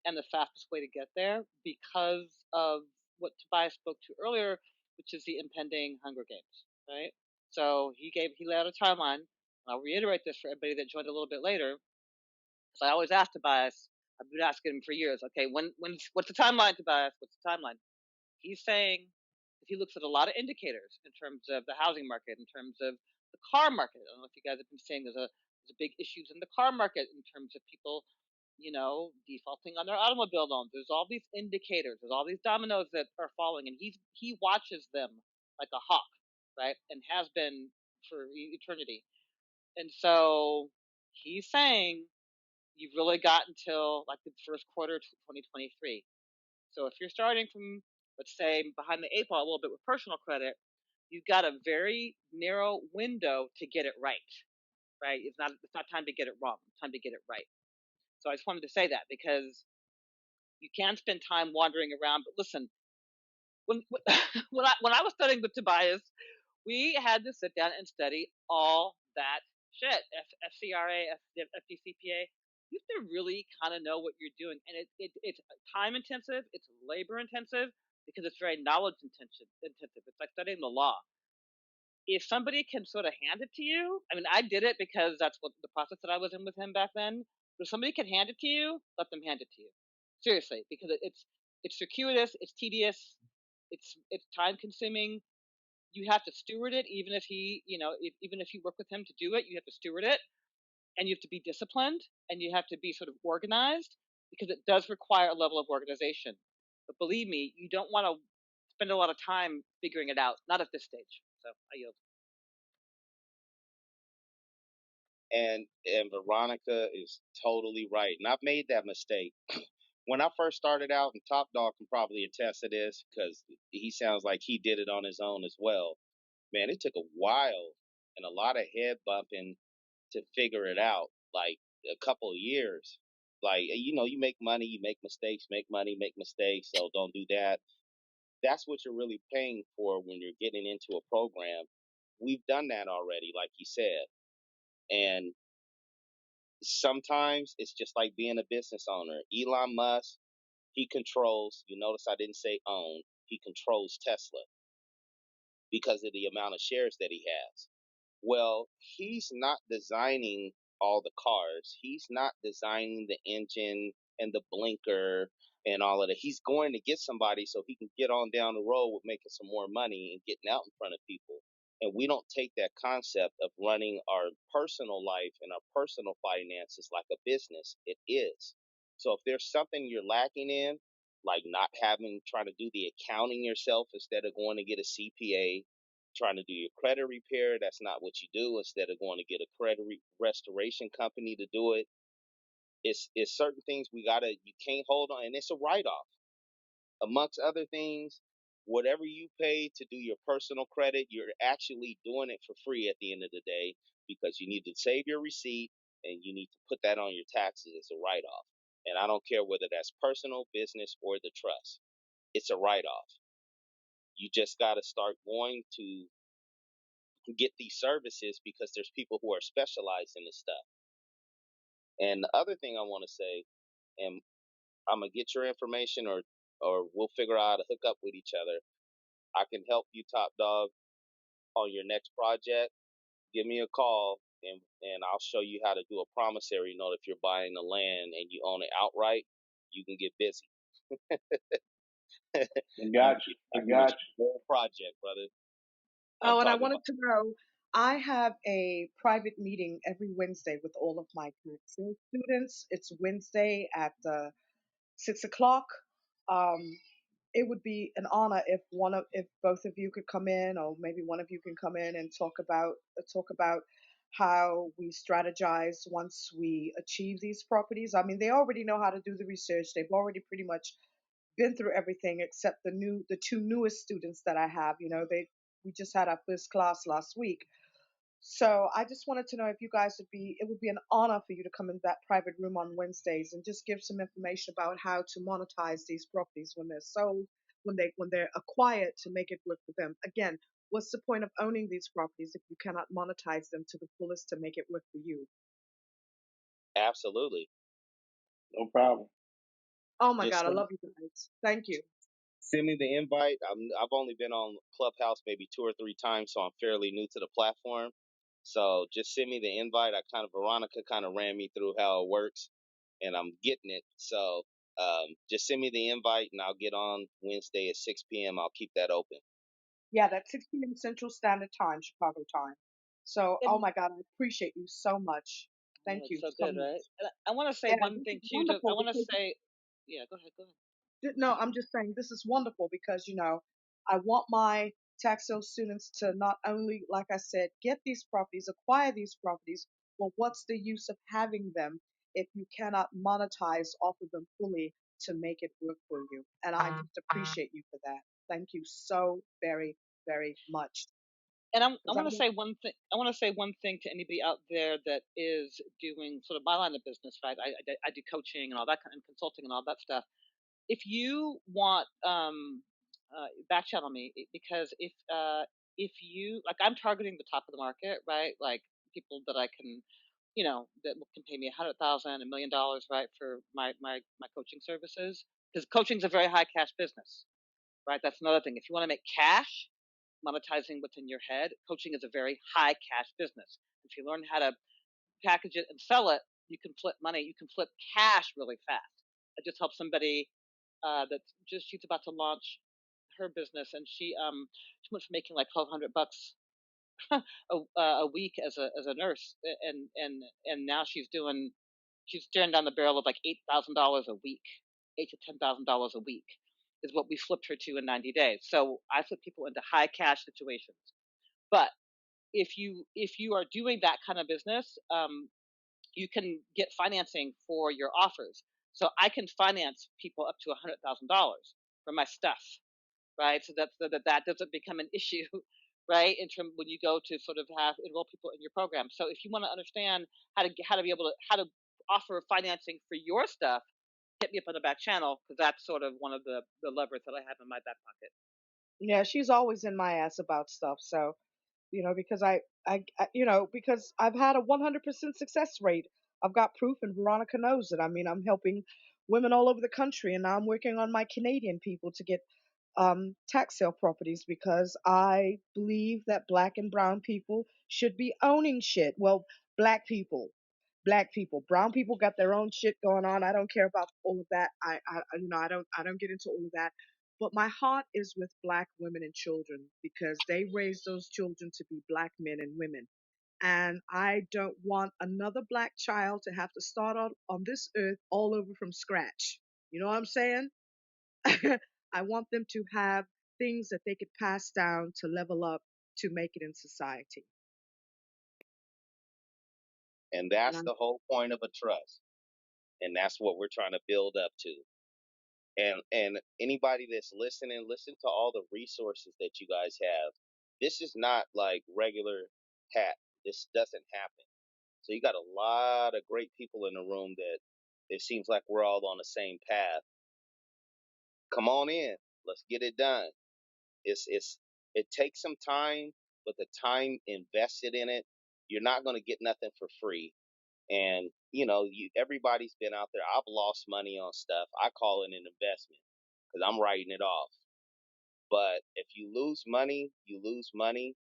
and the fastest way to get there, because of what Tobias spoke to earlier, which is the impending Hunger Games, right? So he laid out a timeline. I'll reiterate this for everybody that joined a little bit later, because I always ask Tobias. I've been asking him for years. Okay, what's the timeline, Tobias? What's the timeline? He's saying, if he looks at a lot of indicators in terms of the housing market, in terms of the car market. I don't know if you guys have been saying there's a big issues in the car market in terms of people, defaulting on their automobile loans. There's all these indicators. There's all these dominoes that are falling, and he watches them like a hawk, right? And has been for eternity. And so he's saying you've really got until like the first quarter of 2023. So if you're starting from, let's say, behind the eight ball a little bit with personal credit, you've got a very narrow window to get it right. Right? It's not time to get it wrong. It's time to get it right. So I just wanted to say that, because you can spend time wandering around. But listen, when when I was studying with Tobias, we had to sit down and study all that shit. FCRA, FDCPA. You have to really kind of know what you're doing, and it's time intensive, it's labor intensive, because it's very knowledge intensive. It's like studying the law. If somebody can sort of hand it to you, I mean, I did it because that's what the process that I was in with him back then. But if somebody can hand it to you, let them hand it to you. Seriously, because it's circuitous, it's tedious, it's time consuming. You have to steward it, even if even if you work with him to do it, you have to steward it, and you have to be disciplined, and you have to be sort of organized, because it does require a level of organization. But believe me, you don't want to spend a lot of time figuring it out, not at this stage. So I yield. And Veronica is totally right. And I've made that mistake. When I first started out, and Top Dog can probably attest to this because he sounds like he did it on his own as well. Man, it took a while and a lot of head bumping to figure it out. Like a couple of years. Like, you make money, you make mistakes, make money, make mistakes. So don't do that. That's what you're really paying for when you're getting into a program. We've done that already, like you said. And sometimes it's just like being a business owner. Elon Musk, he controls, you notice I didn't say own, he controls Tesla because of the amount of shares that he has. Well, he's not designing all the cars. He's not designing the engine and the blinker and all of that. He's going to get somebody so he can get on down the road with making some more money and getting out in front of people. And we don't take that concept of running our personal life and our personal finances like a business. It is. So if there's something you're lacking in, like not trying to do the accounting yourself instead of going to get a CPA, trying to do your credit repair, that's not what you do. Instead of going to get a credit restoration company to do it, it's certain things you can't hold on, and it's a write-off amongst other things. Whatever you pay to do your personal credit, you're actually doing it for free at the end of the day, because you need to save your receipt and you need to put that on your taxes as a write-off. And I don't care whether that's personal, business, or the trust, it's a write-off. You just got to start going to get these services because there's people who are specialized in this stuff. And the other thing I want to say, and I'm gonna get your information, or we'll figure out how to hook up with each other. I can help you, Top Dog, on your next project. Give me a call, and I'll show you how to do a promissory note. If you're buying the land and you own it outright, you can get busy. I got you. I got you. Whole project, brother. I'm Oh, and I talking wanted about. to know, I have a private meeting every Wednesday with all of my students. It's Wednesday at 6 o'clock. Um, it would be an honor if both of you could come in, or maybe one of you can come in and talk about how we strategize once we achieve these properties. I mean, they already know how to do the research. They've already pretty much been through everything except the two newest students that I have. We just had our first class last week. So I just wanted to know if you guys it would be an honor for you to come in that private room on Wednesdays and just give some information about how to monetize these properties when they're sold, when they're acquired to make it work for them. Again, what's the point of owning these properties if you cannot monetize them to the fullest to make it work for you? Absolutely. No problem. Oh my Just God, I love you guys. Thank you. send me the invite. I've only been on Clubhouse maybe 2 or 3 times, so I'm fairly new to the platform. So just send me the invite. Veronica kind of ran me through how it works, and I'm getting it. So just send me the invite, and I'll get on Wednesday at 6 p.m. I'll keep that open. Yeah, that's 6 p.m. Central Standard Time, Chicago time. So, oh And my God, I appreciate you so much. yeah, Thank it's you so so good, right? much. And I want to say Yeah, one this thing is too. I wonderful want to because say, yeah, go ahead, go ahead. no, I'm just saying this is wonderful because, I want my tax sale students to not only, like I said, get these properties, acquire these properties, but what's the use of having them if you cannot monetize off of them fully to make it work for you? And I just appreciate you for that. Thank you so very, very much. And I Because I want to don't, say one thing. I want to say one thing to anybody out there that is doing sort of my line of business, right? I do coaching and all that kind and consulting and all that stuff. If you want, back channel me because if you like, I'm targeting the top of the market, right? Like people that I can, that can pay me $100,000, $1 million, right, for my coaching services. Because coaching is a very high cash business, right? That's another thing. If you want to make cash, monetizing what's in your head, coaching is a very high cash business. If you learn how to package it and sell it, you can flip money. You can flip cash really fast. I just helped somebody she's about to launch her business, and she went from making like $1,200 a week as a nurse, and now she's staring down the barrel of like $8,000 a week, $8 to $10,000 a week is what we flipped her to in 90 days. So I flip people into high cash situations. But if you are doing that kind of business, you can get financing for your offers. So I can finance people up to $100,000 for my stuff, right? So that doesn't become an issue, right? In terms when you go to sort of have enroll people in your program. So if you want to understand how to be able to how to offer financing for your stuff, hit me up on the back channel because that's sort of one of the levers that I have in my back pocket. yeah, she's always in my ass about stuff. So, because because I've had a 100% success rate. I've got proof, and Veronica knows it. I mean, I'm helping women all over the country, and now I'm working on my Canadian people to get tax sale properties because I believe that black and brown people should be owning shit. Well, black people, brown people got their own shit going on. I don't care about all of that. I don't get into all of that. But my heart is with black women and children because they raise those children to be black men and women. And I don't want another black child to have to start out on this earth all over from scratch. You know what I'm saying? I want them to have things that they could pass down to level up to make it in society. And And that's I'm the whole point of a trust. And that's what we're trying to build up to. And anybody that's listening, listen to all the resources that you guys have. This is not like regular hat. This doesn't happen. So you got a lot of great people in the room that it seems like we're all on the same path. Come on in. Let's get it done. It takes some time, but the time invested in it, you're not going to get nothing for free. And everybody's been out there. I've lost money on stuff. I call it an investment because I'm writing it off. But if you lose money, you lose money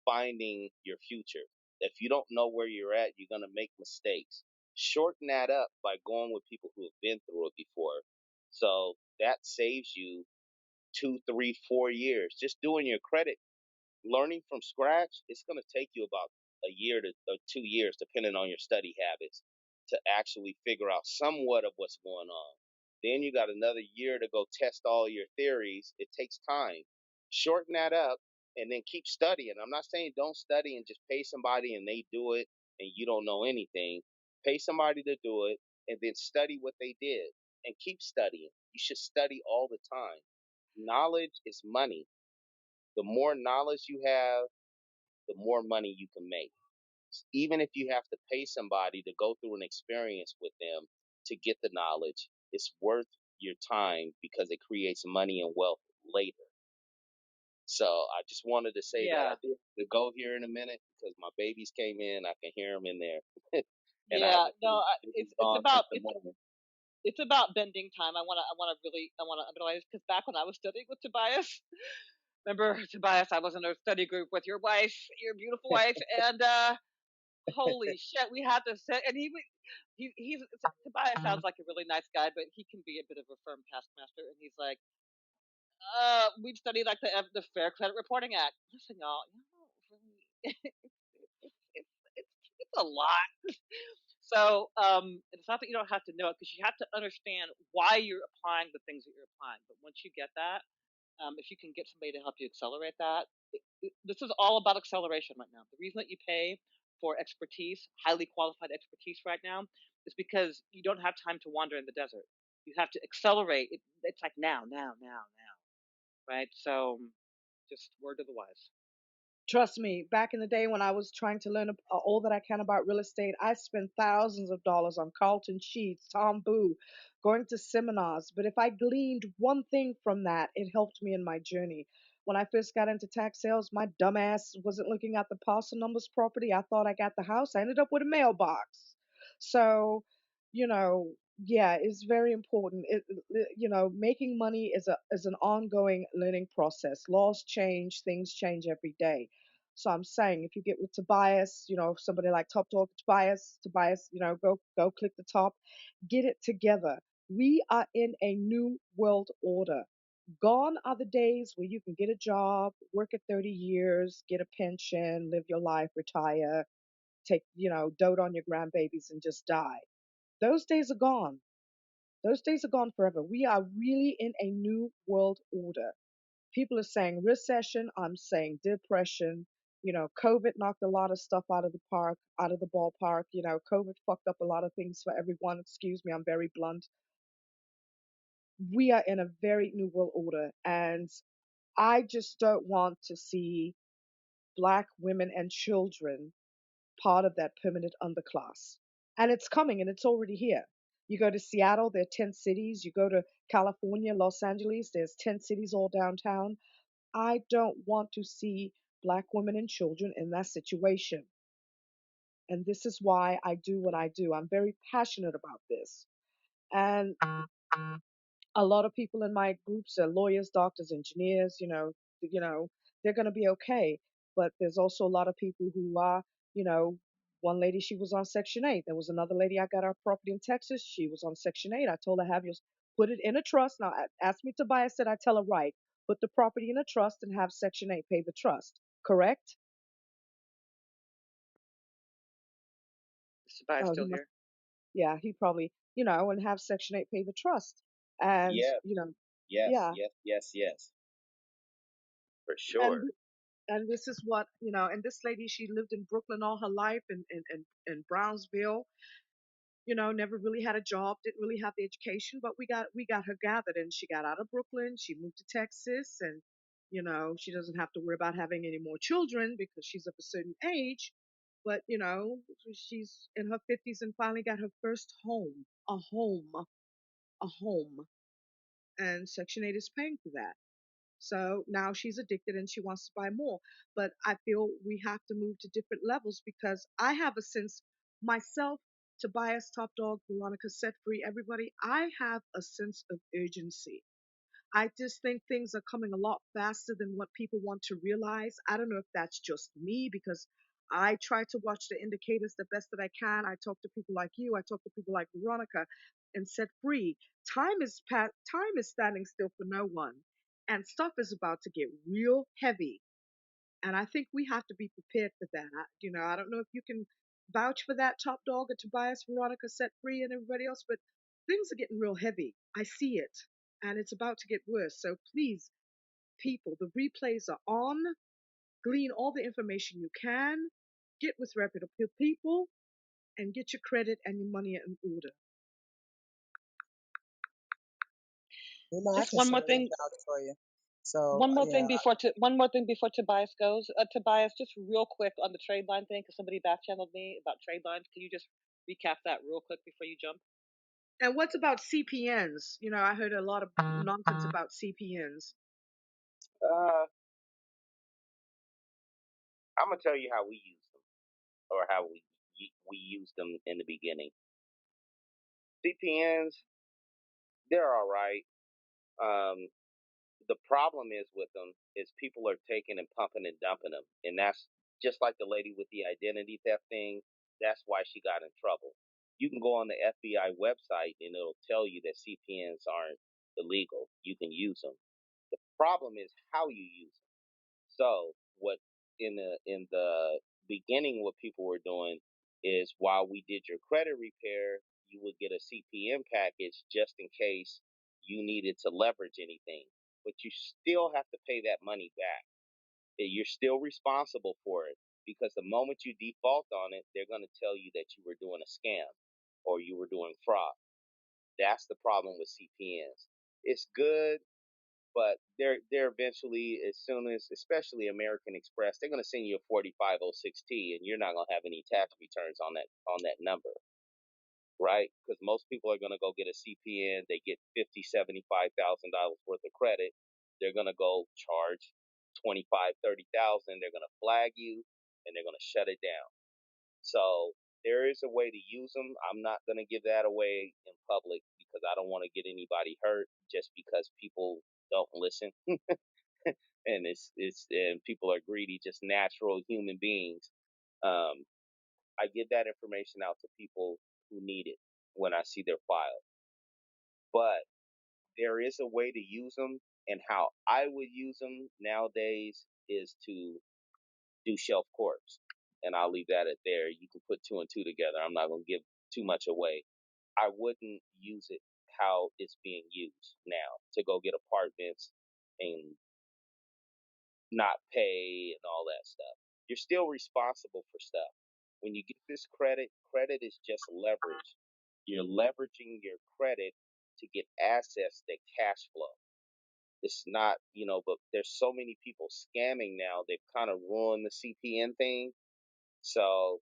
finding your future. If you don't know where you're at, you're going to make mistakes. Shorten that up by going with people who have been through it before. So that saves you 2, 3, 4 years. Just doing your credit, learning from scratch, it's going to take you about a year to 2 years, depending on your study habits, to actually figure out somewhat of what's going on. Then you got another year to go test all your theories. It takes time. Shorten that up and then keep studying. I'm not saying don't study and just pay somebody and they do it and you don't know anything. Pay somebody to do it and then study what they did and keep studying. You should study all the time. Knowledge is money. The more knowledge you have, the more money you can make. Even if you have to pay somebody to go through an experience with them to get the knowledge, it's worth your time because it creates money and wealth later. So I just wanted to say that. I did to go here in a minute because my babies came in. I can hear them in there, and I Yeah, haven't no, been it's gone since about the morning. it's about bending time. I want to underline this because back when I was studying with Tobias, remember Tobias, I was in a study group with your wife, your beautiful wife, and holy shit, we had to sit, and he's Tobias sounds like a really nice guy, but he can be a bit of a firm taskmaster, and he's like, we've studied like the Fair Credit Reporting Act. Listen, y'all, really, it's a lot. So it's not that you don't have to know it, because you have to understand why you're applying the things that you're applying. But once you get that, if you can get somebody to help you accelerate that, this is all about acceleration right now. The reason that you pay for expertise, highly qualified expertise right now, is because you don't have time to wander in the desert. You have to accelerate. It's like now, now, now, now, right? So just word to the wise. Trust me, back in the day when I was trying to learn all that I can about real estate, I spent thousands of dollars on Carlton Sheets, Tom Boo, going to seminars. But if I gleaned one thing from that, it helped me in my journey. When I first got into tax sales, my dumbass wasn't looking at the parcel numbers property. I thought I got the house. I ended up with a mailbox. So, you know, yeah, it's very important. Making money is an ongoing learning process. Laws change, things change every day. So I'm saying if you get with Tobias, somebody like Top Dog Tobias, go click the top, get it together. We are in a new world order. Gone are the days where you can get a job, work at 30 years, get a pension, live your life, retire, dote on your grandbabies and just die. Those days are gone. Those days are gone forever. We are really in a new world order. People are saying recession. I'm saying depression. COVID knocked a lot of stuff out of the ballpark. COVID fucked up a lot of things for everyone. Excuse me, I'm very blunt. We are in a very new world order. And I just don't want to see Black women and children part of that permanent underclass. And it's coming and it's already here. You go to Seattle, there are 10 cities. You go to California, Los Angeles, there's 10 cities all downtown. I don't want to see Black women and children in that situation. And this is why I do what I do. I'm very passionate about this. And a lot of people in my groups are lawyers, doctors, engineers, they're going to be okay. But there's also a lot of people who are, you know, one lady, she was on Section 8. There was another lady, I got her property in Texas. She was on Section 8. I told her, have your, put it in a trust. Now, ask me to buy. I said, I tell her, right, put the property in a trust and have Section 8 pay the trust. Correct? Is Tobias Oh, he still must, here? yeah, he probably, and have Section 8 pay the trust. And, Yes, yes, yeah. yes, yes, yes, for And sure. this is what and this lady, she lived in Brooklyn all her life, in Brownsville, never really had a job, didn't really have the education, but we got her gathered, and she got out of Brooklyn, she moved to Texas, and she doesn't have to worry about having any more children because she's of a certain age. But she's in her 50s and finally got her first home, a home, and Section 8 is paying for that. So now she's addicted and she wants to buy more. But I feel we have to move to different levels because I have a sense, myself, Tobias, Top Dog, Veronica, Set Free, everybody, I have a sense of urgency. I just think things are coming a lot faster than what people want to realize. I don't know if that's just me because I try to watch the indicators the best that I can. I talk to people like you. I talk to people like Veronica, and Set Free. Time is standing still for no one, and stuff is about to get real heavy. And I think we have to be prepared for that. I don't know if you can vouch for that, Top Dog, or Tobias, Veronica, Set Free, and everybody else, but things are getting real heavy. I see it, and it's about to get worse. So please, people, the replays are on. Glean all the information you can. Get with reputable people and get your credit and your money in order. I Just can certainly vouch for you. So yeah, one more thing before Tobias goes. Tobias, just real quick on the trade line thing, because somebody back channeled me about trade lines. Can you just recap that real quick before you jump? And what's about CPNs? You know, I heard a lot of nonsense about CPNs. Uh, I'm gonna tell you how we use them, or how we used them in the beginning. CPNs, they're all right. Um, the problem is with them is people are taking and pumping and dumping them, and that's just like the lady with the identity theft thing. That's why she got in trouble. You can go on the FBI website and it'll tell you that CPNs aren't illegal. You can use them. The problem is how you use them. So what in the beginning, what people were doing is while we did your credit repair, you would get a CPM package just in case you needed to leverage anything. But you still have to pay that money back. You're still responsible for it because the moment you default on it, they're going to tell you that you were doing a scam or you were doing fraud. That's the problem with CPNs. It's good, but they're eventually, as soon as, especially American Express, they're going to send you a 4506T, and you're not going to have any tax returns on that number, right? Because most people are going to go get a CPN, they get $50,000, $75,000 worth of credit, they're going to go charge 25, 30,000. They're going to flag you, and they're going to shut it down. So there is a way to use them. I'm not going to give that away in public because I don't want to get anybody hurt just because people don't listen. And and people are greedy, just natural human beings. Um, I give that information out to people who need it when I see their file. But there is a way to use them, and how I would use them nowadays is to do shelf corps. And I'll leave that at there. You can put two and two together. I'm not going to give too much away. I wouldn't use it how it's being used now to go get apartments and not pay and all that stuff. You're still responsible for stuff. When you get this credit, credit is just leverage. You're leveraging your credit to get assets that cash flow. It's not, but there's so many people scamming now. They've kind of ruined the CPN thing. So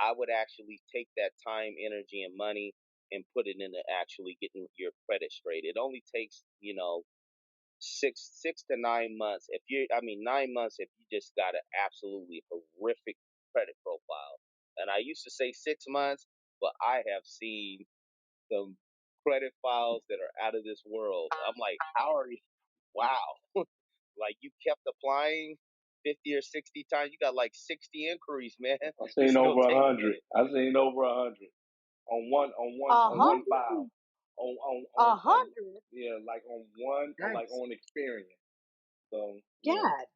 I would actually take that time, energy, and money and put it into actually getting your credit straight. It only takes, 6 to 9 months. If you, I mean, 9 months if you just got an absolutely horrific credit profile. And I used to say 6 months, but I have seen some credit files that are out of this world. I'm like, how are you? Wow. Like you kept applying 50 or 60 times. You got like 60 inquiries, man. I It's seen gonna over a take a hundred. minute. I seen over a hundred A on one hundred? file. A On hundred? yeah, like on one, like Nice. on experience. So yeah. Gad.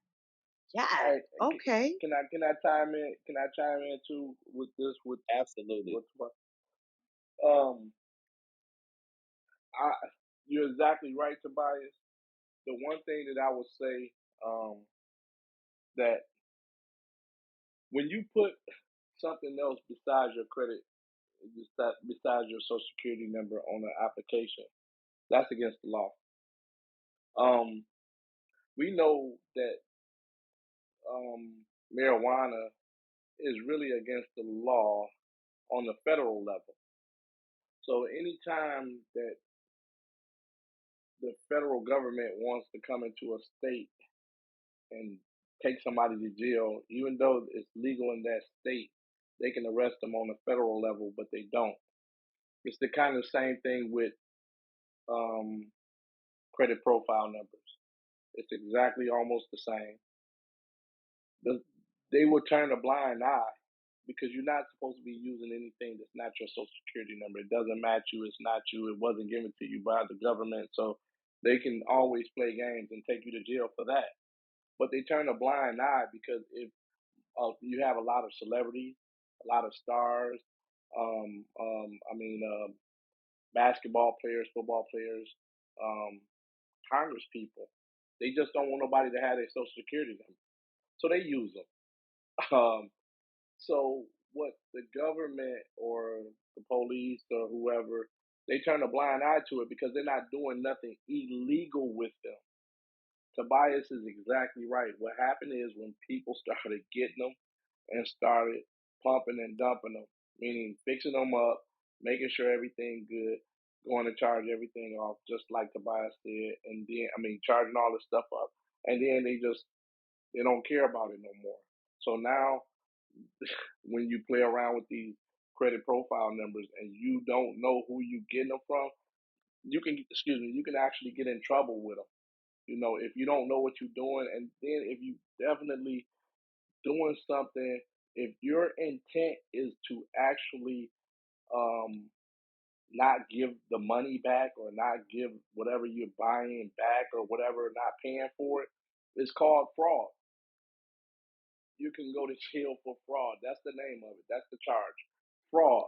Gad. Hey, Okay. can I chime in? Can I chime in too with this? Absolutely. With what? Um, I you're exactly right, Tobias. The one thing that I would say, that when you put something else besides your credit, besides your social security number on an application, that's against the law. Um, we know that marijuana is really against the law on the federal level. So anytime that the federal government wants to come into a state and take somebody to jail, even though it's legal in that state, they can arrest them on the federal level, but they don't. It's the kind of same thing with um, credit profile numbers. It's exactly almost the same. The, they will turn a blind eye because you're not supposed to be using anything that's not your social security number. It doesn't match you. It's not you. It wasn't given to you by the government. So they can always play games and take you to jail for that. But they turn a blind eye because if you have a lot of celebrities, a lot of stars, I mean, basketball players, football players, um, Congress people, they just don't want nobody to have their social security number. So they use them. Um, So what the government or the police or whoever, they turn a blind eye to it because they're not doing nothing illegal with them. Tobias is exactly right. What happened is when people started getting them and started pumping and dumping them, meaning fixing them up. making sure everything good, going to charge everything off just like Tobias did, and then charging all this stuff up, and then they don't care about it no more. So now when you play around with these credit profile numbers and you don't know who you getting them from, you can actually get in trouble with them. If you don't know what you're doing, and then if you definitely doing something, if your intent is to actually um, not give the money back or not give whatever you're buying back or whatever, not paying for it, it's called fraud. You can go to jail for fraud. That's the name of it. That's the charge. Fraud.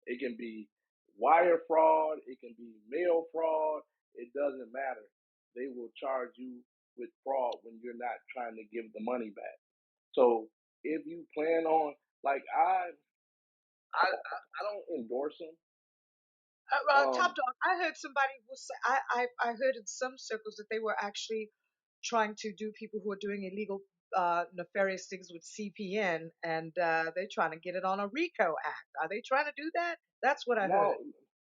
It can be wire fraud. It can be mail fraud. It doesn't matter. They will charge you with fraud when you're not trying to give the money back. So if you plan on, like I don't endorse them. Top Um, dog, I heard somebody was I heard in some circles that they were actually trying to do people who are doing illegal nefarious things with CPN, and they're trying to get it on a RICO Act. Are they trying to do that? That's what I heard. no,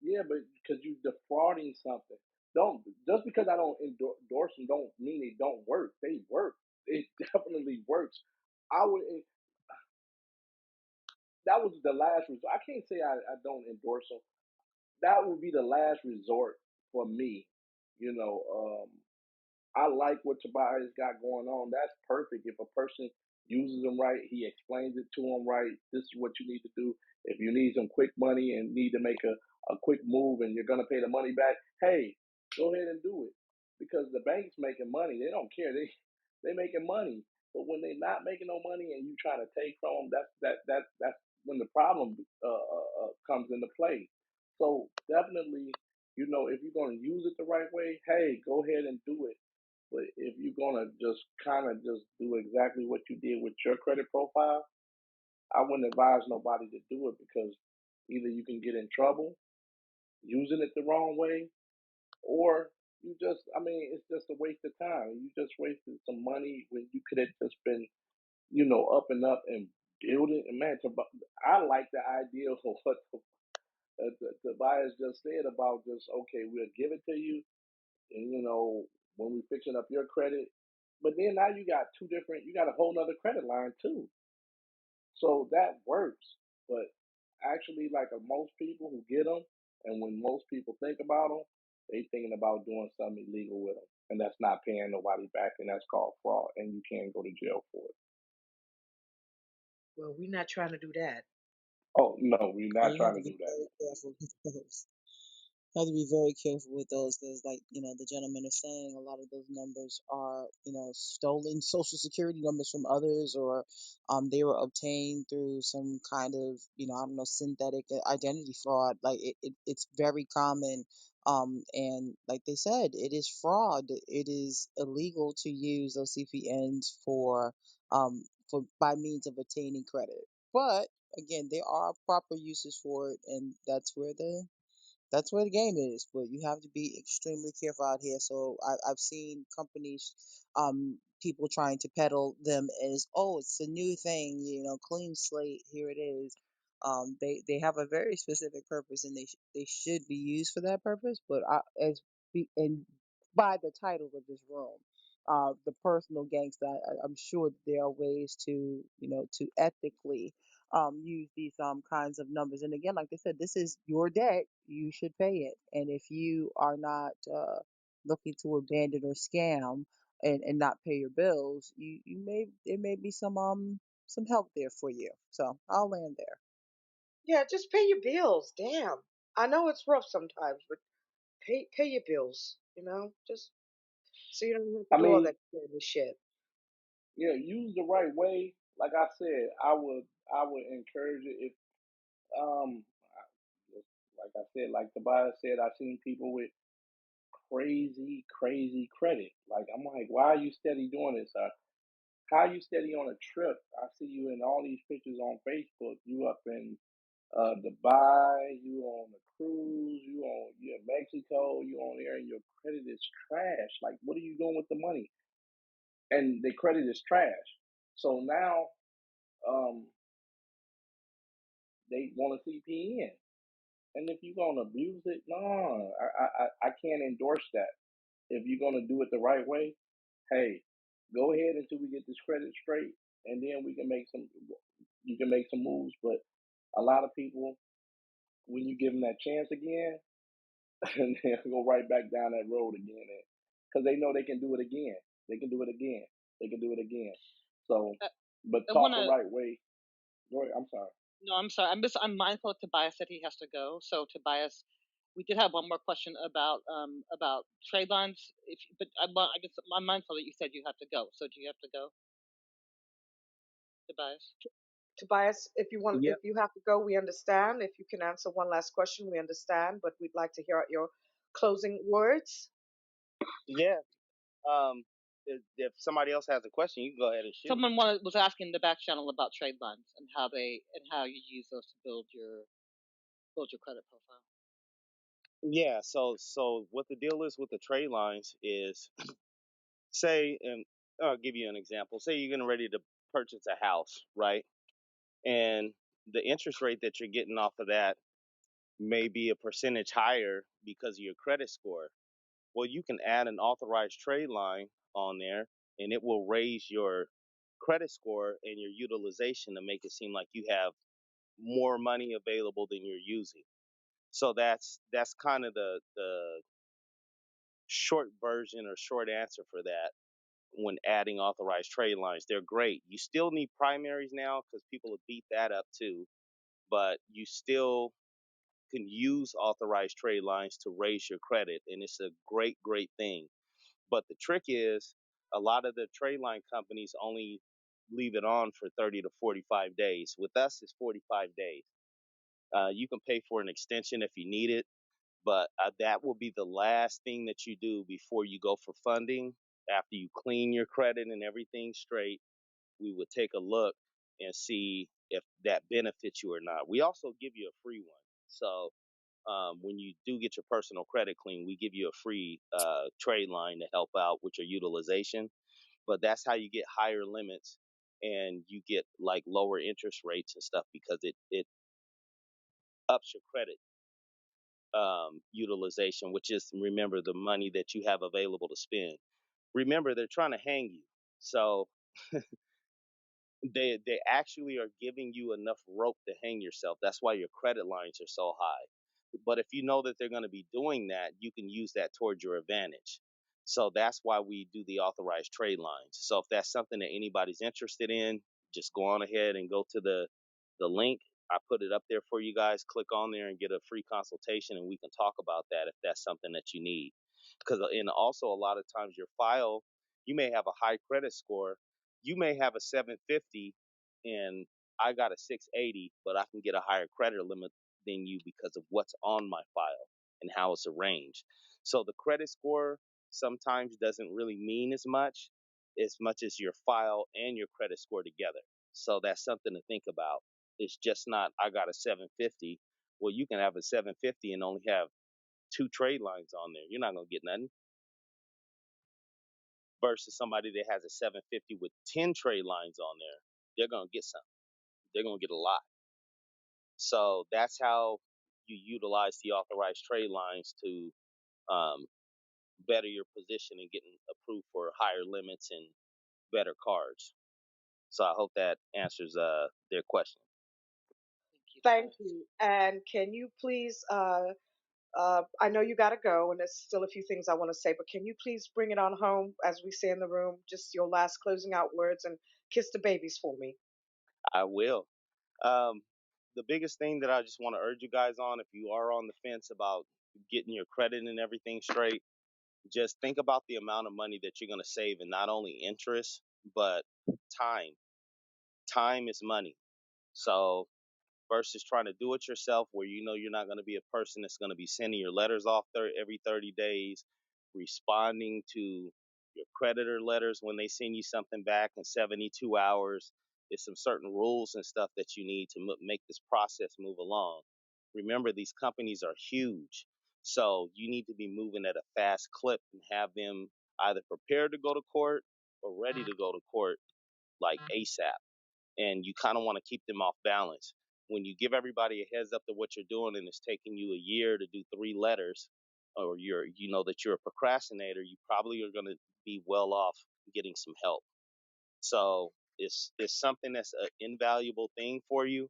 yeah, but because you're defrauding something. Don't just because I don't endorse them don't mean they don't work. They work. It definitely works. I would. That was the last resort. I can't say I don't endorse them. That would be the last resort for me. You know, I like what Tobias got going on. That's perfect. If a person uses them right, he explains it to them right. This is what you need to do. If you need some quick money and need to make a quick move and you're going to pay the money back, hey, go ahead and do it. Because the bank's making money. They don't care. They making money. But when they're not making no money and you trying to take from them, that's when the problem comes into play. So definitely, if you're going to use it the right way, hey, go ahead and do it. But if you're gonna just kind of just do exactly what you did with your credit profile, I wouldn't advise nobody to do it because either you can get in trouble using it the wrong way, or it's just a waste of time. You just wasted some money when you could have just been, up and up and build it. And man, I like the idea of what Tobias just said about just okay, we'll give it to you, and when we fixing up your credit, but then now you got a whole nother credit line too, so that works. But actually, like most people who get them, and when most people think about them, they thinking about doing something illegal with them, and that's not paying nobody back, and that's called fraud, and you can go to jail for it. Well, we're not trying to do that. Oh no, we're Yeah, not you have trying to to be do that. very careful with those. You have to be very careful with those because, like, the gentleman is saying, a lot of those numbers are, stolen social security numbers from others, or they were obtained through some kind of, I don't know, synthetic identity fraud. Like, it's very common. And like they said, it is fraud. It is illegal to use those CPNs for by means of obtaining credit. But again, there are proper uses for it, and that's where the game is. But you have to be extremely careful out here. So I've seen companies, people trying to peddle them as, oh, it's a new thing, clean slate, here it is. They have a very specific purpose, and they should be used for that purpose. But and by the title of this room, the personal gangster, I'm sure that there are ways to, to ethically use these kinds of numbers. And again, like I said, this is your debt. You should pay it. And if you are not looking to abandon or scam and not pay your bills, you may there may be some help there for you. So I'll land there. Yeah, just pay your bills. Damn. I know it's rough sometimes, but pay your bills. Just so you don't have to I do all mean, that crazy shit. yeah, use the right way. Like I said, I would encourage it if um like I said, like Tobias said, I've seen people with crazy, crazy credit. Like I'm like, why are you steady doing this? How you steady on a trip? I see you in all these pictures on Facebook. You up in Dubai, you on a cruise, you in Mexico, you on there, and your credit is trash. Like, what are you doing with the money? And the credit is trash. So now, um, they want a CPN. And if you're gonna abuse it, no, I can't endorse that. If you're gonna do it the right way, hey, go ahead until we get this credit straight, and then we can make some. You can make some moves, but a lot of people, when you give them that chance again, and they'll go right back down that road again, because they know they can do it again. They can do it again. They can do it again. So, I, but I want talk the to. right way. Go ahead. I'm sorry. No, I'm sorry. I'm mindful of Tobias that he has to go. So Tobias, we did have one more question about trade lines. But I guess I'm mindful that you said you have to go. So do you have to go, Tobias? Tobias, if you want, Yep. if you have to go, we understand. If you can answer one last question, we understand. But we'd like to hear your closing words. Yeah. If somebody else has a question, you can go ahead and shoot. Someone was asking the back channel about trade lines and how you use those to build your credit profile. Yeah. So what the deal is with the trade lines is, say, and I'll give you an example. Say you're getting ready to purchase a house, right? And the interest rate that you're getting off of that may be a percentage higher because of your credit score. Well, you can add an authorized trade line on there, and it will raise your credit score and your utilization to make it seem like you have more money available than you're using. So that's kind of the short version or short answer for that. When adding authorized trade lines, they're great. You still need primaries now because people have beat that up too, but you still can use authorized trade lines to raise your credit, and it's a great thing. But the trick is, a lot of the trade line companies only leave it on for 30 to 45 days. With us, it's 45 days. You can pay for an extension if you need it, but that will be the last thing that you do before you go for funding. After you clean your credit and everything straight, we would take a look and see if that benefits you or not. We also give you a free one. So when you do get your personal credit clean, we give you a free trade line to help out with your utilization. But that's how you get higher limits and you get like lower interest rates and stuff because it ups your credit utilization, which is, remember, the money that you have available to spend. Remember, they're trying to hang you. So they actually are giving you enough rope to hang yourself. That's why your credit lines are so high. But if you know that they're going to be doing that, you can use that towards your advantage. So that's why we do the authorized trade lines. So if that's something that anybody's interested in, just go on ahead and go to the link. I put it up there for you guys. Click on there and get a free consultation, and we can talk about that if that's something that you need. Because and also a lot of times your file, you may have a high credit score, you may have a 750, and I got a 680, but I can get a higher credit limit than you because of what's on my file and how it's arranged. So the credit score sometimes doesn't really mean as much as your file and your credit score together. So that's something to think about. It's just not, I got a 750. Well, you can have a 750 and only have two trade lines on there. You're not going to get nothing. Versus somebody that has a 750 with 10 trade lines on there, they're going to get something. They're going to get a lot. So that's how you utilize the authorized trade lines to um, better your position and getting approved for higher limits and better cards. So I hope that answers their question. Thank you, Thank Tobias. you. And can you please, I know you got to go, and there's still a few things I want to say, but can you please bring it on home, as we say in the room, just your last closing out words and kiss the babies for me? I will. Um, the biggest thing that I just want to urge you guys on, if you are on the fence about getting your credit and everything straight, just think about the amount of money that you're going to save, and not only interest, but time. Time is money. So versus trying to do it yourself, where you know you're not going to be a person that's going to be sending your letters off every 30 days, responding to your creditor letters when they send you something back in 72 hours. There's some certain rules and stuff that you need to make this process move along. Remember, these companies are huge. So you need to be moving at a fast clip and have them either prepared to go to court or ready to go to court like ASAP. And you kind of want to keep them off balance. when you give everybody a heads up to what you're doing and it's taking you a year to do 3 letters, or you know that you're a procrastinator, you probably are going to be well off getting some help. So it's something that's an invaluable thing for you.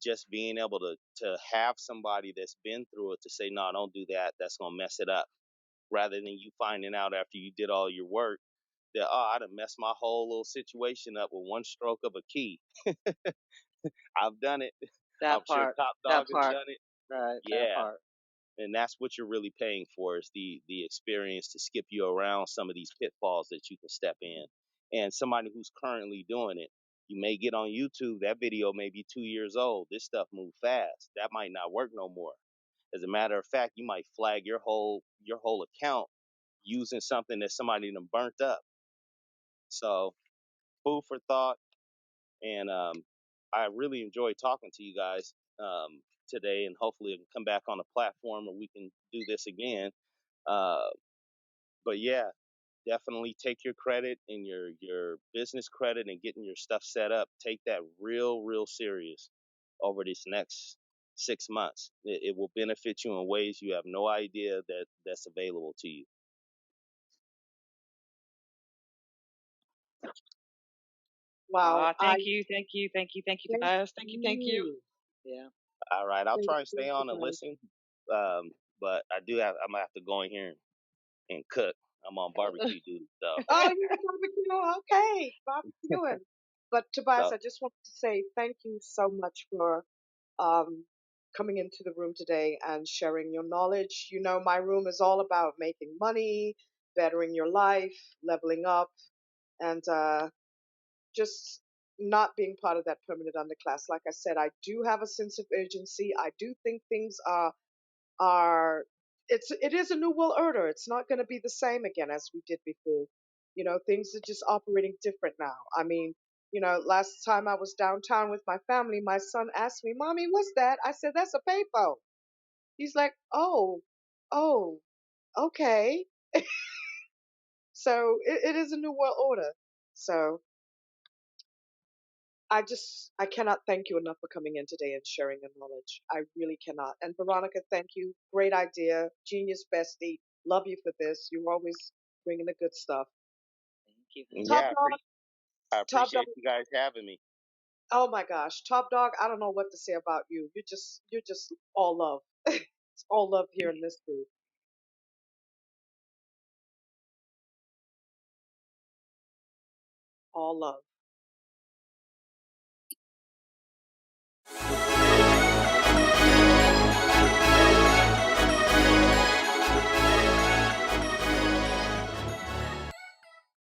Just being able to have somebody that's been through it to say, no, don't do that. That's gonna mess it up. Rather than you finding out after you did all your work that, oh, I'd have messed my whole little situation up with one stroke of a key. I've done it. I'm That sure part. Top That Dog has part. done it. Right. That Yeah, part. and that's what you're really paying for is the experience to skip you around some of these pitfalls that you can step in. And somebody who's currently doing it, you may get on YouTube, that video may be 2 years old. This stuff moves fast. That might not work no more. As a matter of fact, you might flag your whole account using something that somebody done burnt up. So food for thought. And I really enjoyed talking to you guys today, and hopefully I can come back on a platform where we can do this again. Uh, but yeah, definitely take your credit and your business credit and getting your stuff set up. Take that real serious over this next 6 months. It will benefit you in ways you have no idea that's available to you. Wow. I Thank you. Thank you. Thank you. Thank you, thank Tobias. Thank you. Thank you. you. Yeah. All right, I'll Thank try and you, stay on and Tobias. listen. But I'm gonna have to go in here and cook. I'm on barbecue duty, so Oh, you're barbecue. Okay, barbecuing. But Tobias, so I just wanted to say thank you so much for um, coming into the room today and sharing your knowledge. You know, my room is all about making money, bettering your life, leveling up, and just not being part of that permanent underclass. Like I said, I do have a sense of urgency. I do think things are it is a new world order. It's not going to be the same again as we did before. You know, things are just operating different now. I mean, you know, last time I was downtown with my family, my son asked me, "Mommy, what's that?" I said, "That's a payphone." He's like, "Oh, oh, okay." So it is a new world order. So I cannot thank you enough for coming in today and sharing your knowledge. I really cannot. And Veronica, thank you. Great idea. Genius bestie. Love you for this. You're always bringing the good stuff. Thank you, honey. Top yeah, dog, I top dog. appreciate you guys having me. Oh my gosh, top dog. I don't know what to say about you. You're just all love. It's all love here in this group. All love.